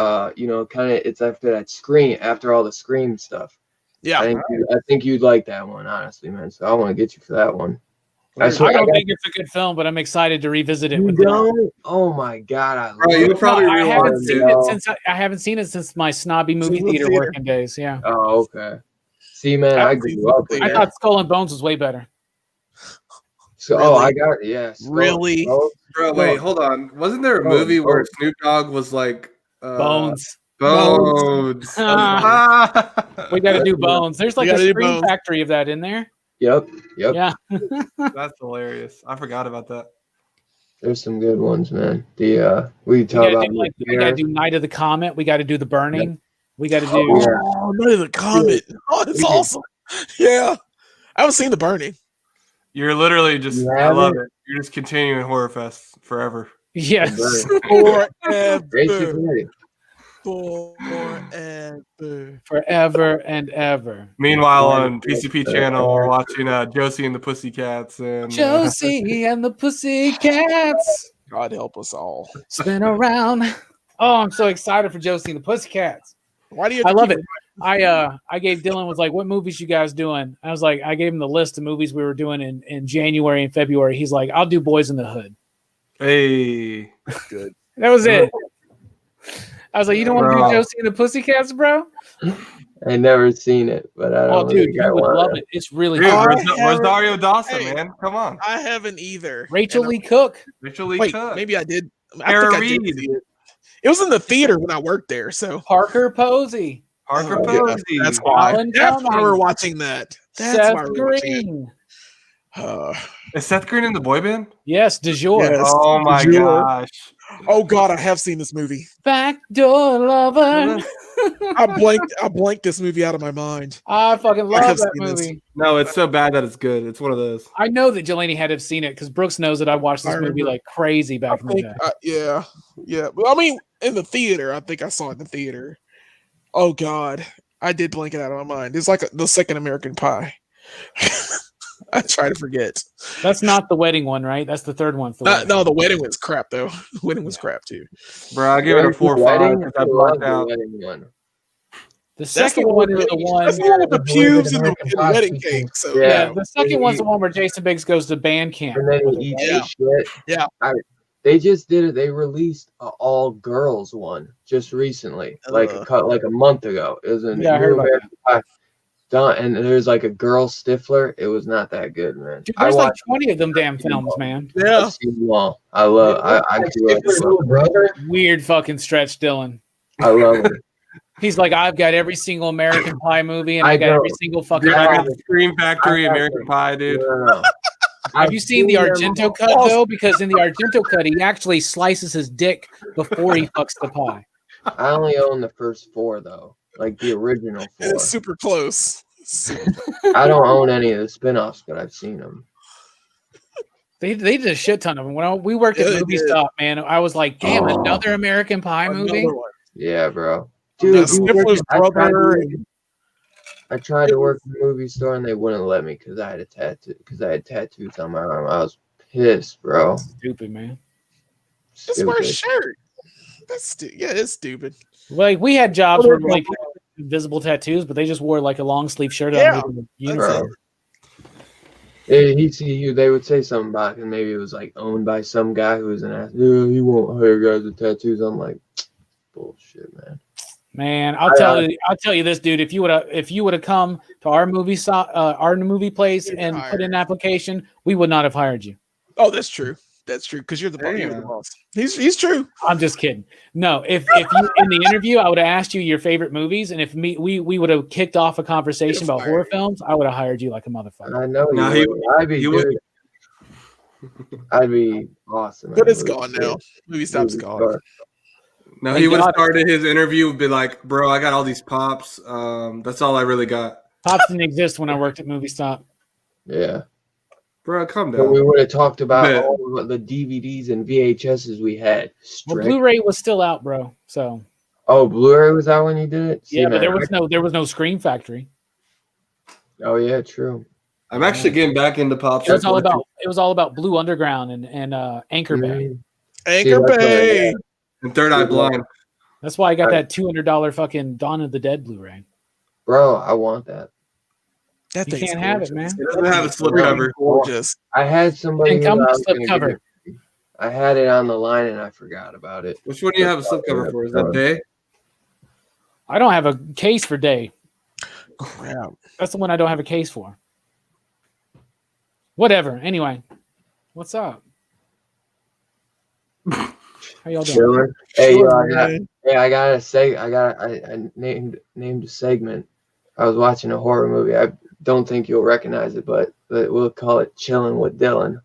kind of, it's after that Scream, after all the Scream stuff. Yeah. I think you'd like that one, honestly, man. So I want to get you for that one. I don't think it's a good film, but I'm excited to revisit it. With don't? Oh my god, I love you'll it. probably I haven't rewatch seen it since I haven't seen it since my snobby movie theater working days. Yeah. Oh, okay. See, man, I grew up with I that. thought Skull and Bones was way better. So, Really? I got it. Yeah. Really? Bro, wait, hold on. Wasn't there a movie where Snoop Dogg was like Bones. Bones. We got to do Bones. There's like a Scream Factory of that in there. Yep. Yeah. That's hilarious. I forgot about that. There's some good ones, man. We talk about we got to do Night of the Comet. We got to do The Burning. Yep. We got to do Night of the Comet. Oh, it's awesome. Yeah. I haven't seen The Burning. You're literally just, I love it. You're just continuing Horror Fest forever. Yes. Basically. Forever and ever. Meanwhile, on PCP channel, we're watching Josie and the Pussycats. And Josie and the Pussycats. God help us all. Spin around. Oh, I'm so excited for Josie and the Pussycats. Why do you? I Have to love keep it. I gave Dylan was like, "What movies you guys doing?" I was like, I gave him the list of movies we were doing in January and February. He's like, "I'll do Boys in the Hood." Hey, That's good. That was it. I was like, "You don't want to do Bro. Josie and the Pussycats, bro?" I never seen it, but I Oh, don't dude, think I you would want love to. it. It's really dude, fun. Rosario Dawson, Hey. man, come on. I haven't either. Rachel And Lee Cook. Rachel Lee Wait, Cook. maybe I did. I Tara think I did Reid. see it. It was in the theater when I worked there, so Parker Posey. Parker Oh, Posey. that's why. Alan That's why Cumming. we're watching that. That's Seth why we're watching it. Green. Is Seth Green in the boy band? Yes, de jour. Yes. Oh my Did you- gosh. Oh God, I have seen this movie. Backdoor lover. I blanked this movie out of my mind. I fucking I love have that seen this. movie. No, it's so bad that it's good. It's one of those. I know that Delaney had to have seen it because Brooks knows that I watched this I movie remember. like crazy I back in the think, day. yeah. Well, I mean, in the theater, I think I saw it in the theater. Oh God, I did blank it out of my mind. It's like the second American Pie. I try to forget. That's not the wedding one, right? That's the third one. No, the wedding was crap though. The wedding was crap too. Bro, I give it a 4 or 5 Wedding? because I I love blocked the out. wedding one. The That's second the one is with- the one. That's the one with the Avoided pubes and the American Pie wedding sequel. cake. So Yeah. The second one's the one where Jason Biggs goes to band camp. And then he eats Yeah. his shit. Yeah. They just did it. They released a all girls one just recently, like a month ago. It was a Yeah, I heard new about American Pie. Done, and there's like a girl Stifler. It was not that good, man. Dude, I there's like watched 20 of them damn films, man. yeah. I've seen them all. I love. I grew up. Stifler's little brother. Weird fucking stretch, Dylan. I love it. He's like, I've got every single American Pie movie, and I I got every know. single fucking. Dude, I Yeah. got the Scream Factory, I got American Pie, dude. No. Have you seen the them Argento all. cut though? Because in the Argento cut, he actually slices his dick before he fucks the pie. I only own the first 4 though, like the original And 4. it's super close. I don't own any of the spin-offs, but I've seen them. They did a shit ton of them. When we worked at Yeah, they Movie did. Stop, man, I was like, damn, Oh. another American Pie movie. Another one. Yeah, bro. Yeah, Dude, Stifler's brother. I tried to work in the movie store and they wouldn't let me because I had a tattoo. Because I had tattoos on my arm. I was pissed, bro. Stupid, man. Just wear a Stupid. shirt. Yeah, it's stupid. Like we had jobs where like invisible tattoos, but they just wore like a long sleeve shirt Yeah. on the uniform. They would say something about it, and maybe it was like owned by some guy who was an ass. Yeah, he won't hire guys with tattoos. I'm like, bullshit, man. Man, I'll tell you this, dude. If you would have come to our movie place and put in an application, we would not have hired you. Oh, that's true. That's true. Because you're the Damn. boss. He's true. I'm just kidding. No, if you in the interview, I would have asked you your favorite movies, and if we would have kicked off a conversation about horror films, I would have hired you like a motherfucker. I know No, you would. I'd be he would- good. I'd be awesome. But at it's movie gone shit. now. Movie Stop's Movie gone. star. No, Thank he would have God. started his interview would be like, bro, I got all these pops. That's all I really got. Pops didn't exist when I worked at Movie Stop. Yeah. Bro, calm But we down. would have talked about Yeah. all of the DVDs and VHSs we had. Well, Strict. Blu-ray was still out, bro. So Oh, Blu-ray was out when you did it? yeah, but man. there was no Scream Factory. Oh yeah, true. I'm actually getting back into pops. It was all about Blue Underground and Anchor Bay. Mhm. Anchor that's what I Bay. got. and Third Eye Blind. That's why I got that $200 fucking Dawn of the Dead Blu-ray. Bro, I want that. That You thing's can't have it, gorgeous. man. It doesn't have a slip Really? cover. Gorgeous. I had somebody And who come I with was slip gonna cover. give it- I had it on the line and I forgot about it. Which one do you have a slip cover for? Is that Day? I don't have a case for Day. Crap. That's the one I don't have a case for. Whatever. Anyway, what's up? How y'all doing? Chilling. Hey, yo, I Man. named a segment. I was watching a horror movie. I don't think you'll recognize it, but we'll call it Chilling with Dylan.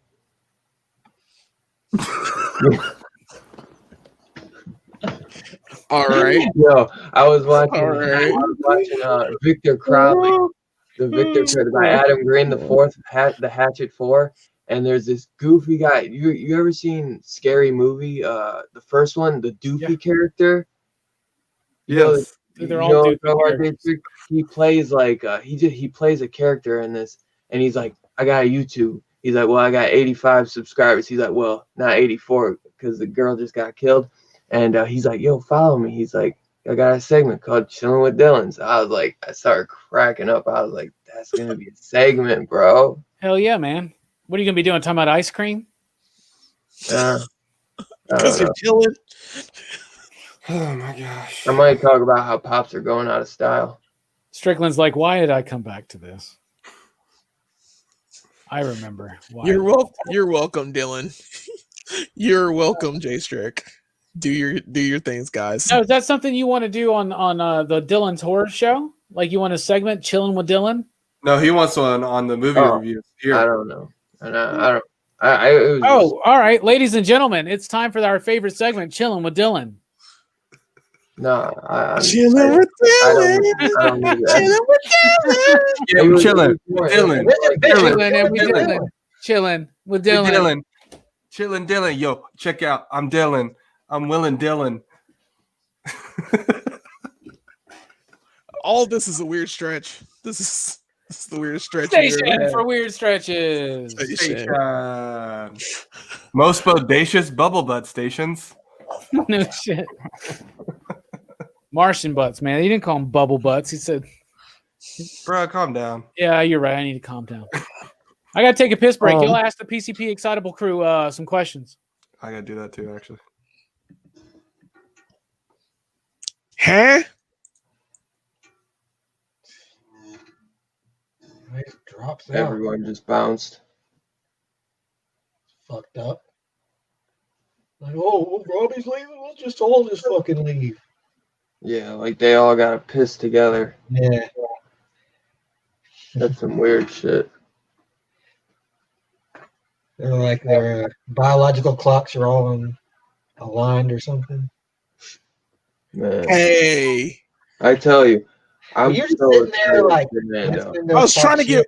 All right. Yo, I was watching, All right. Victor Crowley, the Victor by Adam Green, the Hatchet 4. And there's this goofy guy. You ever seen Scary Movie? The first one, the Doofy character. Yes. They're all You know, Doofy he plays like he plays a character in this, and he's like, I got a YouTube. He's like, well, I got 85 subscribers. He's like, well, not 84, because the girl just got killed. And he's like, yo, follow me. He's like, I got a segment called Chilling with Dylan. So I was like, I started cracking up. I was like, that's going to be a segment, bro. Hell yeah, man. What are you going to be doing? Talking about ice cream? Because you're chilling. Oh my gosh. I might talk about how pops are going out of style. Strickland's like, why did I come back to this? I remember. Why. You're welcome, Dylan. You're welcome, J Strick. Do your things, guys. Now, is that something you want to do on the Dylan's Horror Show? Like you want a segment chilling with Dylan? No, he wants one on the movie reviews. Here. I don't know. I don't. It was All right, ladies and gentlemen, it's time for our favorite segment, Chilling with Dylan. no. Chilling with Dylan. I don't need that. Yeah, I'm chilling. Dylan. Chilling with Dylan. Chilling Dylan. Yo, check out. I'm Dylan. I'm Willing Dylan. All this is a weird stretch. This is the weirdest stretch. Station for weird stretches. Station. Most bodacious bubble butt stations. No shit. Martian butts, man. He didn't call them bubble butts. He said, Bro, calm down. yeah, you're right. I need to calm down. I got to take a piss break. You'll ask the PCP Excitable crew some questions. I gotta do that too, actually. Huh? It drops out. Everyone just bounced. Fucked up. Like, oh, Robbie's leaving. Let's just all just fucking leave. Yeah, like they all got to piss together. Yeah. That's some weird shit. They're like their biological clocks are all aligned or something. Man, Hey. I tell you, I'm You're so sitting there excited like for Fernando.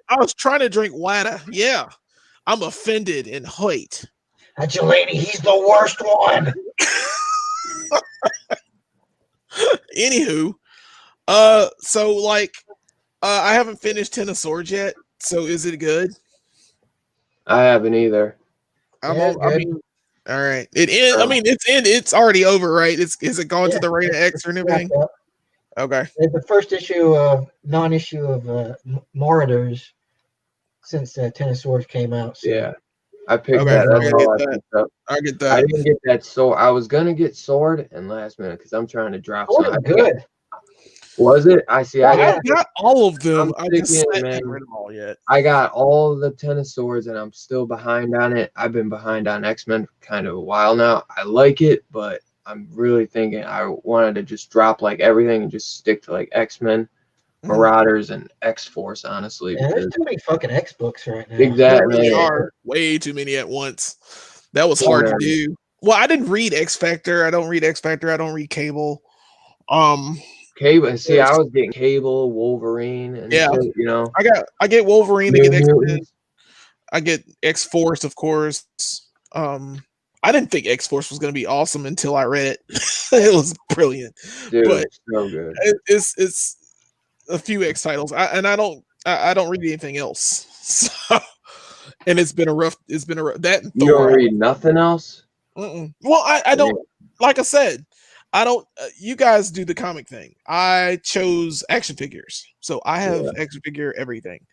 I was trying to drink water. Yeah. I'm offended and hate. That's your lady. He's the worst one. Anywho, so like, I haven't finished Ten of Swords yet. So is it good? I haven't either. I good. mean, all right. I mean, it's already over, right? Is it gone to the rate of X or anything? Wrapped up. Okay. It's the first non-issue of Marauders since Ten of Swords came out. So. Yeah, I picked Okay, that. I That's get all I that. picked up. I get I that. didn't get that sword. I was gonna get sword and last minute because I'm trying to drop Oh, some. good. Was it? I see. I I got all of them. I'm I just thinking, haven't man. read them all yet. I got all the Ten of Swords and I'm still behind on it. I've been behind on X-Men for kind of a while now. I like it, but I'm really thinking I wanted to just drop like everything and just stick to like X-Men, Marauders, and X-Force, honestly. Yeah, there's because- too many fucking X books right now. There Exactly. really are way too many at once. That was hard to Yeah. do. Well, I didn't read X Factor. I don't read X Factor. I don't read Cable. Cable. And see, I was getting Cable, Wolverine, and Yeah. shit, you know. I get Wolverine. I New get X-Men. Mutants. I get X Force, of course. I didn't think X Force was going to be awesome until I read it. It was brilliant. Dude, But- so good. It's a few X titles, I don't read anything else. So, and it's been a rough. That and You Thor. don't read nothing else? Mm-mm. Well, I don't. Like I said, I don't. You guys do the comic thing. I chose action figures, so I have action figure everything.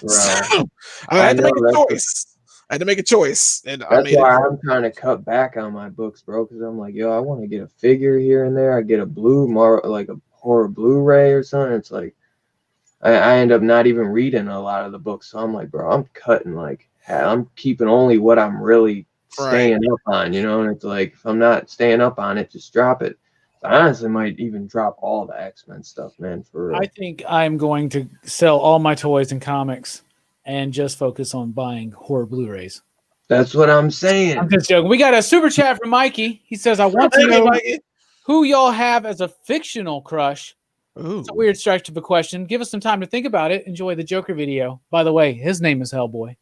Right. So, I had to make a choice. I had to make a choice, and I That's made why it. I'm trying to cut back on my books, bro. Because I'm like, yo, I want to get a figure here and there. I get a like a horror Blu-ray or something. It's like I end up not even reading a lot of the books. So I'm like, bro, I'm cutting like I'm keeping only what I'm really staying up on, you know. And it's like if I'm not staying up on it, just drop it. I honestly might even drop all the X-Men stuff, man. For real. I think I'm going to sell all my toys and comics and just focus on buying horror Blu-rays. That's what I'm saying. I'm just joking. We got a super chat from Mikey. He says, I want to know who y'all have as a fictional crush. Ooh. It's a weird stretch of a question. Give us some time to think about it. Enjoy the Joker video. By the way, his name is Hellboy.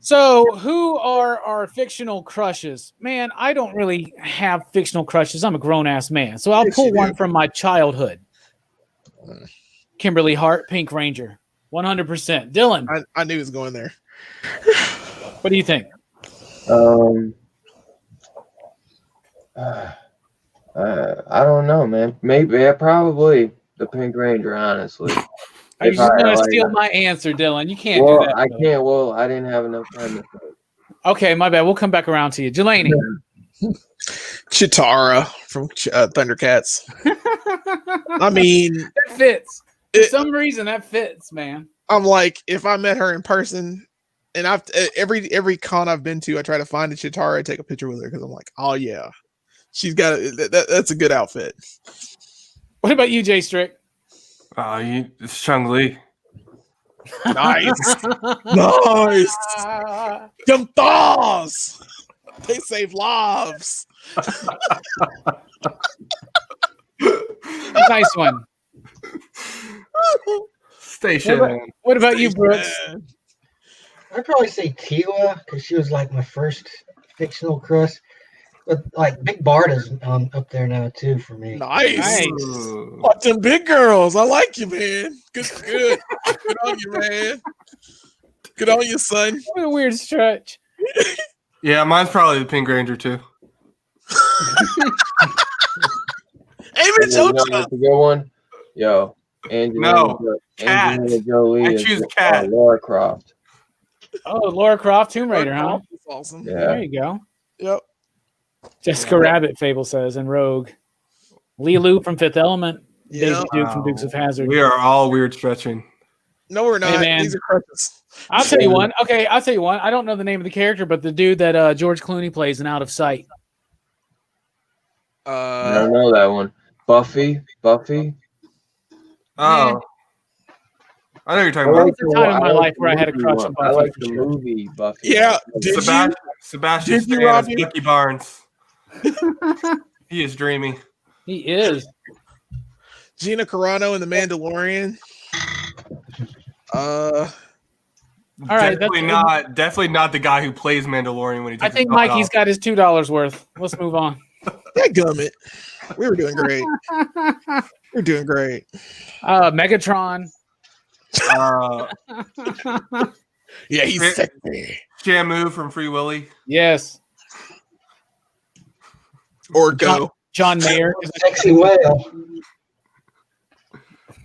So, who are our fictional crushes? Man, I don't really have fictional crushes. I'm a grown ass man. So, I'll Yes, pull you one do. from my childhood. Kimberly Hart, Pink Ranger. 100%. Dylan, I knew he was going there. what do you think? I don't know, man. Maybe probably the Pink Ranger, honestly. Are you If just I, going to like- steal my answer, Dylan? You can't do Well, that. I though. can't. Well, I didn't have enough time to think. Okay, my bad. We'll come back around to you. Jelani. Chitara from Thundercats. I mean, That fits. For It- some reason, that fits, man. I'm like, if I met her in person, and I've every con I've been to, I try to find a Chitara and take a picture with her because I'm like, oh yeah, she's got that's a good outfit. What about you, Jay Strick? It's Chung Li. Nice, nice. Them thaws, they save lives. Nice one. Station. What about you, Brooks? I'd probably say Tila because she was like my first fictional crush. But like Big Barda's up there now too for me. Nice. Nice. Ooh. Watch them big girls. I like you, man. Good. Good on you, man. Good on you, son. What a weird stretch. Yeah, mine's probably the Pink Ranger too. Amen, You know, Jojo. that's a good one. Yo, Angelina Cat. Jolie I is choose Cat. Laura Croft. Oh, Laura Croft, Tomb Raider, huh? That's awesome. Yeah. There you go. Yep. Jessica Rabbit, Fable says, and Rogue. Lilu from Fifth Element. Yeah. Daisy Duke from Dukes of Hazzard. We are all weird stretching. No, we're not. man. These are crutches. I'll tell you one. Okay, I'll tell you one. I don't know the name of the character, but the dude that George Clooney plays in Out of Sight. I don't know that one. Buffy. Oh. Yeah. I know you're talking I about. like the time in my I like life where I had a the crush movie on one. I Buffy like for the sure. movie Buffy. Yeah. Did you? Sebastian Did you, Stan as Robbie? Bucky Barnes. He is dreamy. He is. Gina Carano in The Mandalorian. All right, Definitely not the guy who plays Mandalorian when he takes I think his helmet Mikey's off. got his $2 worth. Let's move on. That gummit. We were doing great. We're doing great. Megatron. Yeah, he's Shit. sexy. Shamu from Free Willy. Yes. Orko. John Mayer. Sexy whale.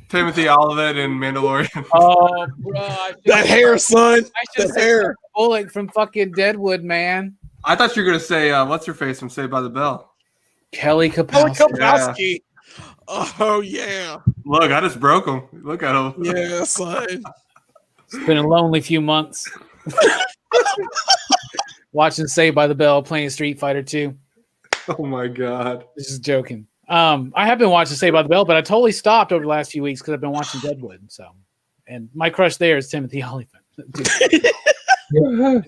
Timothy Oliphant in Mandalorian. Oh, bro. That hair, son. I should That say hair. Bullock from fucking Deadwood, man. I thought you were gonna say what's her face from Saved by the Bell. Kelly Kelly Kapowski. Kapowski. Oh, yeah. Look, I just broke him. Look at him. Yeah, son. It's been a lonely few months. Watching Saved by the Bell, playing Street Fighter 2. Oh my god. This is joking. I have been watching Saved by the Bell, but I totally stopped over the last few weeks because I've been watching Deadwood. So, and my crush there is Timothy Oliphant.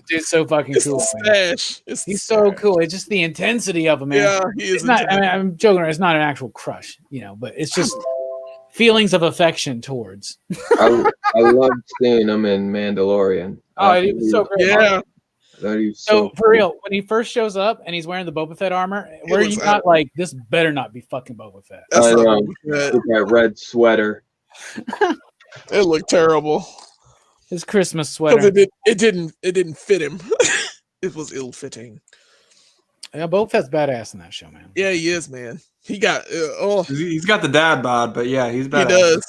Dude's so fucking It's cool. the Man. stash. It's He's the so stash. cool. It's just the intensity of him, man. Yeah, he is. It's not. I mean, I'm joking. It's not an actual crush, but it's just feelings of affection towards. I loved seeing him in Mandalorian. Oh, it was so great. Yeah. I thought he was So for cool. real, when he first shows up and he's wearing the Boba Fett armor, were was you not like, this better not be fucking Boba Fett? That's I not know. good. With that red sweater. It looked terrible. His Christmas Because sweater. it didn't fit him. It was ill fitting. Yeah, Boba Fett's badass in that show, man. Yeah, he is, man. He got He's got the dad bod, but yeah, he's he bad. does.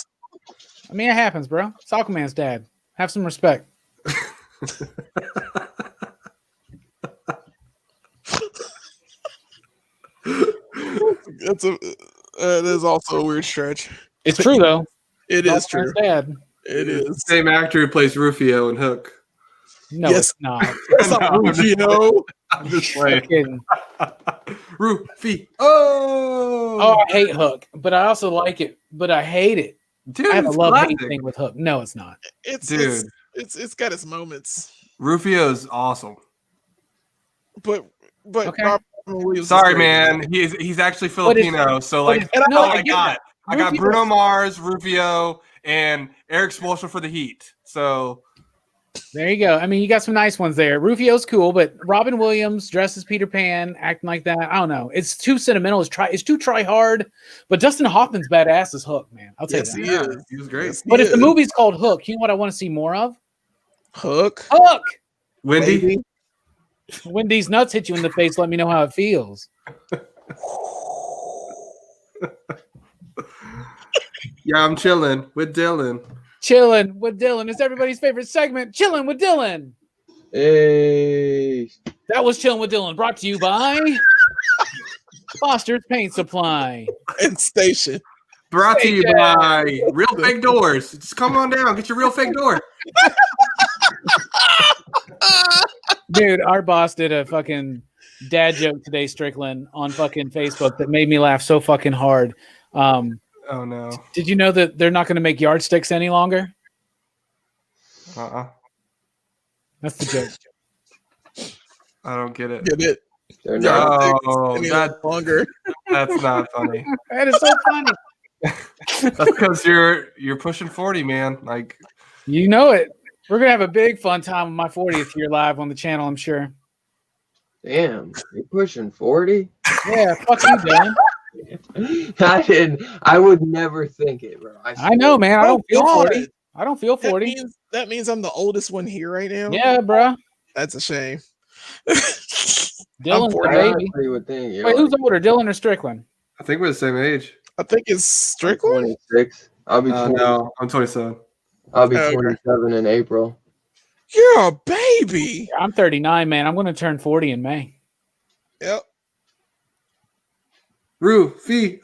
I mean, it happens, bro. It's Aquaman's dad. Have some respect. That is also a weird stretch. It's true though. It is true. Aquaman's dad. It is. Same actor who plays Rufio in Hook. No, Yes. it's not. That's not No, I'm just- Rufio. I'm just playing. Fucking- Rufio. Oh, I hate Hook, but I also like it. But I hate it. Dude, I have a it's love-hate classic. thing with Hook. No, it's not. Dude. It's got its moments. Rufio's awesome. But Okay. Robert Williams is Sorry, great. man. He's actually What is- Filipino, so what like is- that's no, all I I get got. that. I got Rufio's- Bruno Mars, Rufio, and Eric Spoelstra for the Heat. So There you go. I mean, you got some nice ones there. Rufio's cool, but Robin Williams dressed as Peter Pan, acting like that. I don't know. It's too sentimental. It's too try hard. But Dustin Hoffman's badass as Hook, man. I'll tell Yes, you he that. is. He was great. Yes, he But if the is. movie's called Hook, you know what I want to see more of? Hook, Hook. Wendy. baby. When these nuts hit you in the face, let me know how it feels. Yeah, I'm chilling with Dylan. Chilling with Dylan. It's everybody's favorite segment. Chilling with Dylan. Hey. That was Chilling with Dylan, brought to you by Foster's Paint Supply. And Station. Brought to you Station. by Real Fake Doors. Just come on down, get your real fake door. Dude, our boss did a fucking dad joke today, Strickland, on fucking Facebook that made me laugh so fucking hard. Oh no. Did you know that they're not going to make yardsticks any longer? That's the joke. I don't get it. Get it? They're not. Oh, Any that, longer. that's not funny. That is so funny. That's because you're pushing 40, man. Like, You know it. We're going to have a big fun time on my 40th year live on the channel, I'm sure. Damn, you're pushing 40? Yeah, fuck you, Dan. I would never think it, bro. I know, man. I don't feel God. 40. I don't feel 40. That means I'm the oldest one here right now. Yeah, bro. That's a shame. Dylan's the 40. baby. honestly would think you're Wait, like who's older, Dylan or Strickland? I think we're the same age. I think it's Strickland. 26. I'll be 20, No, I'm 27. I'll be Okay. 27 in April. You're a baby. I'm 39, man. I'm going to turn 40 in May. Yep. Rufy.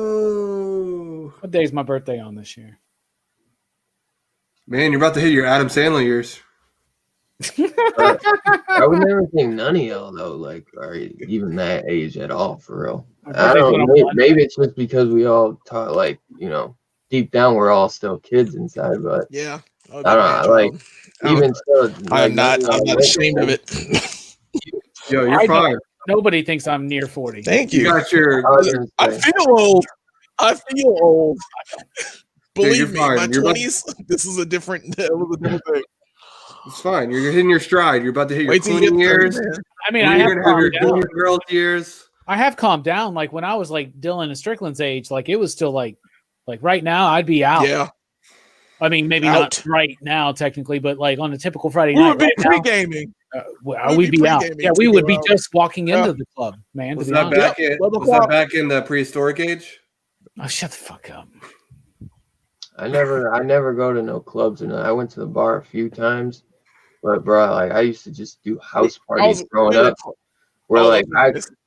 Oh. What day is my birthday on this year? Man, you're about to hit your Adam Sandler years. I would never think none of y'all though, like, are even that age at all, for real. My I birthday's don't when know. I'm one. Maybe it's just because we all talk, like, deep down we're all still kids inside, but Yeah. I don't know, like, Oh, even still, I'm not ashamed of it. Yo, you're I fine. Nobody thinks I'm near 40. Thank You you. got your. I feel old. Believe you're me, fine. my You're about- 20s, this is a different thing. It's fine. You're hitting your stride. You're about to hit your Wait till you get cleaning 30, years. man. I mean, You're I have gonna have your calmed down. junior girls years. I have calmed down. Like when I was like Dylan and Strickland's age, like it was still like right now I'd be out. Yeah. I mean, maybe Out. not right now technically, but like on a typical Friday We night, would be right now, pre-gaming. we'd be out. pre-gaming Yeah, we to would go be out. just walking Yeah. into the club, man. Was to be that honest. back in? Well, Was that back in the prehistoric age? Oh, shut the fuck up. I never go to no clubs, and I went to the bar a few times, but bro, like I used to just do house parties growing up. Where like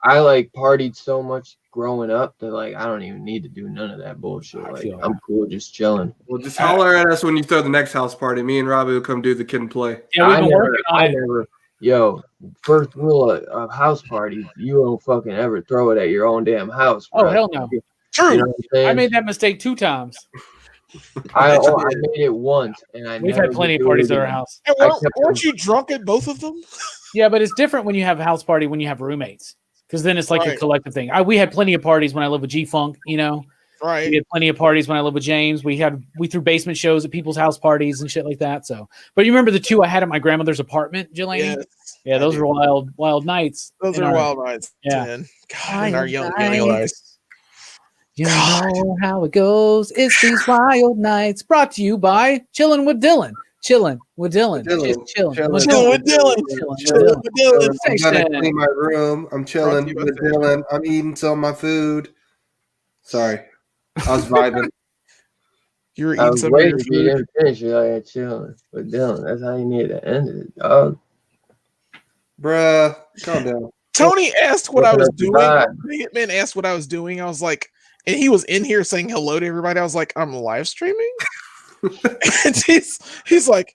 I like partied so much growing up that like I don't even need to do none of that bullshit. Like feel I'm cool just chilling. Well, just holler at us when you throw the next house party. Me and Robbie will come do the kid and play. Yeah, we've been working on it. Yo, first rule of house parties, you don't fucking ever throw it at your own damn house. Oh, bro. hell no. True. You know what I'm saying? I made that mistake 2 times. I made it once, and I We've never had plenty of would do parties it at our again. house. And I kept weren't you drunk at both of them? Yeah, but it's different when you have a house party when you have roommates. Because then it's like a Right. collective thing. We had plenty of parties when I lived with G-Funk, you know. We Right. had plenty of parties when I lived with James. We threw basement shows at people's house parties and shit like that. So, but you remember the 2 I had at my grandmother's apartment, Jillian? Yes. Yeah, those I were do. wild nights. Those in are our- wild nights. Yeah. Man. God, in our young lives. nights. You God. know how it goes. It's these wild nights. Brought to you by Chillin' with Dylan. Chillin' with Dylan. Dylan. Just chillin' Chillin' with Chilling Dylan. with Dylan. Chillin' Chilling with with Dylan. I'm gonna Station. clean my room. I'm chilling Brought to you by with Station. Dylan. I'm eating some of my food. Sorry, I was vibing. You were I eating was some of your waiting for you food. to finish. You're like chilling with Dylan. That's how you need to end it, dog. Bruh, calm down. Tony asked what I was doing. Vibe. The Hitman asked what I was doing. I was like, and he was in here saying hello to everybody. I was like, I'm live streaming. And he's like,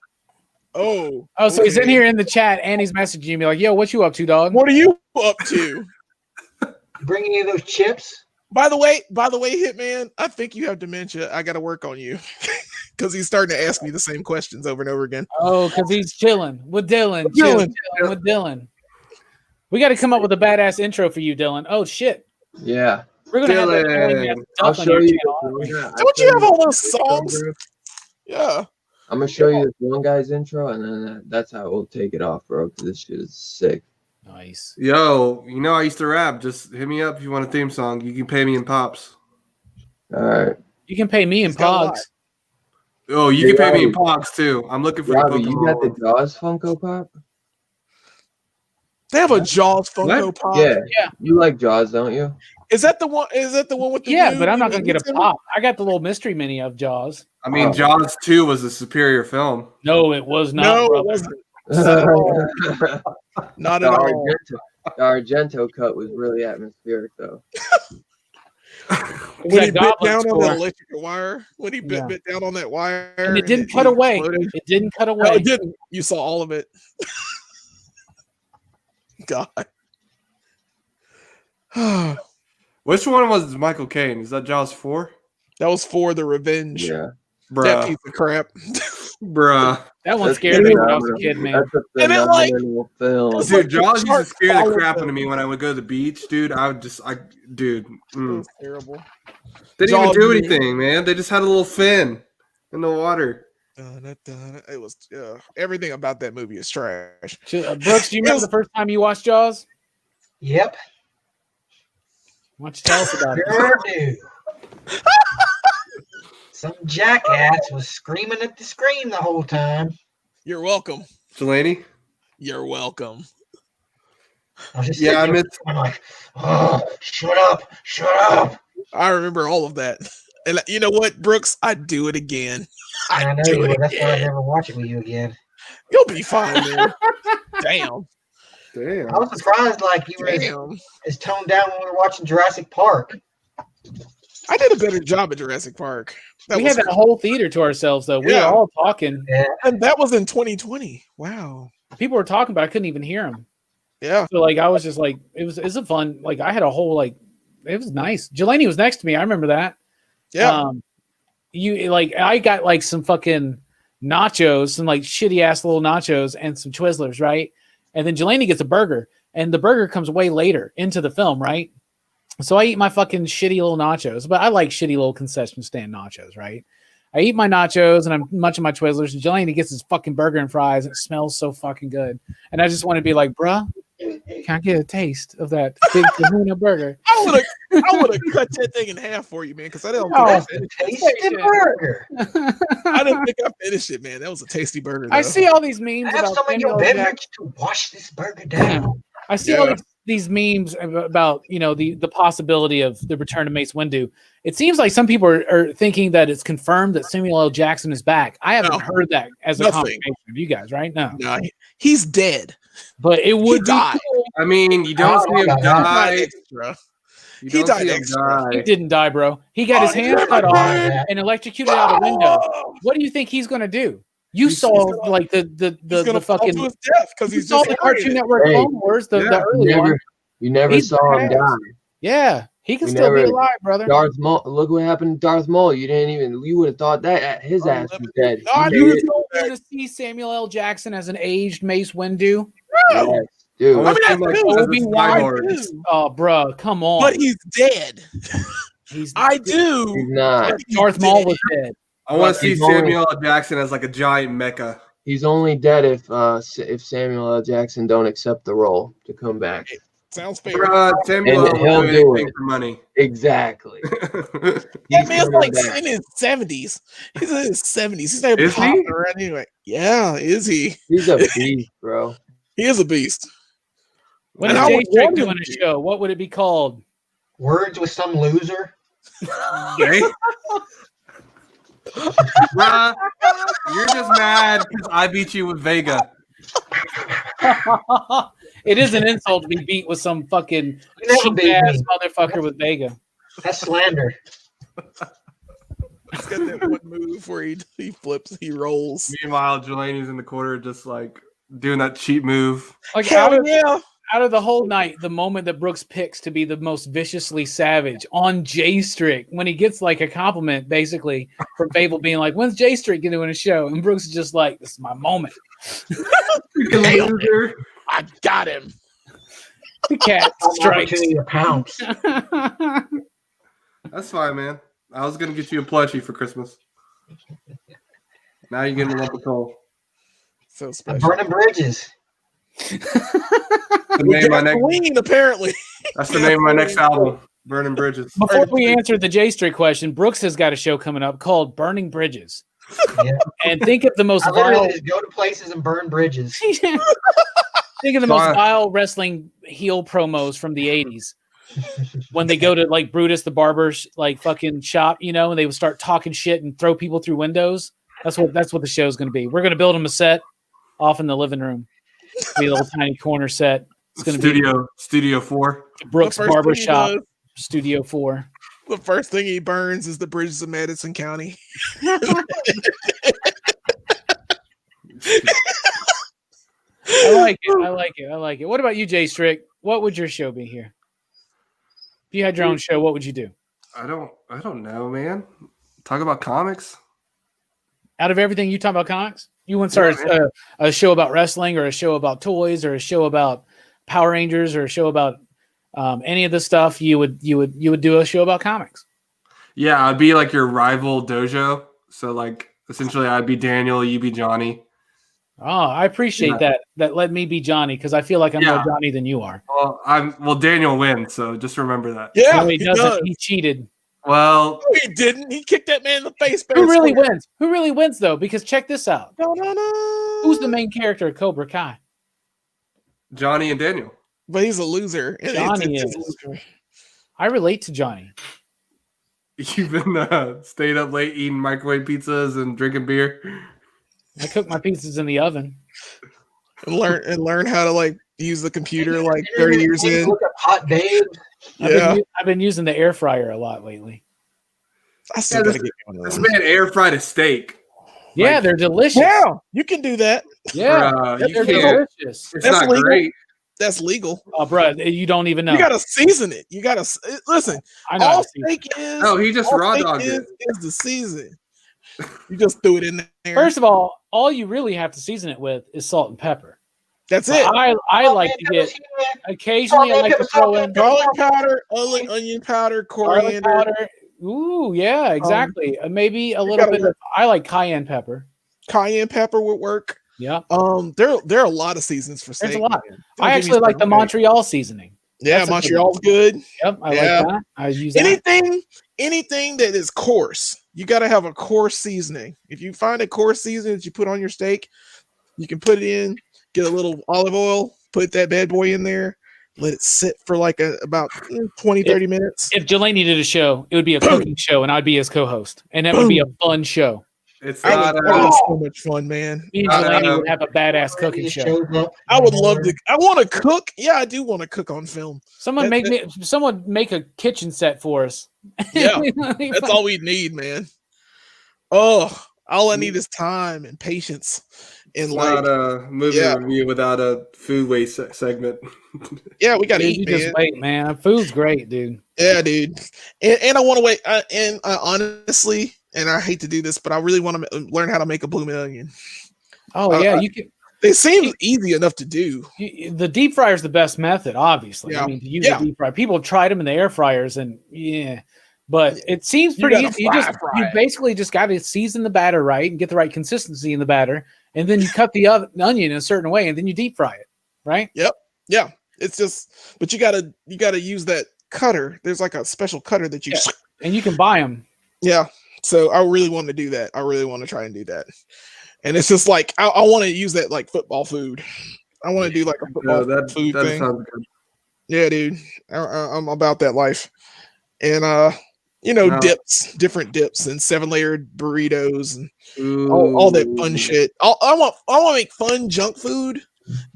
oh. Oh, so he's in okay. here in the chat and he's messaging me like, yo, what you up to, dog? What are you up to? Bring any of those chips? By the way, Hitman, I think you have dementia. I got to work on you because he's starting to ask me the same questions over and over again. Oh, because he's chilling with Dylan. Dylan. Chilling with Dylan. We got to come up with a badass intro for you, Dylan. Oh, shit. Yeah. We're going to have that Dylan. Dylan I'll stuff on show your you. channel. Don't you have all those songs? Yeah. I'm gonna show you this one guy's intro, and then that's how we'll take it off, bro. Because this shit is sick. Nice. Yo, you know I used to rap. Just hit me up if you want a theme song. You can pay me in pops. All right, You can pay me in He's got a lot. pogs. Oh, you Hey, can pay me in Robbie. pogs too. I'm looking for Robbie, the you Pokemon. got the one. Jaws Funko Pop? They have a Jaws Funko What? Pop. Yeah. Yeah. You like Jaws, don't you? Is that the one? Is that the one with the Yeah, dude but I'm not with gonna the get a lightsaber? pop. I got the little mystery mini of Jaws. I mean, Oh. Jaws 2 was a superior film. No, it was not. No, it brother. wasn't. Not at all. Not The at all. Argento cut was really atmospheric, though. It was When he that bit goblin down on score. that electric wire, when he bit down on that wire, And it didn't cut he away. exploded. It didn't cut No, away. it didn't. You saw all of it. God. That Which one was Michael Caine? Is that Jaws 4? was for the revenge. Yeah. That Bruh. piece of crap. Bruh. That one That's scared me when I was a phenomenal. kid, man. That's a And it, like, phenomenal film. it's Dude, like the Jaws used to shark scare the followed crap out them. of me when I would go to the beach, dude. Dude. It was terrible. They didn't even Jaws do movie. anything, man. They just had a little fin in the water. It was everything about that movie is trash. Brooks, do you remember the first time you watched Jaws? Yep. Why don't you tell us about it? Sure do. Some jackass was screaming at the screen the whole time. You're welcome. Delaney? You're welcome. I was just Yeah, I sitting there, missed. I'm like, oh, shut up. I remember all of that. And you know what, Brooks? I'd do it again. And I know do you it would. That's why I again. never watch it with you again. You'll be fine, man. Damn. Damn. I was surprised, like you were Damn. as toned down when we were watching Jurassic Park. I did a better job at Jurassic Park. We had that whole theater to ourselves, though. We were Yeah. all talking. Yeah. And that was in 2020. Wow. People were talking, but I couldn't even hear them. Yeah. So, like, I was just like, it's a fun. Like, I had a whole it was nice. Jelani was next to me. I remember that. Yeah. I got like some fucking nachos, some like shitty ass little nachos, and some Twizzlers, right? And then Jelani gets a burger, and the burger comes way later into the film, right? So I eat my fucking shitty little nachos, but I like shitty little concession stand nachos, right? I eat my nachos and I'm munching my Twizzlers, and Jelani gets his fucking burger and fries, and it smells so fucking good. And I just want to be like, bruh, can I get a taste of that big kahuna burger? I would have cut that thing in half for you, man, because I don't Oh, think Tasty burger. I didn't think I finished it, man. That was a tasty burger. I though. see all these memes Have about some of your Samuel L. beverage to wash this burger down. I see all Yeah. these memes about the possibility of the return of Mace Windu. It seems like some people are thinking that it's confirmed that Samuel L. Jackson is back. I haven't No. heard that as a Nothing. confirmation of you guys, right? No, No, he's dead. but it would be died. cool. I mean, you don't see him God. He's not die. extra. You He don't died see him extra. He die. didn't die, bro. He got his Oh, hands yeah, cut off yeah. and electrocuted out a window. What do you think he's gonna do? You He's saw gonna- like He's the gonna fall fucking to his death because you he's saw just the carrying Cartoon it. Network Hey, Clone Wars, the yeah, early one. You never He's saw him badass. die. Yeah, he can We still be never- alive, brother. Darth Maul. Look what happened to Darth Maul. You would have thought that his Oh, ass was dead. No, I He knew made it. it. You're going to see Samuel L. Jackson as an aged Mace Windu. Yes, I dude. want to I see mean, him like I as a Obi-Wan cyborg. do. Oh, bro, come on. But he's dead. He's I do. He's not. but he's Darth Maul dead. was dead. I want to see He's only- Samuel L. Jackson as like a giant mecha. He's only dead if Samuel L. Jackson don't accept the role to come back. Sounds fair. Samuel And L. he'll will do do anything it. for money. Exactly. That He's man's coming like back. in his 70s. He's in his 70s. He's not Is he? popping around anyway. Yeah, is he? He's a beast, bro. He is a beast. When And is I Jay would Strick want him doing a to. show? What would it be called? Words with some loser. Okay? Bruh, you're just mad because I beat you with Vega. It is an insult to be beat with some fucking You never beat cheap-ass me. motherfucker with Vega. That's slander. He's got that one move where he flips, he rolls. Meanwhile, Jelani's in the corner just like doing that cheap move. Like Hell out of, yeah. out of the whole night, the moment that Brooks picks to be the most viciously savage on Jay Strick, when he gets like a compliment basically from Fable being like, "When's Jay Strick doing a show?" And Brooks is just like, "This is my moment." Loser. I got him. The cat strikes. Opportunity to pounce. That's fine, man. I was gonna get you a plushie for Christmas. Now you're getting a lump of coal. So I'm special. burning bridges. The name of my next, Gasoline, apparently. that's the name of my next album, Burning Bridges. Before we answer the J Street question, Brooks has got a show coming up called Burning Bridges. Yeah. And think of the most I literally vile just go to places and burn bridges. think of the most vile wrestling heel promos from the 80s. When they go to like Brutus the barber's like fucking shop, you know, and they would start talking shit and throw people through windows. That's what the show's going to be. We're going to build them a set off in the living room. Be a little tiny corner set. It's going to be Studio 4. Brooks The first Barber thing he Shop, does- Studio 4. The first thing he burns is the bridges of Madison County. I like it. What about you, Jay Strick? What would your show be here? If you had your own show, what would you do? I don't know, man. Talk about comics. Out of everything, you talk about comics? You wouldn't start a show about wrestling or a show about toys or a show about Power Rangers or a show about any of the stuff. You would do a show about comics. Yeah, I'd be like your rival dojo. So like essentially I'd be Daniel, you'd be Johnny. Oh, I appreciate that. That let me be Johnny because I feel like I'm more Johnny than you are. Well Daniel wins, so just remember that. Yeah, No, he doesn't. does. He cheated. Well, No, he didn't. He kicked that man in the face. Who really wins? Who really wins though? Because check this out. No. Who's the main character of Cobra Kai? Johnny and Daniel. But he's a loser. Johnny It's is. a loser. I relate to Johnny. You've been staying up late eating microwave pizzas and drinking beer. I cook my pizzas in the oven. And learn how to like use the computer like 30 years in. Look up Hot Babe. Yeah, I've been using the air fryer a lot lately. I still gotta get one of This those. man air fried a steak. Yeah, Like- they're delicious. Yeah, you can do that. Yeah, Bruh, they're you can't. delicious. It's That's not legal. great. That's legal. Oh, bro, you don't even know. You gotta season it. You gotta listen. I know. how All to see it. steak is. No, he just all raw steak dogged it. is the season. You just threw it in there. First of all you really have to season it with is salt and pepper. That's it. I like to get occasionally. I like to throw in Garlic powder, onion powder, garlic coriander. powder. Ooh, yeah, exactly. Maybe a little gotta bit of. I like cayenne pepper. Cayenne pepper would work. Yeah, There are a lot of seasons for steak. there's a lot. man. I actually like the Montreal seasoning. Yeah, That's a good Montreal's good. Yep, I Yeah. like that. I use that. Anything that is coarse, you got to have a coarse seasoning. If you find a coarse seasoning that you put on your steak, you can put it in, get a little olive oil, put that bad boy in there, let it sit for like about 20, 30 minutes. If Delaney did a show, it would be a cooking show, and I'd be his co-host, and that would be a fun show. It's That not. was so much fun, man. Me and Delaney would have a badass cooking show. I would love to. I want to cook. Yeah, I do want to cook on film. Someone make a kitchen set for us. Yeah, That's all we need, man. Oh, all I need is time and patience. And It's like, not a movie review without a food waste segment. yeah, we got to Dude, eat, you man. just wait, man. Food's great, dude. Yeah, dude. And I want to wait. And honestly, and I hate to do this, but I really want to learn how to make a blooming onion. Oh yeah, you can. They seem easy enough to do. The deep fryer is the best method, obviously. Yeah. I mean, to use a deep fryer. People have tried them in the air fryers, and but it seems pretty gotta easy. You fry. basically just got to season the batter right and get the right consistency in the batter, and then you cut the onion in a certain way, and then you deep fry it, right? Yep. Yeah. It's just, but you gotta use that cutter. There's like a special cutter that you. Yeah. And you can buy them. Yeah. So I really want to do that. I really want to try and do that. And it's just like I want to use that like football food. I want to do like a football food that thing. sounds good. Yeah, dude. I'm about that life. And dips, different dips, and 7-layer burritos, and all that fun shit. I want to make fun junk food,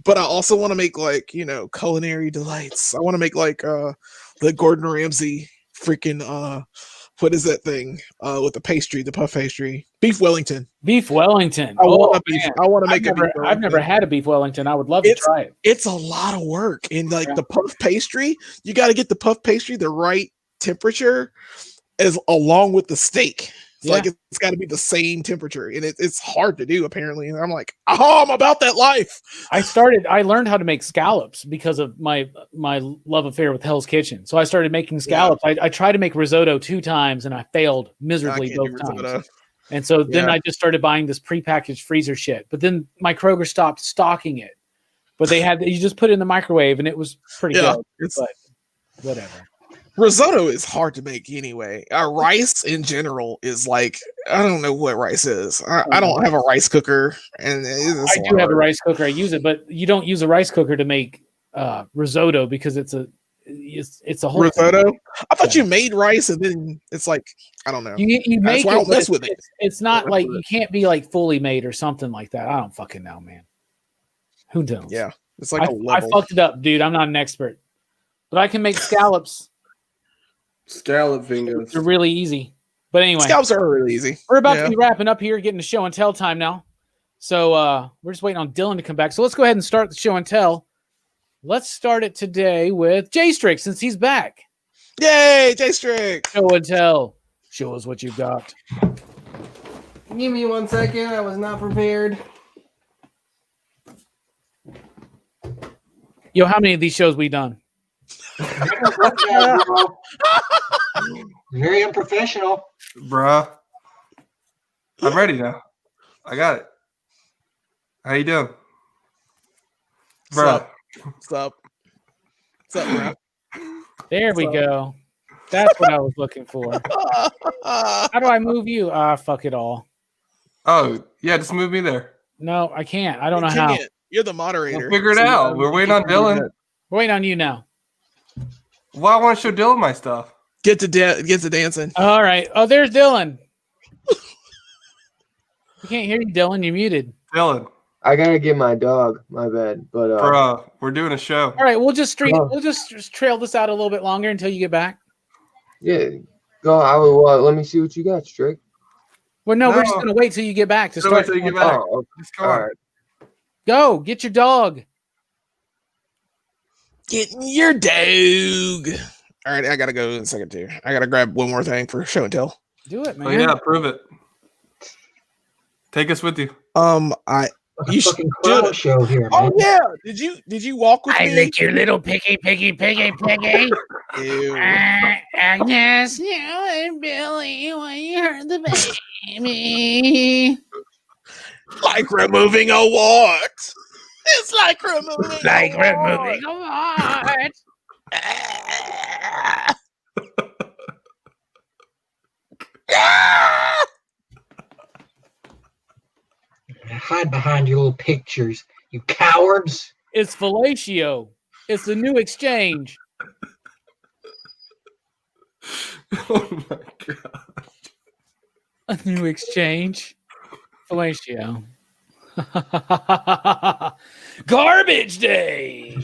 but I also want to make like culinary delights. I want to make like the Gordon Ramsay freaking what is that thing with the pastry, the puff pastry, beef Wellington. Beef Wellington. I want to make it. I've never had a beef Wellington. I would love to try it. It's a lot of work, and like the puff pastry, you got to get the puff pastry the right temperature, as along with the steak. It's like it's got to be the same temperature, and it's hard to do apparently. And I'm like, I'm about that life. I learned how to make scallops because of my love affair with Hell's Kitchen. So I started making scallops. I tried to make risotto 2 times and I failed miserably both times. And so then Yeah. I just started buying this prepackaged freezer shit. But then my Kroger stopped stocking it. But you just put it in the microwave and it was pretty Yeah, good. it's But whatever. risotto is hard to make anyway. Rice in general is like I don't know what rice is. I don't have a rice cooker, and I do have a rice cooker. I use it, but you don't use a rice cooker to make risotto because it's a whole risotto. I thought you made rice, and then it's like I don't know. You make why I it, don't but mess with it. It's not Don't like mess with you can't be like fully made or something like that. I don't fucking know, man. Who knows? Yeah, it's like I a level. fucked it up, dude. I'm not an expert, but I can make scallops. Scallop fingers. They're really easy. But anyway, Scallops are really easy. we're about to be wrapping up here, getting to show and tell time now. So we're just waiting on Dylan to come back. So let's go ahead and start the show and tell. Let's start it today with J Strick since he's back. Yay, J Strick! Show and tell. Show us what you've got. Give me 1 second. I was not prepared. Yo, how many of these shows we done? Very unprofessional. Bruh. I'm ready now. I got it. How you doing? Bruh. What's up? What's up, bro? There we go. That's what I was looking for. How do I move you? Fuck it all. Oh, yeah, just move me there. No, I can't. I don't know You how. can't. You're the moderator. We'll figure it So you out. gotta- We're waiting on Dylan. We're waiting on you now. Well, I want to show Dylan my stuff. Get to dancing. All right. Oh, there's Dylan. We can't hear you, Dylan. You're muted. Dylan, I gotta get my dog. My bad, but bruh, we're doing a show. All right. We'll just Oh. We'll just trail this out a little bit longer until you get back. yeah, go. I will. Let me see what you got, Strick. Well, no, we're just No. gonna wait till you get back to Just wait start. till you get back. Oh, okay. Just go All on. right. Go get your dog. Getting your dog. All right, I gotta go in a second too. I gotta grab one more thing for show and tell. Do it, man. Oh, yeah, prove it. Take us with you. I Like a You should fucking do clown it. show here, man. oh yeah. Did you walk with me? your little piggy. Ew. Agnes, you and Billy, when you heard the baby. Like removing a wart. It's like removing a wart. Hide behind your little pictures, you cowards. It's fellatio. It's the new exchange. Oh my god. A new exchange. Fellatio. Garbage day.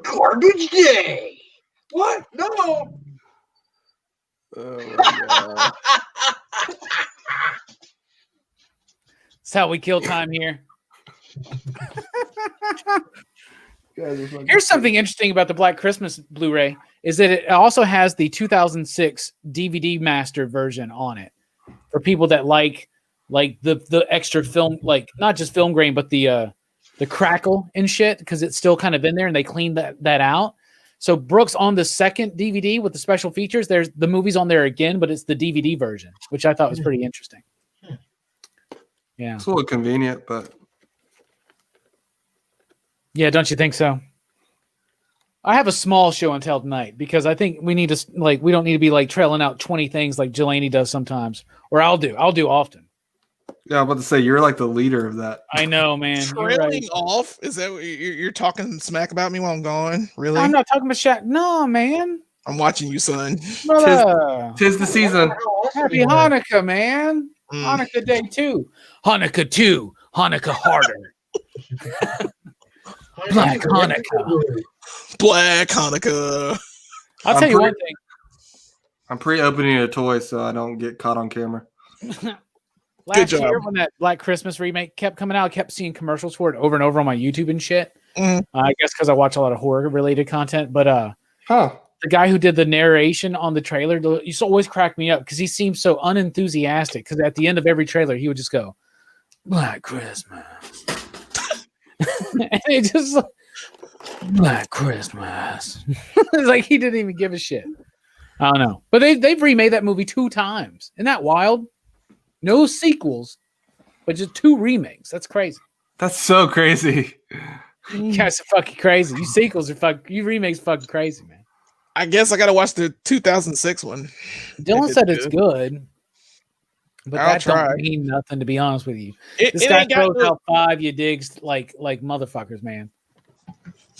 Garbage day. What? No. Oh my god. That's how we kill time here. Guys are fucking Here's something interesting about the Black Christmas Blu-ray is that it also has the 2006 DVD master version on it for people that like the extra film, like not just film grain, but the crackle and shit, because it's still kind of in there and they cleaned that out. So Brooks on the second DVD with the special features, there's the movie's on there again, but it's the DVD version, which I thought was pretty interesting. Yeah. It's a little convenient, but Yeah, don't you think so? I have a small show and tell tonight because I think we need to we don't need to be like trailing out 20 things like Jelani does sometimes, or I'll do often. yeah, I'm about to say you're like the leader of that. I know, man. You're right. Trailing off? Is that what you're talking smack about me while I'm gone? Really? I'm not talking about Shaq. No, man. I'm watching you, son. Brother. Tis the season. Happy Hanukkah, man. Mm. Hanukkah day 2. Hanukkah 2. Hanukkah harder. Black Hanukkah. Black Hanukkah. I'll I'm tell you pretty- one thing. I'm pre-opening a toy so I don't get caught on camera. Last job. year when that Black Christmas remake kept coming out, I kept seeing commercials for it over and over on my YouTube and shit. Mhm. I guess because I watch a lot of horror related content. But Huh. the guy who did the narration on the trailer used to always crack me up because he seems so unenthusiastic. Because at the end of every trailer, he would just go, "Black Christmas," and it just Black Christmas. It's like he didn't even give a shit. I don't know, but they've remade that movie 2 times. Isn't that wild? No sequels, but just 2 remakes. That's crazy. That's so crazy. You guys are fucking crazy. You sequels are fucking. You remakes fucking crazy, man. I guess I gotta watch the 2006 one. Dylan If said it's good, but I'll that try. don't mean nothing, to be honest with you. It, This it guy ain't got throws no, out 5 you digs like motherfuckers, man.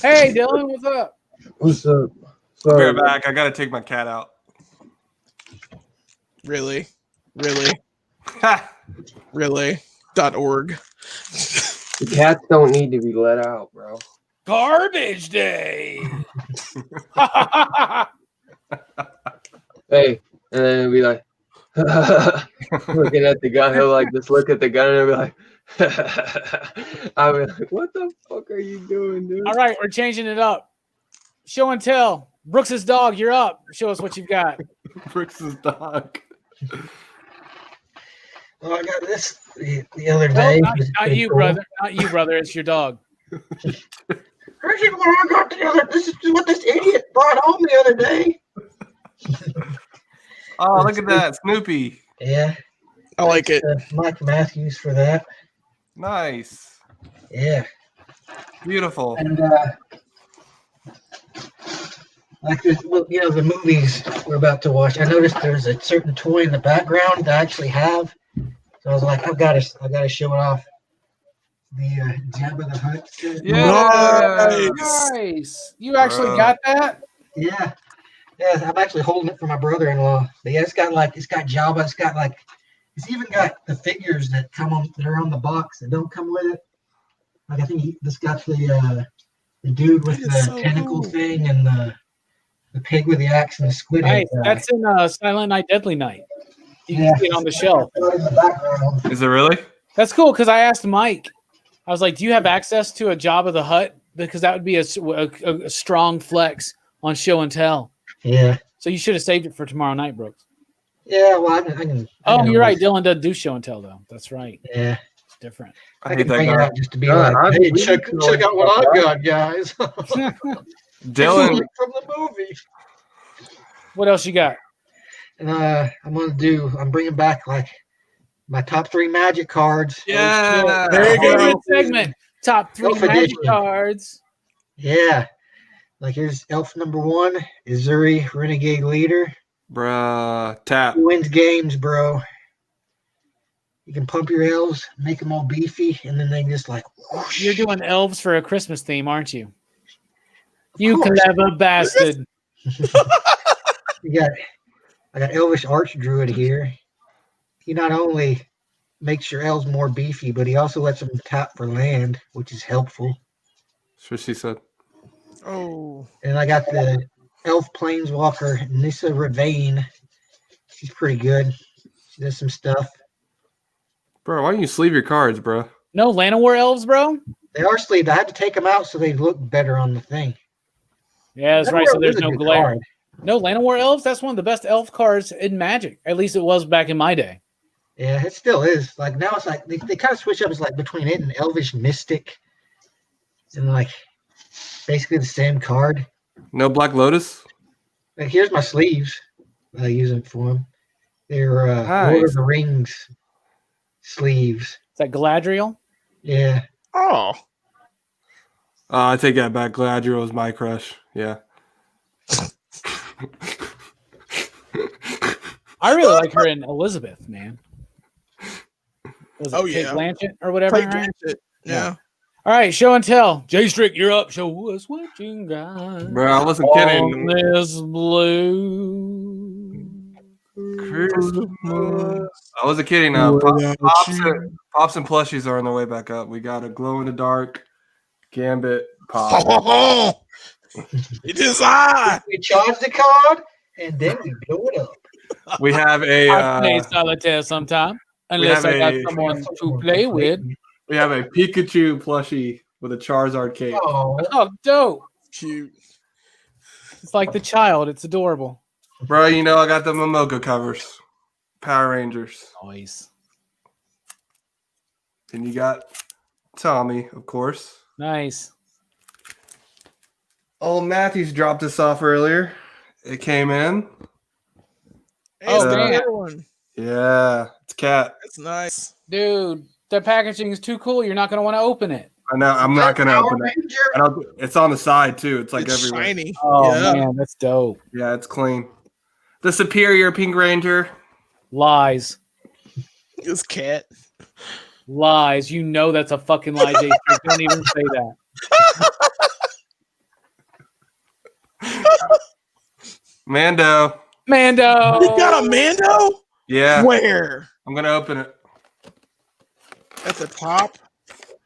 Hey, Dylan, what's up? What's up? I'll be Sorry, right back. I gotta take my cat out. really. Ha! .org. the cats don't need to be let out, bro. Garbage day. Hey, and then it'll be like, looking at the gun. He'll like just look at the gun and he'll be like, I'll be like, what the fuck are you doing, dude? All right, we're changing it up. Show and tell. Brooks's dog, you're up. Show us what you've got. Brooks's dog. Oh, I got this the other No, day. not, It was not pretty you, cool. brother. Not you, brother. It's your dog. This is what I got the other. This is what this idiot brought home the other day. Oh, look at that. Snoopy. Yeah, I like it. Mike Matthews for that. Nice. Yeah, Beautiful. and like this, the movies we're about to watch. I noticed there's a certain toy in the background that I actually have. So I was like, I've got to show it off. The Jabba the Hutt. Yeah. Nice. You actually got that? Yeah. Yeah, I'm actually holding it for my brother-in-law. But yeah, it's got Jabba. It's even got the figures that are on the box that don't come with it. Like I think this got the dude with That is the so tentacle cool. thing and the pig with the axe and the squid head Nice. guy. That's in Silent Night, Deadly Night. You Yeah. can see it on the shelf. In the background. Is it really? That's cool because I asked Mike. I was like, "Do you have access to a Jabba the Hutt? Because that would be a strong flex on show and tell." Yeah. So you should have saved it for tomorrow night, Brooks. Yeah, well, I can Oh, you're right. Dylan does do show and tell though. That's right. Yeah. It's different. I I hate can that bring it guy. out just to be Yeah, like, I hey, believe check you. out what I've got, guys. Dylan. From the movie. What else you got? And I'm bringing back like my top 3 magic cards. Yeah. There you go. Favorite segment. Top 3 Elf magic edition. cards. Yeah. Like here's elf number 1, Izuri, Renegade Leader. Bruh. Tap. He wins games, bro. You can pump your elves, make them all beefy, and then they just like whoosh. You're doing elves for a Christmas theme, aren't you? You course. clever bastard. I got Elvish Archdruid here. He not only makes your elves more beefy, but he also lets them tap for land, which is helpful. That's what she said. Oh, And I got the Elf Planeswalker, Nissa Ravane. She's pretty good. She does some stuff. Bro, why don't you sleeve your cards, bro? No Llanowar elves, bro? They are sleeved. I had to take them out so they look better on the thing. Yeah, that's right. So there's no glare. Card. No Llanowar elves? That's one of the best elf cards in Magic. At least it was back in my day. Yeah, it still is. Like now it's like they kind of switch up. It's like between it and Elvish Mystic. And like basically the same card. No Black Lotus? Like here's my sleeves that I use them for them. They're Lord Nice. of the Rings sleeves. Is that Galadriel? Yeah. oh, I take that back. Galadriel was my crush. Yeah. I really like her in Elizabeth, man. Was it Oh, Kate yeah. Blanchett or whatever? Play Right? Blanchett. Yeah. All right, show and tell. Jay Strick, you're up. Show us what you got. Bro, I wasn't On kidding. this blue Christmas. I wasn't kidding. Pops and plushies are on their way back up. We got a glow in the dark Gambit pop. It is I. We charge the card and then we blow it up. We have I play a solitaire sometime, unless have I got a- someone to play with. Pikachu plushie with a Charizard cape. Oh, Oh, dope! Cute. It's like the child. It's adorable. Bro, you know I got the Momoka covers. Power Rangers. Nice, And you got Tommy, of course. nice. Old Matthews dropped this off earlier. It came in. Hey, Oh, it's the man. other one. Yeah, it's cat. That's nice. Dude, the packaging is too cool. You're not going to want to open it. I know. I'm not gonna Power open it. Ranger? I don't, it's on the side too. It's like It's everywhere. shiny. Oh, yeah. man, that's dope. Yeah, it's clean. The superior Pink Ranger. Lies. It's cat. Lies. You know that's a fucking lie, Jason. Don't even say that. Mando. Mando. You got a Mando? Yeah, Where? I'm gonna open it. At the top?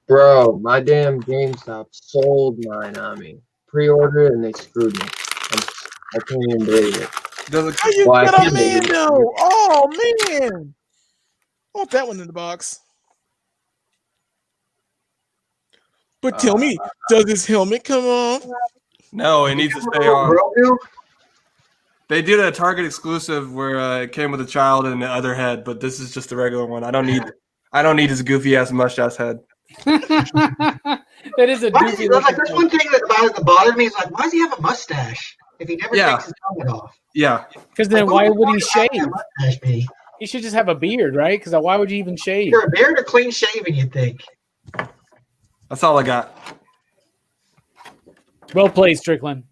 Bro, my damn GameStop sold mine on me. Pre-ordered and they screwed me. I can't even believe it. Does it? Oh, you Well, I got a can believe it. Mando! Oh, man! I want that one in the box. But tell me, does his helmet come off? No, it needs to stay on. Grogu? They did a Target exclusive where it came with a child and the other head, but this is just a regular one. I don't need his goofy ass mustache head. That is a Why does goofy he, looking that's thing. one thing that bothered me is like, why does he have a mustache if he never Yeah. takes his helmet off? Yeah, Because then why would he would shave? that mustache be? He should just have a beard, right? Because why would you even shave? Either a beard or clean shaven, you think? that's all I got. Well played, Strickland.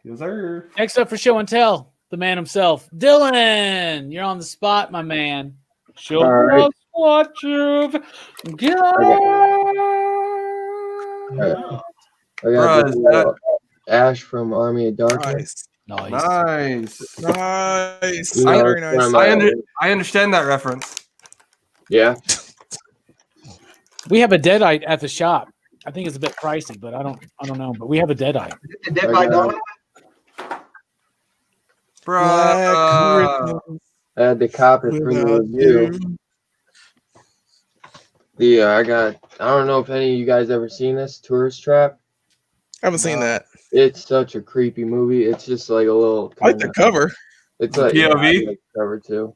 Yes, sir. Next up for show and tell, the man himself, Dylan. You're on the spot, my man. Show All right. us what you've got. I Bruh, got is this, that- Ash from Army of Darkness. Nice. Nice. Nice. Nice. You know, Very it's one nice. of my- I understand that reference. Yeah. We have a Deadite at the shop. I think it's a bit pricey, but I don't know. But we have a Deadite. The Dead by Dawn? Bruh. I had to cop it for the review. I don't know if any of you guys ever seen this, Tourist Trap. I haven't seen that. It's such a creepy movie. It's just like a little. I like the cover. It's The like POV? I like the cover too.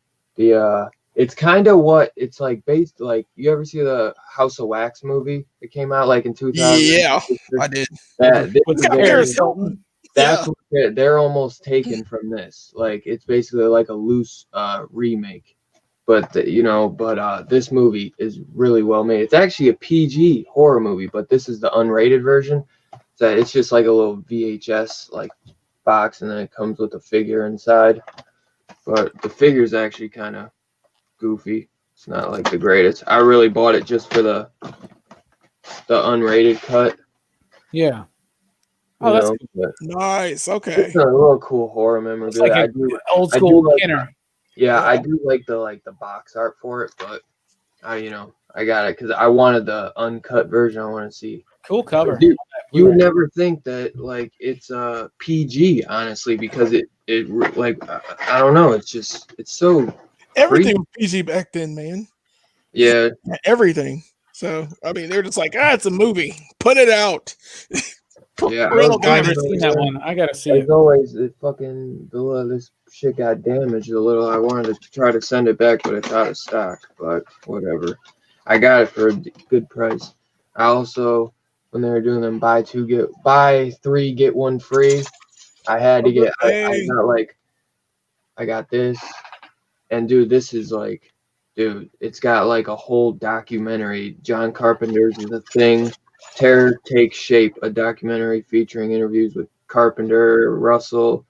It's kind of what it's like based. Like you ever see the House of Wax movie that came out like in 2000? Yeah, I did. This What's is got very- Paris Hilton? That's what they're almost taken from this. Like it's basically like a loose remake. But this movie is really well made. It's actually a PG horror movie, but this is the unrated version. So it's just like a little VHS like box, and then it comes with a figure inside. But the figure's actually kind of goofy. It's not like the greatest. I really bought it just for the unrated cut. Yeah. you Oh, that's know, but Nice. Okay. it's a little cool horror It's memorabilia. like I a do. old I do school like- Kenner. Yeah, I do like the box art for it, but I got it because I wanted the uncut version. I want to see. Cool cover. Dude, you would never think that like it's PG, honestly, because it like I don't know. It's so Everything was PG back then, man. yeah. Everything. So I mean, they're just like, it's a movie. Put it out. Yeah, Parental I haven't guidance. seen that one. I gotta see As it. always, this shit got damaged a little. I wanted to try to send it back, but it's out of stock. But whatever, I got it for a good price. I also, when they were doing them buy 3 get 1 free, I had to get. I got this, and dude, this is like, it's got like a whole documentary. John Carpenter's The Thing. Terror Takes Shape, a documentary featuring interviews with Carpenter, Russell,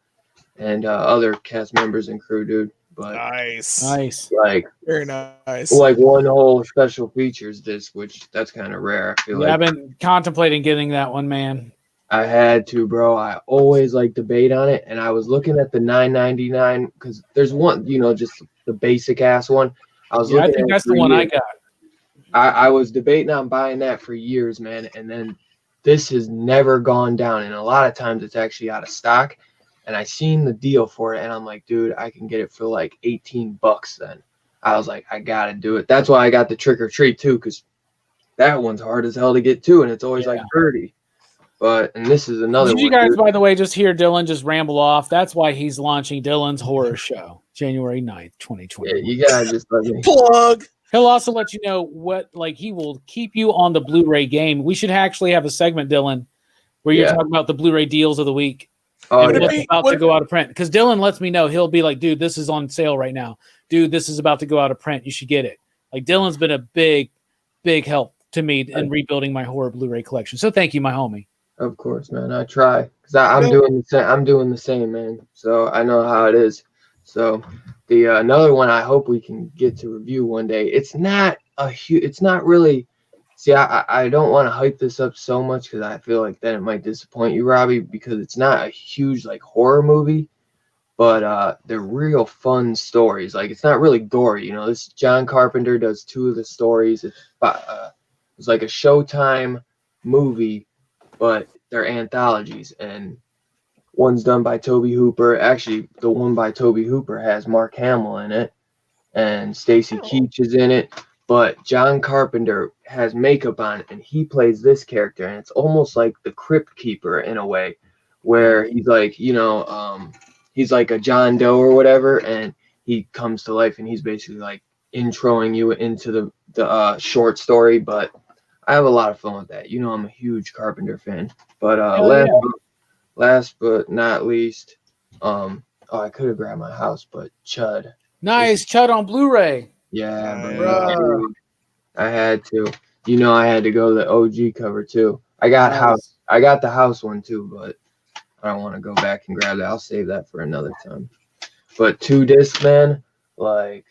and other cast members and crew, dude. But Nice. Nice. like Very nice. one whole special features this, which that's kind of rare. I feel Yeah, like I've been contemplating getting that one, man. I had to, bro. I always like debate on it, and I was looking at the $9.99 because there's one, just the basic ass one. I was Yeah, I looking think at that's it the for one I years. got. I was debating on buying that for years, man, and then this has never gone down, and a lot of times it's actually out of stock. And I seen the deal for it, and I'm like, dude, I can get it for like $18 then. I was like, I gotta do it. That's why I got the Trick or Treat too, because that one's hard as hell to get too, and it's always like 30. And this is another Did you one. guys, dude. by the way, just hear Dylan just ramble off? That's why he's launching Dylan's horror show, January 9th, 2020. Yeah, you gotta just let me. Plug. He'll also let you know he will keep you on the Blu-ray game. We should actually have a segment, Dylan, where you're Yeah. talking about the Blu-ray deals of the week. Oh, and Would it yeah. what's be- about would to it- go out of print. Because Dylan lets me know. He'll be like, dude, this is on sale right now. Dude, this is about to go out of print. You should get it. Like Dylan's been a big help to me in rebuilding my horror Blu-ray collection. So thank you, my homie. Of course, man. I try because I'm No. doing the same. I'm doing the same, man. So I know how it is. So the another one I hope we can get to review one day. It's not a huge. It's not really. See, I don't want to hype this up so much because I feel like then it might disappoint you, Robbie, because it's not a huge like horror movie, but they're real fun stories. Like it's not really gory. You know, this John Carpenter does 2 of the stories. It's like a Showtime movie, but they're anthologies, and one's done by Toby Hooper. Actually, the one by Toby Hooper has Mark Hamill in it, and Stacy Keach is in it. But John Carpenter has makeup on, and he plays this character, and it's almost like the Crypt Keeper in a way, where he's like, he's like a John Doe or whatever, and he comes to life, and he's basically like introing you into the short story. But I have a lot of fun with that. You know, I'm a huge Carpenter fan. But last but not least, I could have grabbed my house, but Chud. Nice Chud on Blu-ray. Yeah, Bruh. I had to. You know, I had to go to the OG cover too. I got the house one too, but I don't want to go back and grab that. I'll save that for another time. But 2 disc, man, like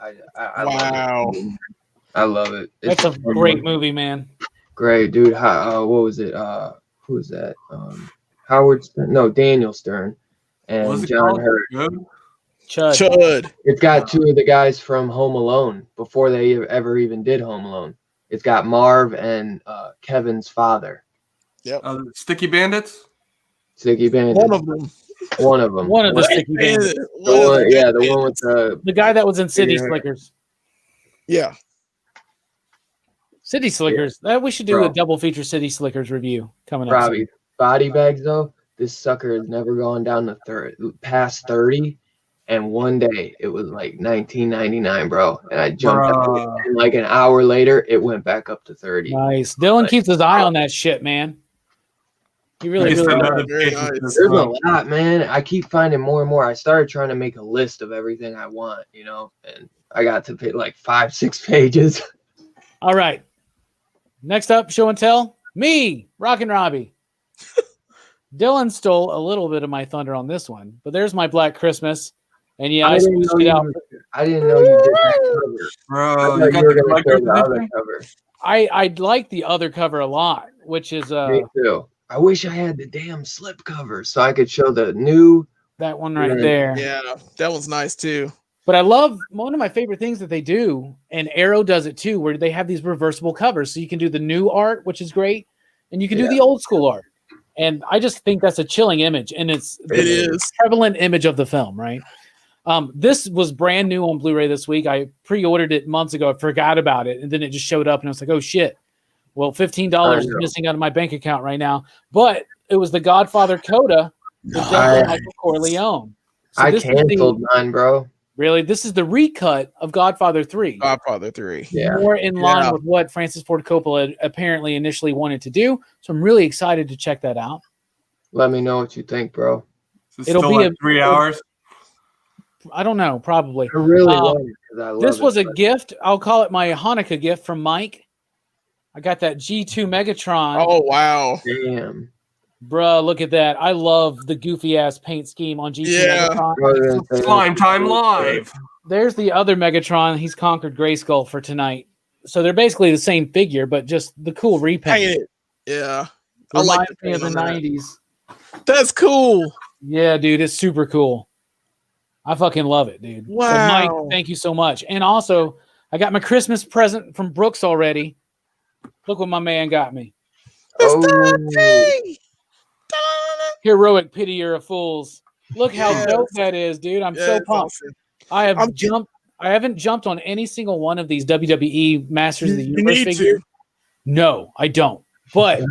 I love it. I love it. That's a great movie, man. Great, dude. What was it? Who was that? Howard Stern? No, Daniel Stern and John Hurt. Good? Chud. It's got 2 of the guys from Home Alone before they ever even did Home Alone. It's got Marv and Kevin's father. Yep. Sticky Bandits? Sticky Bandit. One of them. One of them. One of the Sticky Bandits. The one with The guy that was in City Yeah. Slickers. Yeah. City Slickers. We should do Bro. a double feature City Slickers review coming up. Robbie. Body bags though. This sucker has never gone down to past 30. And one day it was like $19.99, bro. And I jumped up, and like an hour later, it went back up to 30. Nice. Dylan keeps his eye on that shit, man. He really Nice to know does. that Very Jason's nice. this There's a low. lot, man. I keep finding more and more. I started trying to make a list of everything I want, you know, and I got to pay like 5-6 pages. All right. Next up, show and tell. Me, Rockin' Robbie. Dylan stole a little bit of my thunder on this one, but there's my Black Christmas. And yeah, I didn't switched it out. I didn't know you did that cover. Bro, I you thought got you were the gonna Black show the Christmas other edition? cover. I like the other cover a lot, which is Me too. I wish I had the damn slip cover so I could show the new. that one right Yeah. there. Yeah. That one's nice too. But I love one of my favorite things that they do, and Arrow does it too, where they have these reversible covers. So you can do the new art, which is great, and you can do the old school art. And I just think that's a chilling image, and it's It the is. prevalent image of the film, right? This was brand new on Blu-ray this week. I pre-ordered it months ago. I forgot about it, and then it just showed up, and I was like, "Oh shit!" Well, $15 is missing out of my bank account right now. But it was the Godfather coda with Michael Corleone. So I this is canceled mine, bro. Really, this is the recut of Godfather 3. Godfather 3. Yeah. More in line Yeah. with what Francis Ford Coppola had apparently initially wanted to do. So I'm really excited to check that out. Let me know what you think, bro. Is it It'll still be like 3 hours? I don't know, probably. I really want it because I love This was it. a gift. I'll call it my Hanukkah gift from Mike. I got that G2 Megatron. Oh wow. Damn. Bruh, look at that. I love the goofy ass paint scheme on G2 Yeah. Megatron. Slime Time Live. There's the other Megatron. He's conquered Grayskull for tonight. So they're basically the same figure, but just the cool repaint. Painted. Yeah. I like Reminds me of the paint on that. 90s. That's cool. Yeah, dude, it's super cool. I fucking love it, dude. So, Mike, Wow. thank you so much. And also, I got my Christmas present from Brooks already. Look what my man got me. Hey. Heroic Pitier of Fools. Look how Yes. dope that is, dude. I'm Yeah, so it's pumped. awesome. I have I'm- jumped. I haven't jumped on any single one of these WWE Masters of the You Universe need figures. to. No, I don't. But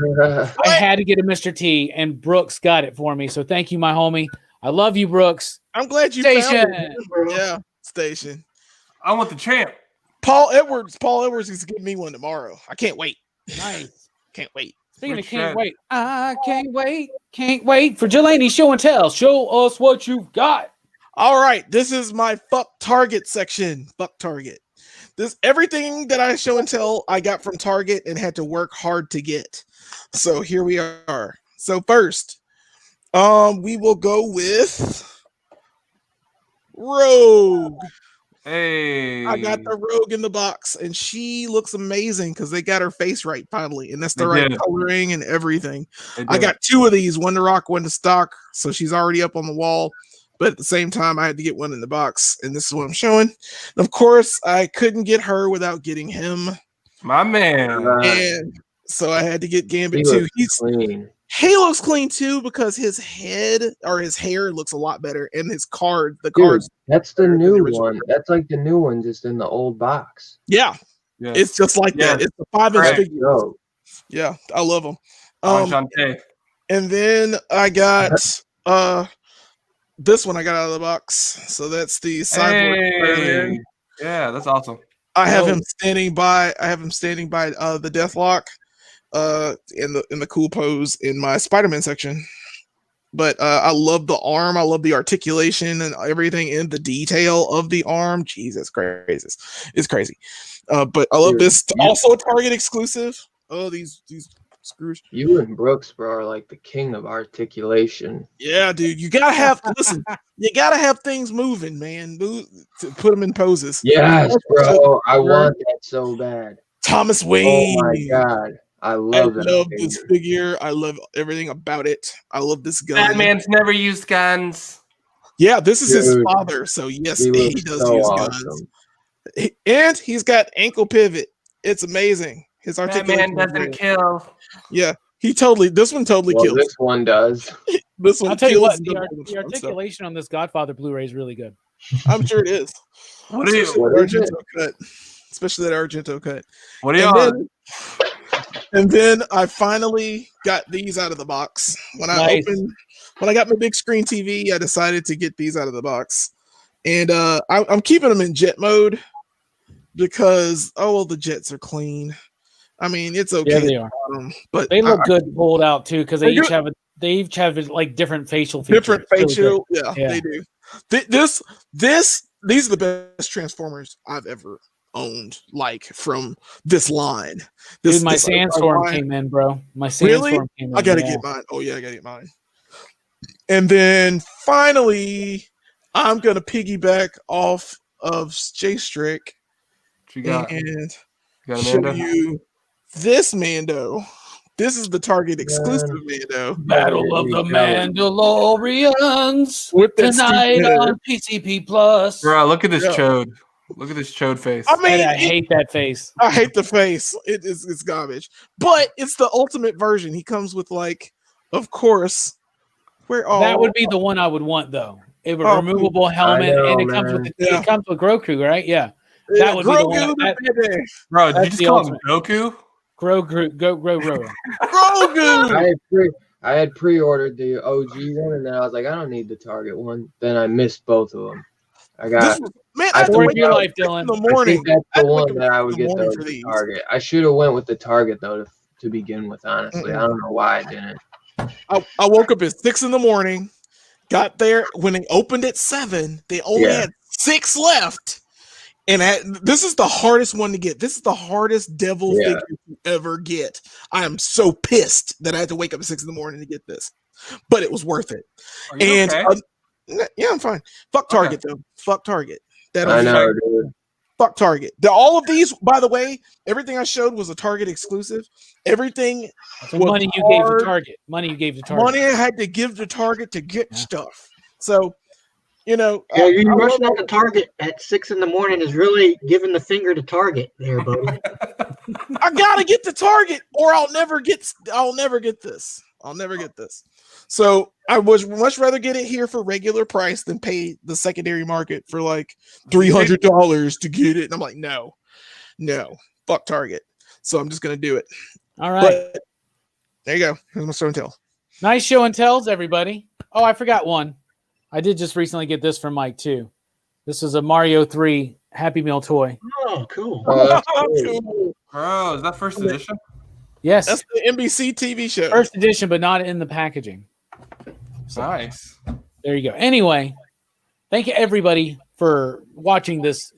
I had to get a Mr. T, and Brooks got it for me. So thank you, my homie. I love you, Brooks. I'm glad you found Station. it. Yeah, station. I want the champ. Paul Edwards is giving me one tomorrow. I can't wait. Nice. Can't wait. Speaking Rich of can't Dad. wait, I can't wait for Jelani show and tell. Show us what you've got. All right, this is my fuck Target section. Fuck Target. This everything that I show and tell I got from Target and had to work hard to get. So here we are. So first, we will go with Rogue. Hey. I got the Rogue in the box, and she looks amazing because they got her face right finally, and that's the They right did. coloring and everything. They I did. got 2 of these, one to rock, one to stock, so she's already up on the wall. But at the same time, I had to get one in the box, and this is what I'm showing. And of course, I couldn't get her without getting him, My man. and so I had to get Gambit He too. looks clean. He looks clean too because his head or his hair looks a lot better, and his card, the Dude, cards, that's the better than the new original. one. That's like the new one, just in the old box. yeah, Yes. it's just like that. Yes. It's a 5-inch Correct. figure. Yo, Yeah, I love them. Enchanté. And then I got this one I got out of the box. So that's the Cyborg Spider-Man. Hey. Yeah, that's awesome. I have Whoa. him standing by. I have him standing by the Deathlock, in the cool pose in my Spider-Man section. But I love the arm. I love the articulation and everything in the detail of the arm. Jesus Christ, it's crazy. But I love Dude, this. Also a Target exclusive. Oh, these screws. you and Brooks, bro, are like the king of articulation. Yeah, dude, you gotta have listen. You gotta have things moving, man. Move, to put them in poses. Yes, bro. I want that so bad. Thomas Oh Wayne. my god. I I love that. love this figure. I love everything about it. I love this gun. Batman's never used guns. Yeah, this is his Dude, father, so yes, He he looks does so use awesome. guns. And he's got ankle pivot. It's amazing. His articulation. Batman is doesn't great. kill. Yeah, this one totally Well, kills. this one does. This one I'll tell you kills what, and the does all the fun stuff. articulation on this Godfather Blu-ray is really good. I'm sure it is. What are you? Especially What that is it? Argento cut. Especially that Argento cut. What are you And on? then I finally got these out of the box. When I got my big screen TV, I decided to get these out of the box. And I'm keeping them in jet mode because the jets are clean. I mean, it's okay. Yeah, they are. But They look good pulled out too because they They're each have like different facial features. different It's really facial. Yeah, Yeah. they do. These are the best Transformers I've ever owned, like from this line. Dude, my this Sandstorm line. came in, bro. My Really? Sandstorm came in. I gotta yeah. get mine. Oh yeah, I gotta get mine. And then finally, I'm gonna piggyback off of J Strick What you got? and You got show Amanda? you this Mando. This is the Target exclusive Mando Battle of the Mandalorians with that tonight stupid hair. on PCP Plus. Bro, look at this Yeah. chode. Look at this chode face. I mean, I hate that face. I hate the face. It's garbage, but it's the ultimate version. He comes with of course, That would be the one I would want though. A Oh, removable helmet, know, and it comes man. with Yeah. it comes with Grogu, right? Yeah, that would be the one. Grogu. Bro, did that's you just the call him ultimate. Goku? Grogu. Grogu. I had pre-ordered the OG one, and then I was like, I don't need the Target one. Then I missed both of them. I got. Man, I I had to Story wake of your up life, at 6 Dylan. in the I morning. think that's I had the to wake one up that I in would the get morning the for these. Target. I should have went with the Target though to begin with. Honestly, I don't know why I didn't. I woke up at 6 in the morning, got there when they opened at 7. They only Yeah. had 6 left, and this is the hardest one to get. This is the hardest devil Yeah. figure to ever get. I am so pissed that I had to wake up at 6 in the morning to get this, but it was worth it. Are you And okay? yeah, I'm fine. Fuck Target though. Fuck Target. I know, dude. Fuck Target. All of these, by the way, everything I showed was a Target exclusive. Everything So was money you gave to hard. Target. Money you gave to Target. Money I had to give to Target to get Yeah. stuff. So, Yeah, you rushing out to Target at 6 in the morning is really giving the finger to Target there, buddy. I gotta get to Target, or I'll never get this. I'll never get this. So I would much rather get it here for regular price than pay the secondary market for like $300 to get it. And I'm like, no, fuck Target. So I'm just gonna do it. All right. But there you go. Here's my show and tell. Nice show and tells, everybody. Oh, I forgot one. I did just recently get this from Mike too. This is a Mario 3 Happy Meal toy. Oh, cool. Oh, that's cool. Cool. Bro, is that first edition? Yes, That's the NBC TV show. first edition, but not in the packaging. Nice. There you go. Anyway, thank you everybody for watching this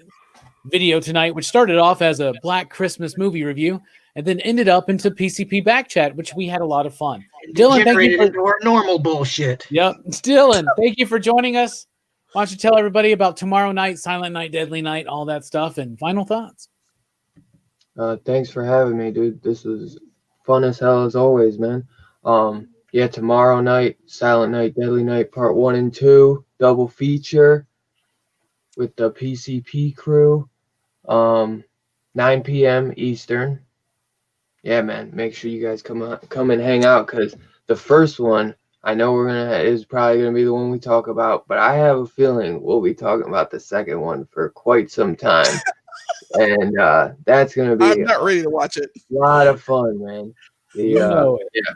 video tonight, which started off as a Black Christmas movie review and then ended up into PCP Backchat, which we had a lot of fun. Dylan, thank you Generated for into our normal bullshit. Yep, Dylan, thank you for joining us. Why don't you tell everybody about tomorrow night, Silent Night, Deadly Night, all that stuff, and final thoughts? Thanks for having me, dude. This was fun as hell as always, man. Yeah, tomorrow night, Silent Night, Deadly Night, part 1 and 2, double feature with the PCP crew. 9 p.m. Eastern. Yeah, man. Make sure you guys come and hang out, because the first one, I know is probably gonna be the one we talk about, but I have a feeling we'll be talking about the second one for quite some time, and that's gonna be I'm not ready to watch it. a lot of fun, man. You know it. Yeah,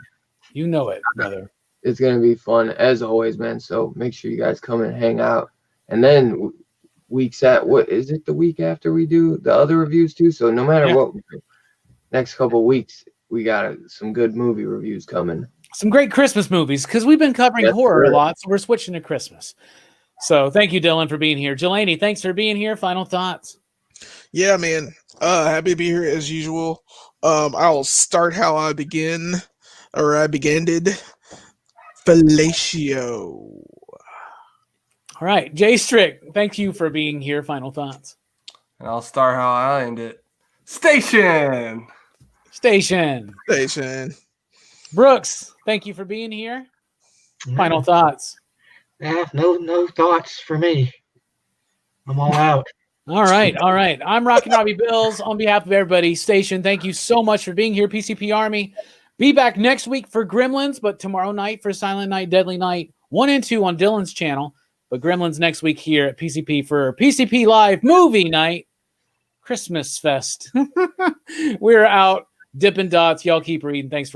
You know it, brother. it's gonna be fun as always, man. So make sure you guys come and hang out, and then what is it? The week after we do the other reviews too. So no matter what we do, next couple weeks we got some good movie reviews coming. Some great Christmas movies, because we've been covering horror a lot, so we're switching to Christmas. So thank you, Dylan, for being here. Jelani, thanks for being here. Final thoughts? Yeah, man. Happy to be here as usual. I'll start how I began. Fellatio. All right, Jay Strick, thank you for being here. Final thoughts? And I'll start how I end it. Station. Station. Brooks, thank you for being here. Final thoughts? No thoughts for me. I'm all out. All right. I'm Rockin' Robbie Bills on behalf of everybody. Station, thank you so much for being here. PCP Army, be back next week for Gremlins, but tomorrow night for Silent Night, Deadly Night, 1 and 2 on Dylan's channel. But Gremlins next week here at PCP for PCP Live Movie Night, Christmas Fest. We're out. Dippin' Dots. Y'all keep reading. Thanks for